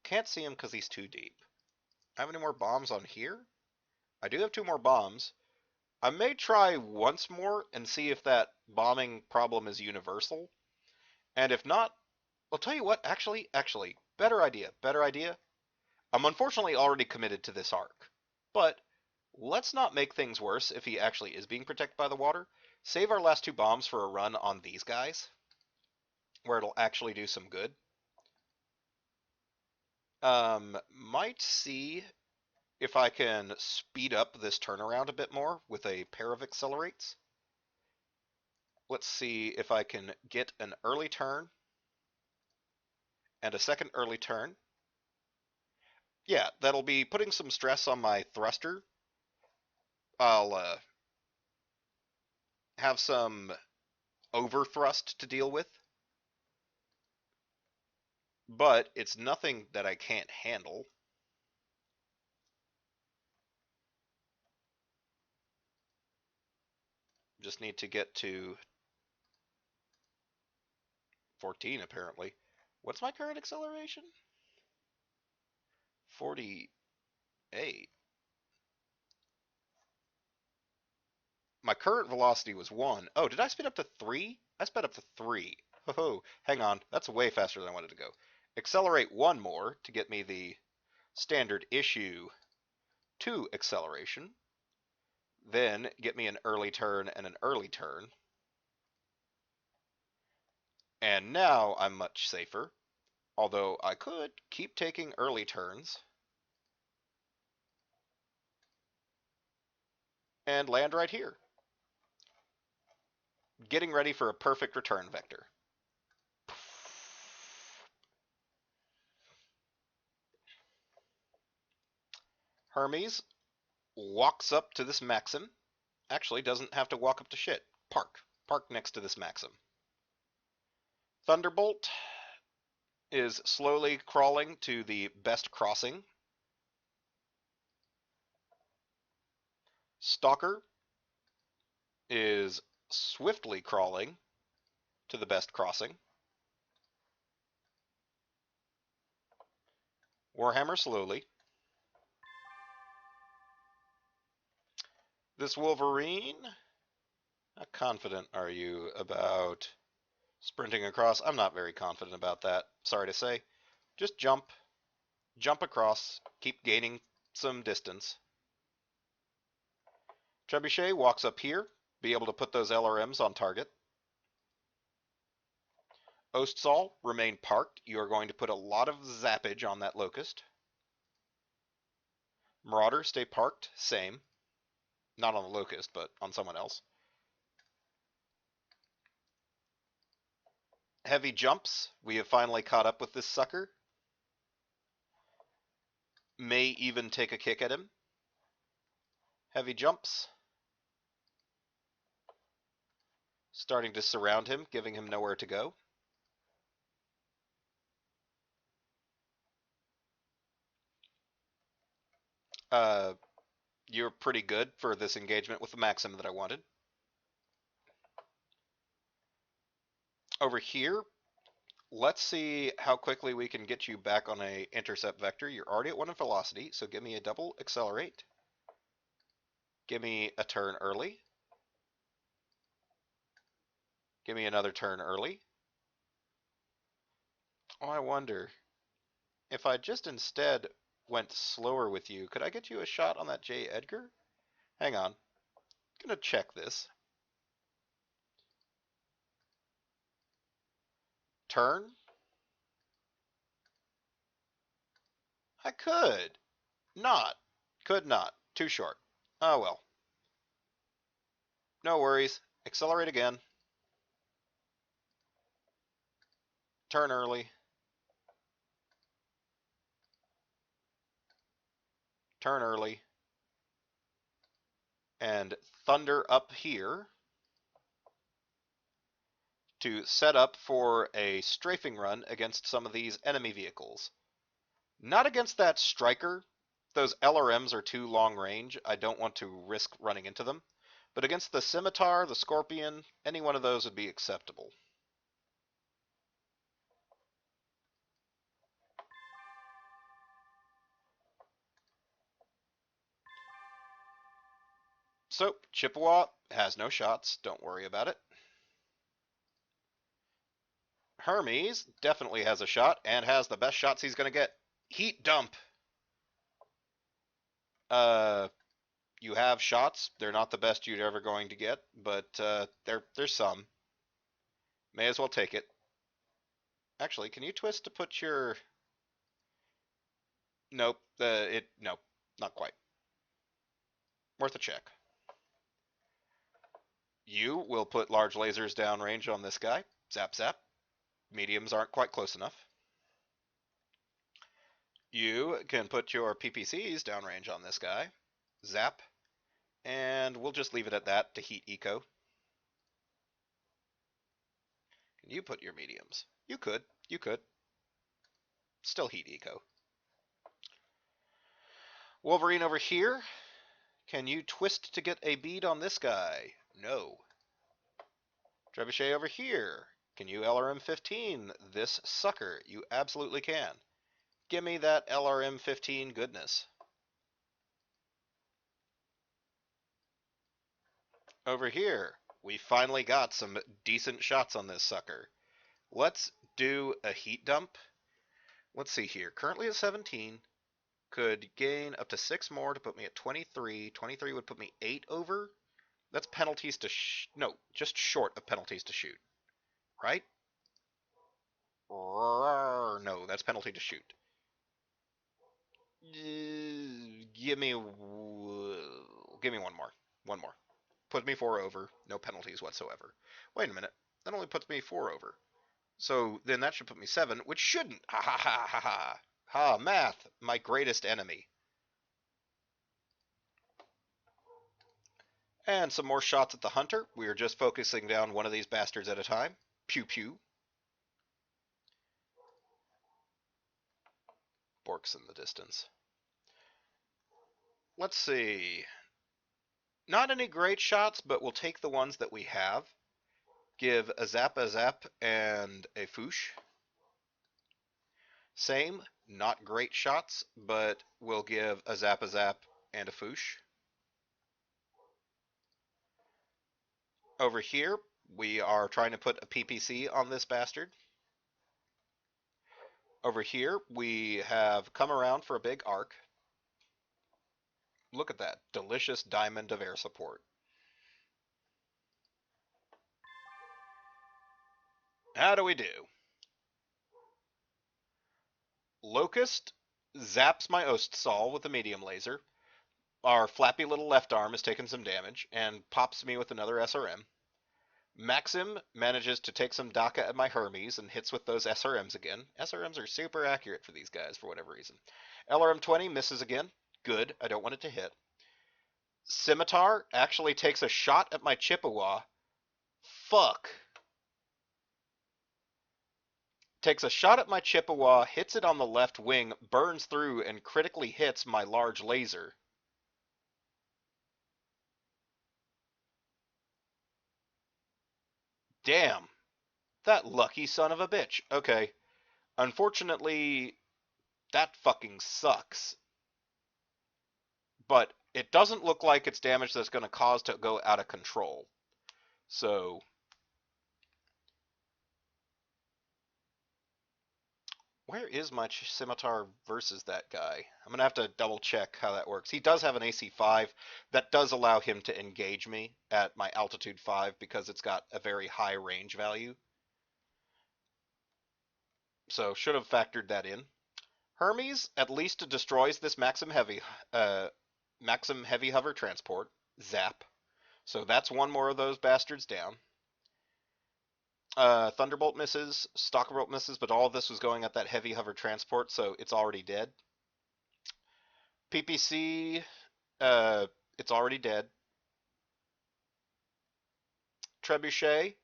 Can't see him because he's too deep. Have any more bombs on here? I do have 2 more bombs. I may try once more and see if that bombing problem is universal. And if not, I'll tell you what, actually, better idea. I'm unfortunately already committed to this arc. But let's not make things worse if he actually is being protected by the water. Save our last 2 bombs for a run on these guys, where it'll actually do some good. Might see if I can speed up this turnaround a bit more with a pair of accelerates. Let's see if I can get an early turn and a second early turn. Yeah, that'll be putting some stress on my thruster. I'll have some overthrust to deal with, but it's nothing that I can't handle. Just need to get to 14 apparently. What's my current acceleration? 48. My current velocity was 1. Oh, did I speed up to 3? I sped up to 3. Oh, hang on. That's way faster than I wanted to go. Accelerate 1 more to get me the standard issue 2 acceleration. Then get me an early turn and an early turn. And now I'm much safer. Although I could keep taking early turns and land right here. Getting ready for a perfect return vector. Hermes walks up to this Maxim. Actually, doesn't have to walk up to shit. Park. Park next to this Maxim. Thunderbolt is slowly crawling to the best crossing. Stalker is swiftly crawling to the best crossing. Warhammer slowly. This Wolverine, how confident are you about sprinting across? I'm not very confident about that, sorry to say. Just jump. Jump across. Keep gaining some distance. Trebuchet walks up here. Be able to put those LRMs on target. Ostsal, remain parked. You are going to put a lot of zappage on that Locust. Marauder, stay parked. Same. Not on the Locust, but on someone else. Heavy jumps. We have finally caught up with this sucker. May even take a kick at him. Heavy jumps. Starting to surround him, giving him nowhere to go. You're pretty good for this engagement with the Maxim that I wanted. Over here, let's see how quickly we can get you back on a intercept vector. You're already at 1 in velocity, so give me a double accelerate. Give me a turn early. Give me another turn early. Oh, I wonder if I just instead went slower with you, could I get you a shot on that J. Edgar? Hang on. I'm gonna check this. Turn? I could. Not. Could not. Too short. Oh well. No worries. Accelerate again. Turn early. Turn early. And thunder up here to set up for a strafing run against some of these enemy vehicles. Not against that striker. Those LRMs are too long range. I don't want to risk running into them. But against the Scimitar, the Scorpion, any one of those would be acceptable. So, Chippewa has no shots. Don't worry about it. Hermes definitely has a shot and has the best shots he's going to get. Heat dump. You have shots. They're not the best you're ever going to get, but there's some. May as well take it. Actually, can you twist to put your... Nope. Nope. Not quite. Worth a check. You will put large lasers downrange on this guy. Zap, zap. Mediums aren't quite close enough. You can put your PPCs downrange on this guy. Zap. And we'll just leave it at that to heat eco. Can you put your mediums? You could. You could. Still heat eco. Wolverine over here. Can you twist to get a bead on this guy? No. Trebuchet over here. Can you LRM-15 this sucker? You absolutely can. Give me that LRM-15 goodness. Over here, we finally got some decent shots on this sucker. Let's do a heat dump. Let's see here. Currently at 17. Could gain up to 6 more to put me at 23. 23 would put me 8 over. That's penalties to no, just short of penalties to shoot. Right? No, that's penalty to shoot. Give me one more. One more. Put me 4 over. No penalties whatsoever. Wait a minute. That only puts me 4 over. So then that should put me 7, which shouldn't. Ha ha ha ha ha. Ha, math, my greatest enemy. And some more shots at the hunter. We are just focusing down one of these bastards at a time. Pew pew. Borks in the distance. Let's see. Not any great shots, but we'll take the ones that we have. Give a zap, and a foosh. Same, not great shots, but we'll give a zap, and a foosh. Over here, we are trying to put a PPC on this bastard. Over here, we have come around for a big arc. Look at that delicious diamond of air support. How do we do? Locust zaps my Ostsol with a medium laser. Our flappy little left arm has taken some damage and pops me with another SRM. Maxim manages to take some DACA at my Hermes and hits with those SRMs again. SRMs are super accurate for these guys for whatever reason. LRM-20 misses again. Good, I don't want it to hit. Scimitar actually takes a shot at my Chippewa. Fuck. Takes a shot at my Chippewa, hits it on the left wing, burns through, and critically hits my large laser. Damn. That lucky son of a bitch. Okay. Unfortunately, that fucking sucks. But it doesn't look like it's damage that's going to cause to go out of control. So, where is my Scimitar versus that guy? I'm going to have to double check how that works. He does have an AC 5. That does allow him to engage me at my altitude 5 because it's got a very high range value. So, should have factored that in. Hermes at least destroys this Maxim Heavy Hover Transport. Zap. So that's one more of those bastards down. Thunderbolt misses, Stalkerbolt misses, but all of this was going at that Heavy Hover Transport, so it's already dead. PPC, it's already dead. Trebuchet,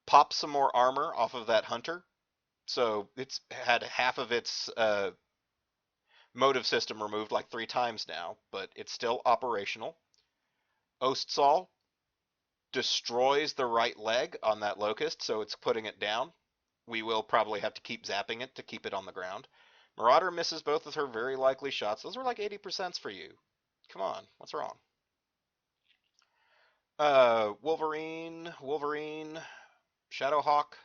pops some more armor off of that Hunter. So it's had half of its motive system removed like 3 times now, but it's still operational. Ostsol destroys the right leg on that Locust, so it's putting it down. We will probably have to keep zapping it to keep it on the ground. Marauder misses both of her very likely shots. Those were like 80% for you. Come on, what's wrong? Wolverine, Shadowhawk,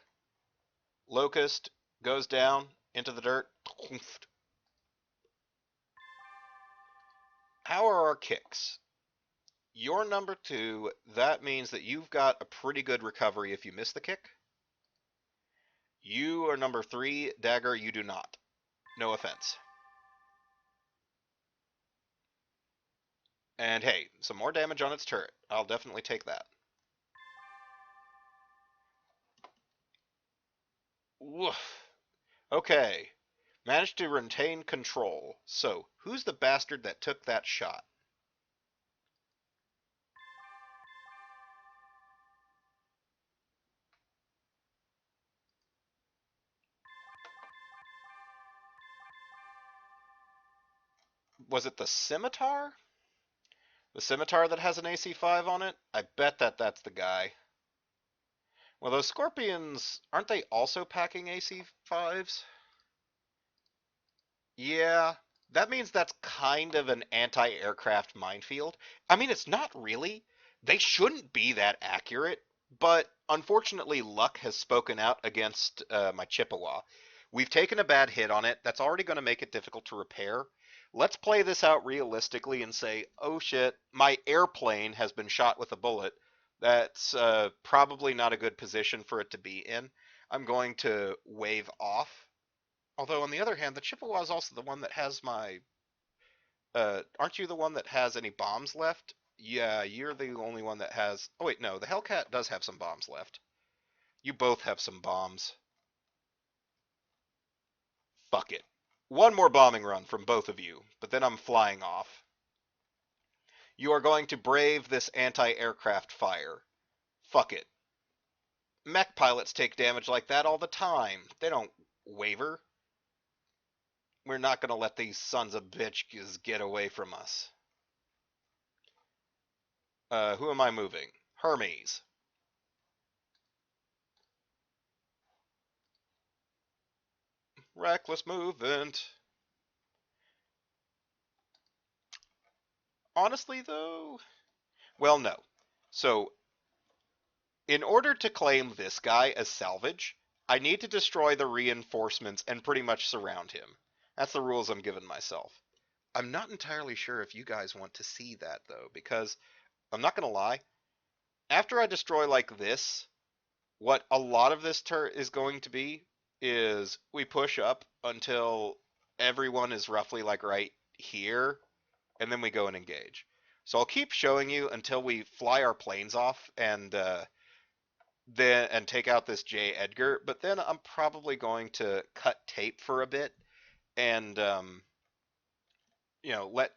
Locust goes down into the dirt. How are our kicks? You're number 2. That means that you've got a pretty good recovery if you miss the kick. You are number 3. Dagger, you do not. No offense. And hey, some more damage on its turret. I'll definitely take that. Woof. Okay. Managed to retain control. So, who's the bastard that took that shot? Was it the Scimitar? The Scimitar that has an AC 5 on it? I bet that's the guy. Well, those Scorpions, aren't they also packing AC-5s? Yeah, that means that's kind of an anti-aircraft minefield. I mean, it's not really. They shouldn't be that accurate, but unfortunately, luck has spoken out against my Chippewa. We've taken a bad hit on it. That's already going to make it difficult to repair. Let's play this out realistically and say, oh shit, my airplane has been shot with a bullet. That's probably not a good position for it to be in. I'm going to wave off. Although on the other hand, the Chippewa is also the one that has my. Aren't you the one that has any bombs left? Yeah, you're the only one that has. Oh wait, no, the Hellcat does have some bombs left. You both have some bombs. Fuck it. One more bombing run from both of you, but then I'm flying off. You are going to brave this anti-aircraft fire. Fuck it. Mech pilots take damage like that all the time. They don't waver. We're not going to let these sons of bitches get away from us. Who am I moving? Hermes. Reckless movement. Honestly, though, well, no. So, in order to claim this guy as salvage, I need to destroy the reinforcements and pretty much surround him. That's the rules I'm giving myself. I'm not entirely sure if you guys want to see that, though, because I'm not going to lie. After I destroy like this, what a lot of this turn is going to be is we push up until everyone is roughly like right here, and then we go and engage. So I'll keep showing you until we fly our planes off and take out this J. Edgar. But then I'm probably going to cut tape for a bit and let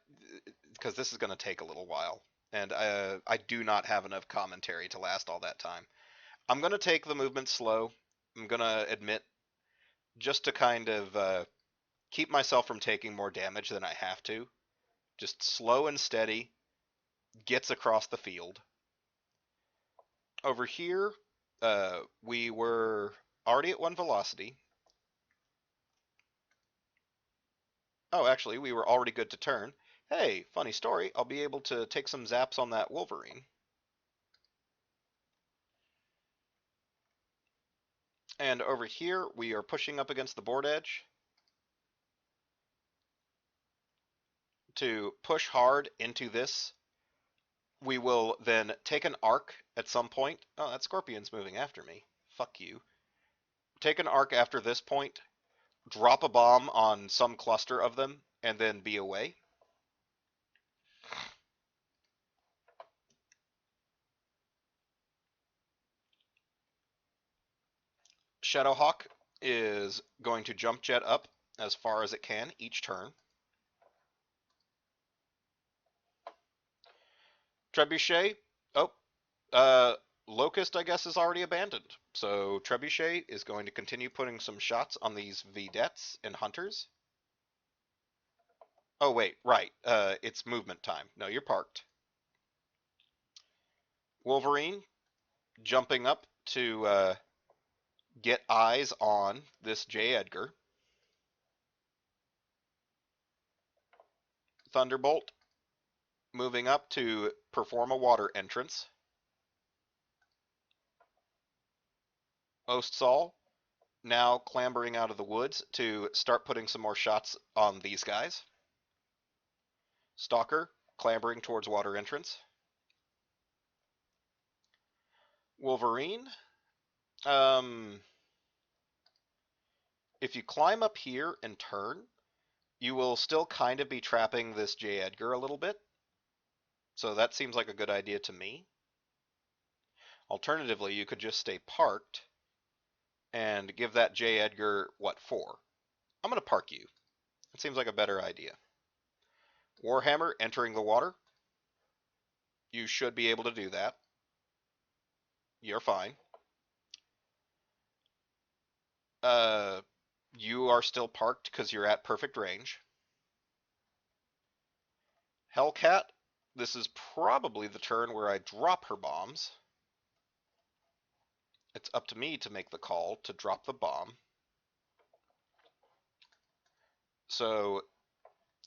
because this is going to take a little while, and I do not have enough commentary to last all that time. I'm going to take the movement slow. I'm going to admit just to kind of keep myself from taking more damage than I have to. Just slow and steady, gets across the field. Over here, we were already at one velocity. Oh, actually, we were already good to turn. Hey, funny story, I'll be able to take some zaps on that Wolverine. And over here, we are pushing up against the board edge to push hard into this. We will then take an arc at some point. Oh, that Scorpion's moving after me. Fuck you. Take an arc after this point, drop a bomb on some cluster of them, and then be away. Shadowhawk is going to jump jet up as far as it can each turn. Trebuchet, oh, uh, Locust, I guess, is already abandoned. So Trebuchet is going to continue putting some shots on these vedettes and hunters. Oh, wait, right. It's movement time. No, you're parked. Wolverine jumping up to get eyes on this J. Edgar. Thunderbolt moving up to perform a water entrance. Ostsol now clambering out of the woods to start putting some more shots on these guys. Stalker clambering towards water entrance. Wolverine, if you climb up here and turn, you will still kind of be trapping this J. Edgar a little bit. So that seems like a good idea to me. Alternatively, you could just stay parked and give that J. Edgar, what, 4? I'm going to park you. It seems like a better idea. Warhammer entering the water. You should be able to do that. You're fine. You are still parked because you're at perfect range. Hellcat, this is probably the turn where I drop her bombs. It's up to me to make the call to drop the bomb. So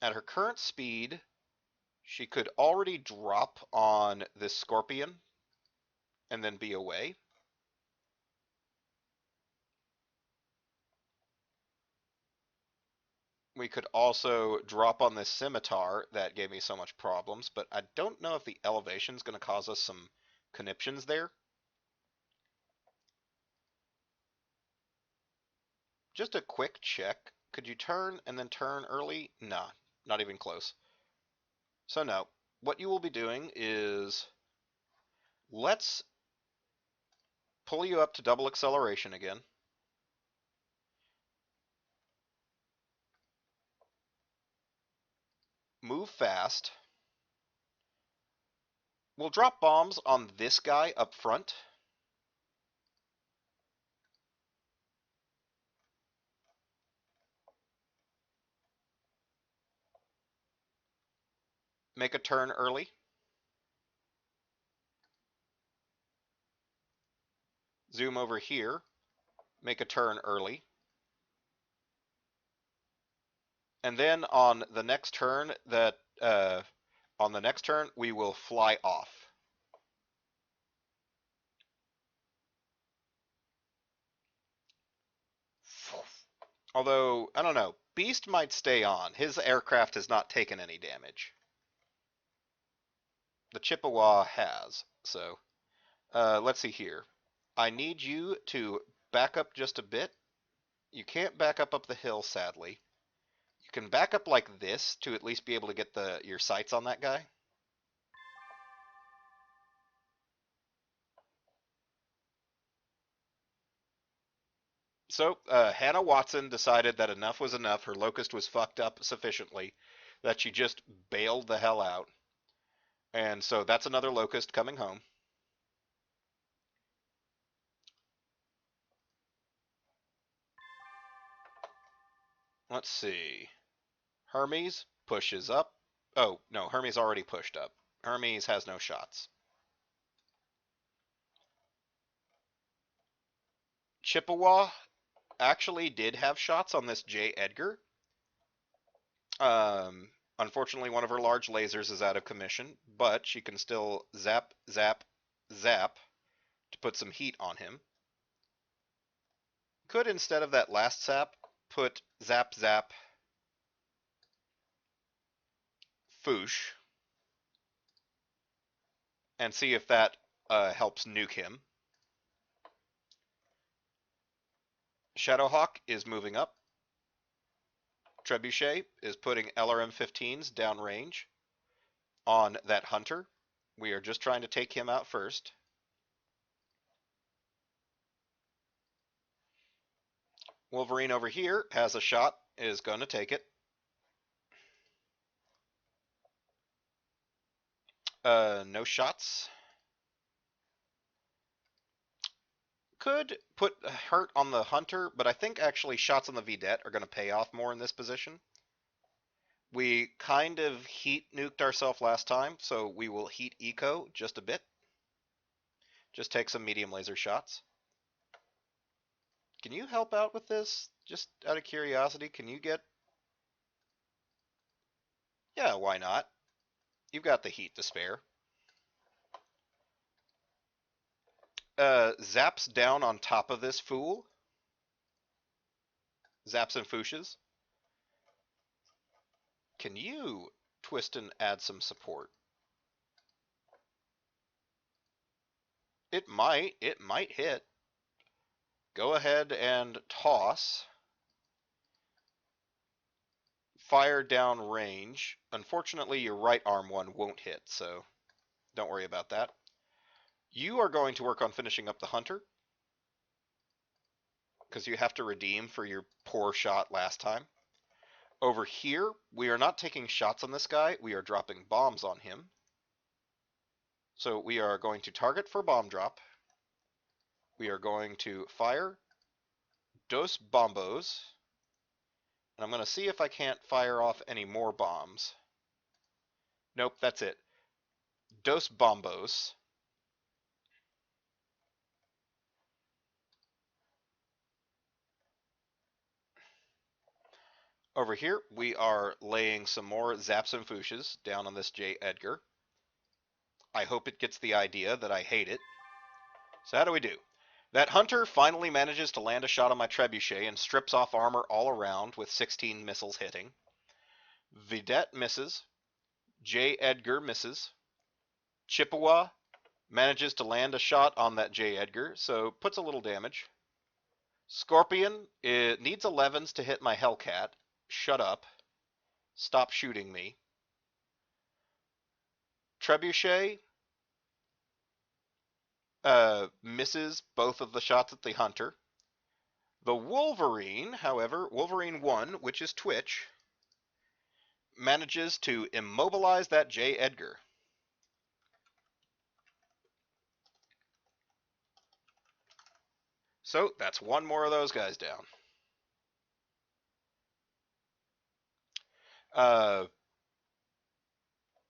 at her current speed, she could already drop on this scorpion and then be away. We could also drop on this scimitar that gave me so much problems, but I don't know if the elevation is going to cause us some conniptions there. Just a quick check. Could you turn and then turn early? Nah, not even close. So no, what you will be doing is let's pull you up to double acceleration again. Move fast. We'll drop bombs on this guy up front. Make a turn early. Zoom over here. Make a turn early. And then on the next turn we will fly off. Although, I don't know, Beast might stay on. His aircraft has not taken any damage. The Chippewa has. So, let's see here. I need you to back up just a bit. You can't back up the hill, sadly. You can back up like this to at least be able to get your sights on that guy. So, Hannah Watson decided that enough was enough. Her locust was fucked up sufficiently that she just bailed the hell out. And so that's another locust coming home. Let's see. Hermes pushes up. Oh, no, Hermes already pushed up. Hermes has no shots. Chippewa actually did have shots on this J. Edgar. Unfortunately, one of her large lasers is out of commission, but she can still zap, zap, zap to put some heat on him. Could, instead of that last zap, put zap, zap, foosh, and see if that helps nuke him. Shadowhawk is moving up. Trebuchet is putting LRM-15s downrange on that hunter. We are just trying to take him out first. Wolverine over here has a shot, is going to take it. No shots. Could put hurt on the hunter, but I think actually shots on the Vidette are going to pay off more in this position. We kind of heat nuked ourselves last time, so we will heat eco just a bit. Just take some medium laser shots. Can you help out with this? Just out of curiosity, can you get... Yeah, why not? You've got the heat to spare. Zaps down on top of this fool. Zaps and fooshes. Can you twist and add some support? It might hit. Go ahead and toss. Fire down range. Unfortunately, your right arm one won't hit, so don't worry about that. You are going to work on finishing up the hunter, because you have to redeem for your poor shot last time. Over here, we are not taking shots on this guy, we are dropping bombs on him. So we are going to target for bomb drop. We are going to fire dos bombos. And I'm going to see if I can't fire off any more bombs. Nope, that's it. Dos bombos. Over here, we are laying some more Zaps and Fooshes down on this J. Edgar. I hope it gets the idea that I hate it. So how do we do? That Hunter finally manages to land a shot on my Trebuchet and strips off armor all around with 16 missiles hitting. Vidette misses. J. Edgar misses. Chippewa manages to land a shot on that J. Edgar, so puts a little damage. Scorpion, it needs 11s to hit my Hellcat. Shut up. Stop shooting me. Trebuchet misses both of the shots at the Hunter. The Wolverine, however, Wolverine 1, which is Twitch, manages to immobilize that J. Edgar. So that's one more of those guys down.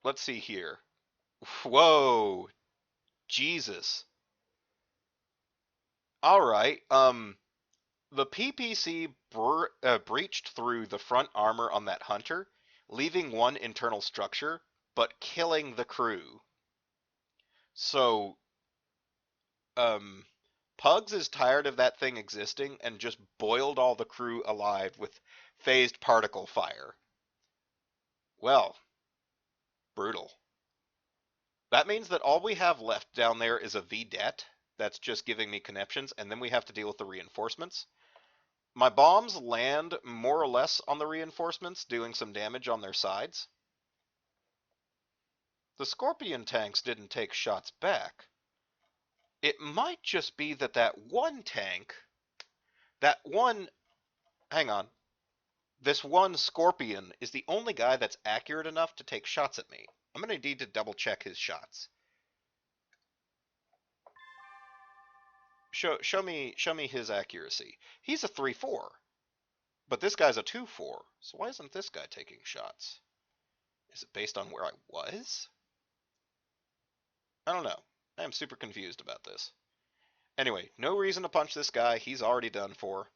Let's see here. Whoa, Jesus. All right. The PPC breached through the front armor on that Hunter, leaving one internal structure, but killing the crew. So, Pugs is tired of that thing existing and just boiled all the crew alive with phased particle fire. Well, brutal. That means that all we have left down there is a Vidette that's just giving me conniptions, and then we have to deal with the reinforcements. My bombs land more or less on the reinforcements, doing some damage on their sides. The Scorpion tanks didn't take shots back. It might just be that that one tank, hang on, this one Scorpion is the only guy that's accurate enough to take shots at me. I'm going to need to double check his shots. Show me his accuracy. He's a 3-4, but this guy's a 2-4. So why isn't this guy taking shots? Is it based on where I was? I don't know. I am super confused about this. Anyway, no reason to punch this guy. He's already done for.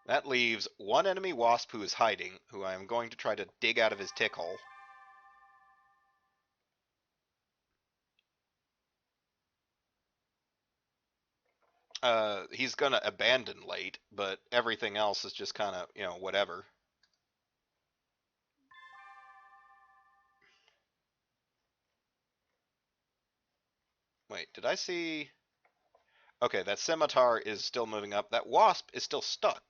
That leaves one enemy Wasp who is hiding, who I am going to try to dig out of his tick hole. He's gonna abandon late, but everything else is just kind of, whatever. Wait, did I see... Okay, that Scimitar is still moving up. That Wasp is still stuck.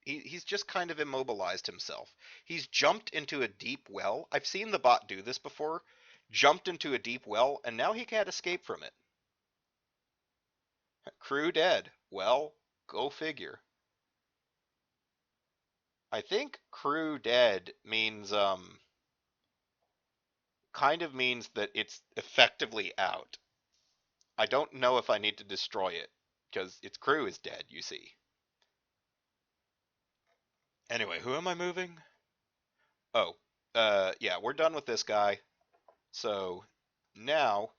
He's just kind of immobilized himself. He's jumped into a deep well. I've seen the bot do this before. Jumped into a deep well, and now he can't escape from it. Crew dead. Well, go figure. I think crew dead means, kind of means that it's effectively out. I don't know if I need to destroy it, because its crew is dead, you see. Anyway, who am I moving? Oh, yeah, we're done with this guy. So, now,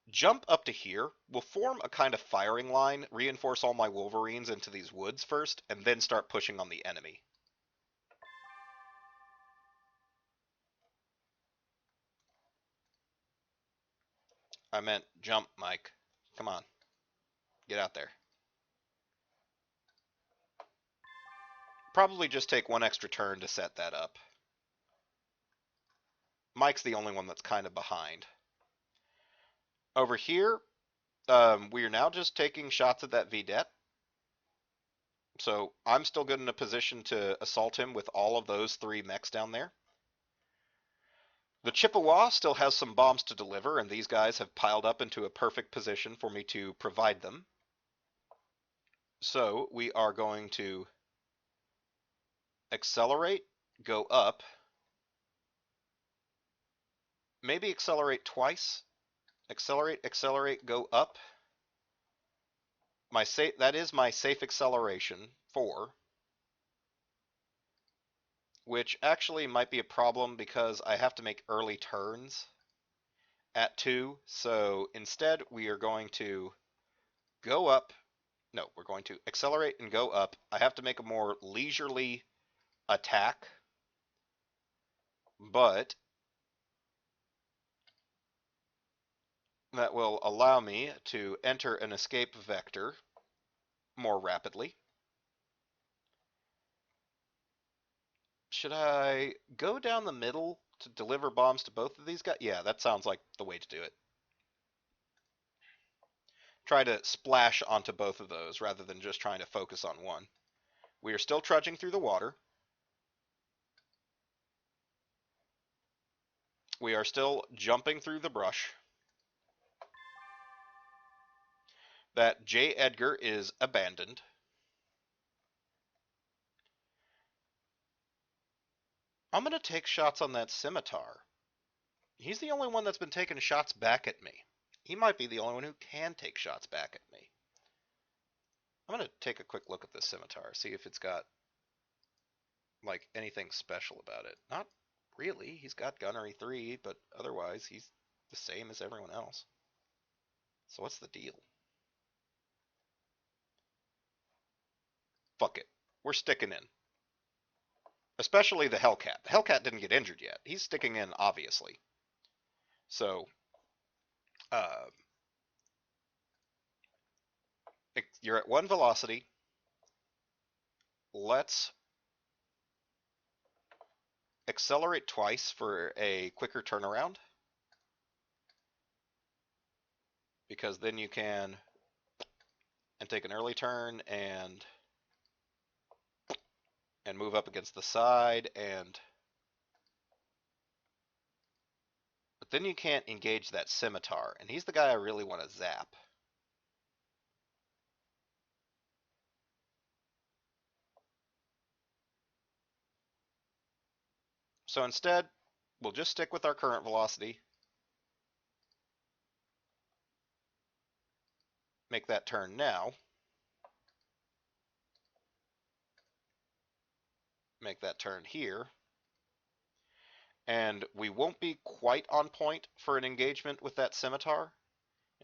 jump up to here. We'll form a kind of firing line, reinforce all my Wolverines into these woods first, and then start pushing on the enemy. I meant jump, Mike. Come on. Get out there. Probably just take one extra turn to set that up. Mike's the only one that's kind of behind. Over here, we are now just taking shots at that Vidette. So I'm still good in a position to assault him with all of those 3 mechs down there. The Chippewa still has some bombs to deliver, and these guys have piled up into a perfect position for me to provide them. So we are going to accelerate, go up, maybe accelerate twice. Accelerate, accelerate, go up. That is my safe acceleration 4, which actually might be a problem because I have to make early turns at 2. So instead, we are going to go up, No, we're going to accelerate and go up. I have to make a more leisurely attack, but that will allow me to enter an escape vector more rapidly. Should I go down the middle to deliver bombs to both of these guys? Yeah, that sounds like the way to do it. Try to splash onto both of those rather than just trying to focus on one. We are still trudging through the water. We are still jumping through the brush. That J. Edgar is abandoned. I'm going to take shots on that scimitar. He's the only one that's been taking shots back at me. He might be the only one who can take shots back at me. I'm going to take a quick look at this scimitar, see if it's got like anything special about it. Not really. He's got gunnery 3, but otherwise he's the same as everyone else. So what's the deal? Fuck it. We're sticking in. Especially the Hellcat. The Hellcat didn't get injured yet. He's sticking in, obviously. So, uh, you're at 1 velocity. Let's accelerate twice for a quicker turnaround. Because then you can take an early turn and move up against the side, but then you can't engage that scimitar, and he's the guy I really want to zap. So instead, we'll just stick with our current velocity. Make that turn now. Make that turn here. And we won't be quite on point for an engagement with that scimitar.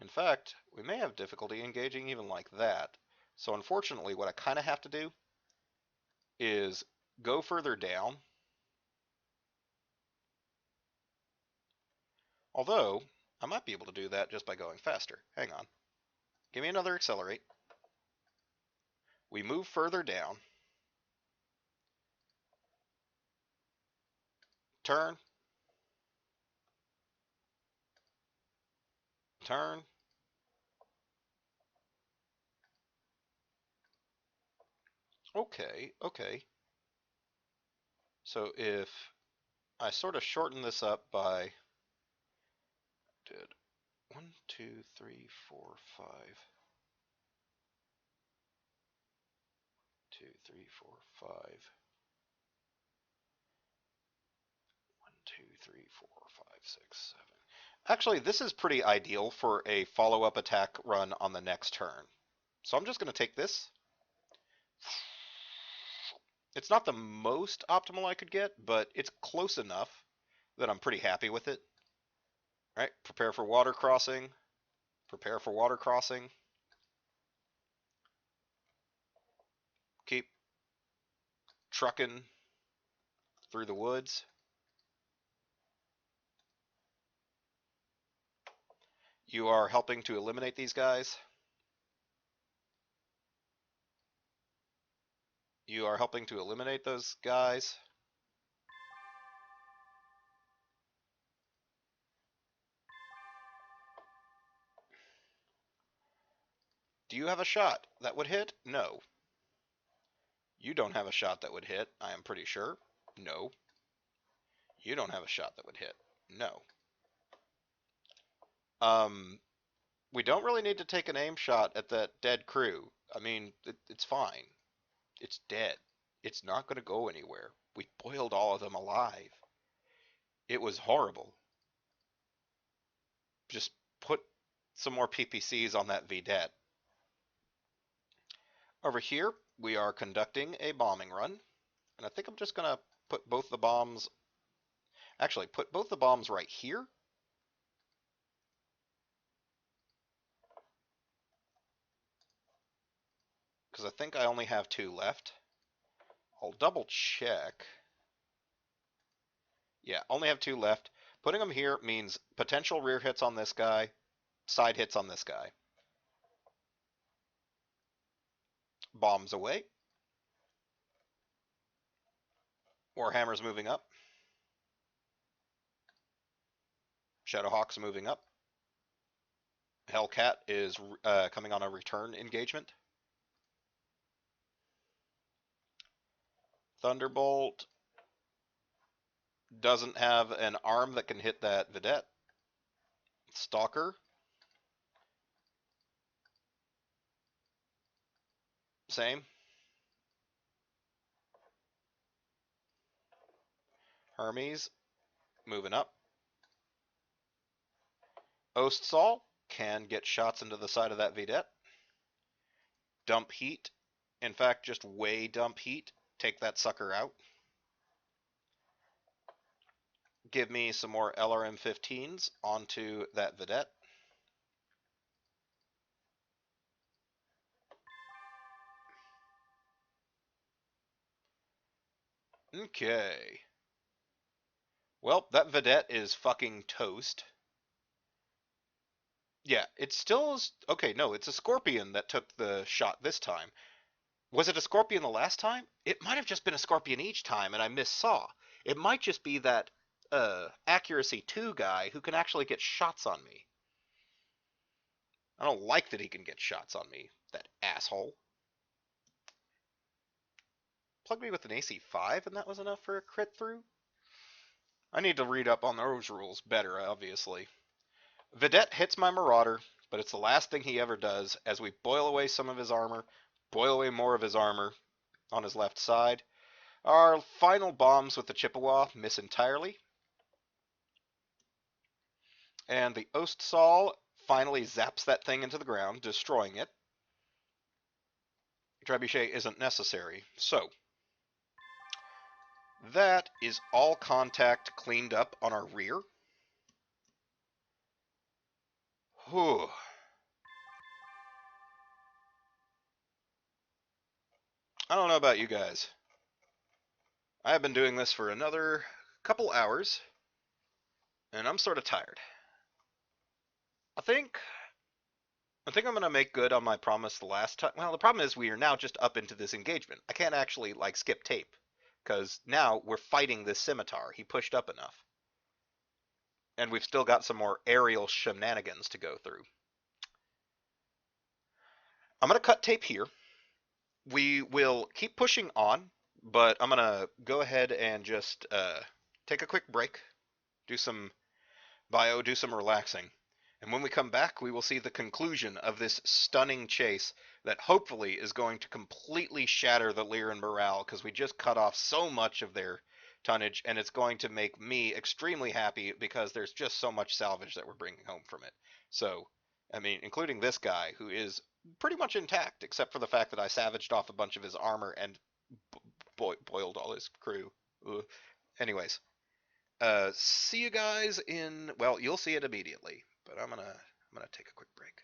In fact, we may have difficulty engaging even like that. So unfortunately, what I kind of have to do is go further down. Although, I might be able to do that just by going faster. Hang on. Give me another accelerate. We move further down. Turn. Turn. Okay, okay. So if I sort of shorten this up by did 1, 2, 3, 4, 5, 2, 3, 4, 5, 1, 2, 3, 4, 5, 6, 7. Actually, this is pretty ideal for a follow-up attack run on the next turn. So I'm just going to take this. It's not the most optimal I could get, but it's close enough that I'm pretty happy with it. All right, prepare for water crossing. Prepare for water crossing. Keep trucking through the woods. You are helping to eliminate these guys. You are helping to eliminate those guys. Do you have a shot that would hit? No. You don't have a shot that would hit, I am pretty sure. No. You don't have a shot that would hit. No. We don't really need to take an aim shot at that dead crew. I mean, it's fine. It's dead. It's not going to go anywhere. We boiled all of them alive. It was horrible. Just put some more PPCs on that vedette. Over here, we are conducting a bombing run. And I think I'm just going to put both the bombs... Actually, put both the bombs right here. because I think I only have 2 left. I'll double check. Yeah, only have 2 left. Putting them here means potential rear hits on this guy, side hits on this guy. Bombs away. Warhammer's moving up. Shadowhawk's moving up. Hellcat is coming on a return engagement. Thunderbolt doesn't have an arm that can hit that Vedette. Stalker. Same. Hermes moving up. Ostsal can get shots into the side of that Vedette. Dump heat. In fact, just way dump heat. Take that sucker out. Give me some more LRM-15s onto that Vedette. Okay. Well, that Vedette is fucking toast. Yeah, it still is. Okay, no, it's a Scorpion that took the shot this time. Was it a Scorpion the last time? It might have just been a Scorpion each time and I missaw. It might just be that accuracy 2 guy who can actually get shots on me. I don't like that he can get shots on me, that asshole. Plug me with an AC5 and that was enough for a crit through? I need to read up on those rules better, obviously. Vedette hits my Marauder, but it's the last thing he ever does as we boil away some of his armor, boil away more of his armor on his left side. Our final bombs with the Chippewa miss entirely. And the Ostsal finally zaps that thing into the ground, destroying it. Trebuchet isn't necessary. So, that is all contact cleaned up on our rear. Whew. I don't know about you guys. I have been doing this for another couple hours, and I'm sort of tired. I think I'm gonna make good on my promise the last time. Well, the problem is we are now just up into this engagement. I can't actually like skip tape, because now we're fighting this scimitar. He pushed up enough, and we've still got some more aerial shenanigans to go through. I'm gonna cut tape here. We will keep pushing on, but I'm gonna go ahead and just take a quick break, do some bio, do some relaxing. And when we come back, we will see the conclusion of this stunning chase that hopefully is going to completely shatter the Lyran morale, because we just cut off so much of their tonnage, and it's going to make me extremely happy because there's just so much salvage that we're bringing home from it. So, I mean, including this guy, who is pretty much intact, except for the fact that I savaged off a bunch of his armor and boiled all his crew. Ugh. Anyways, see you guys in, well, you'll see it immediately, but I'm gonna take a quick break.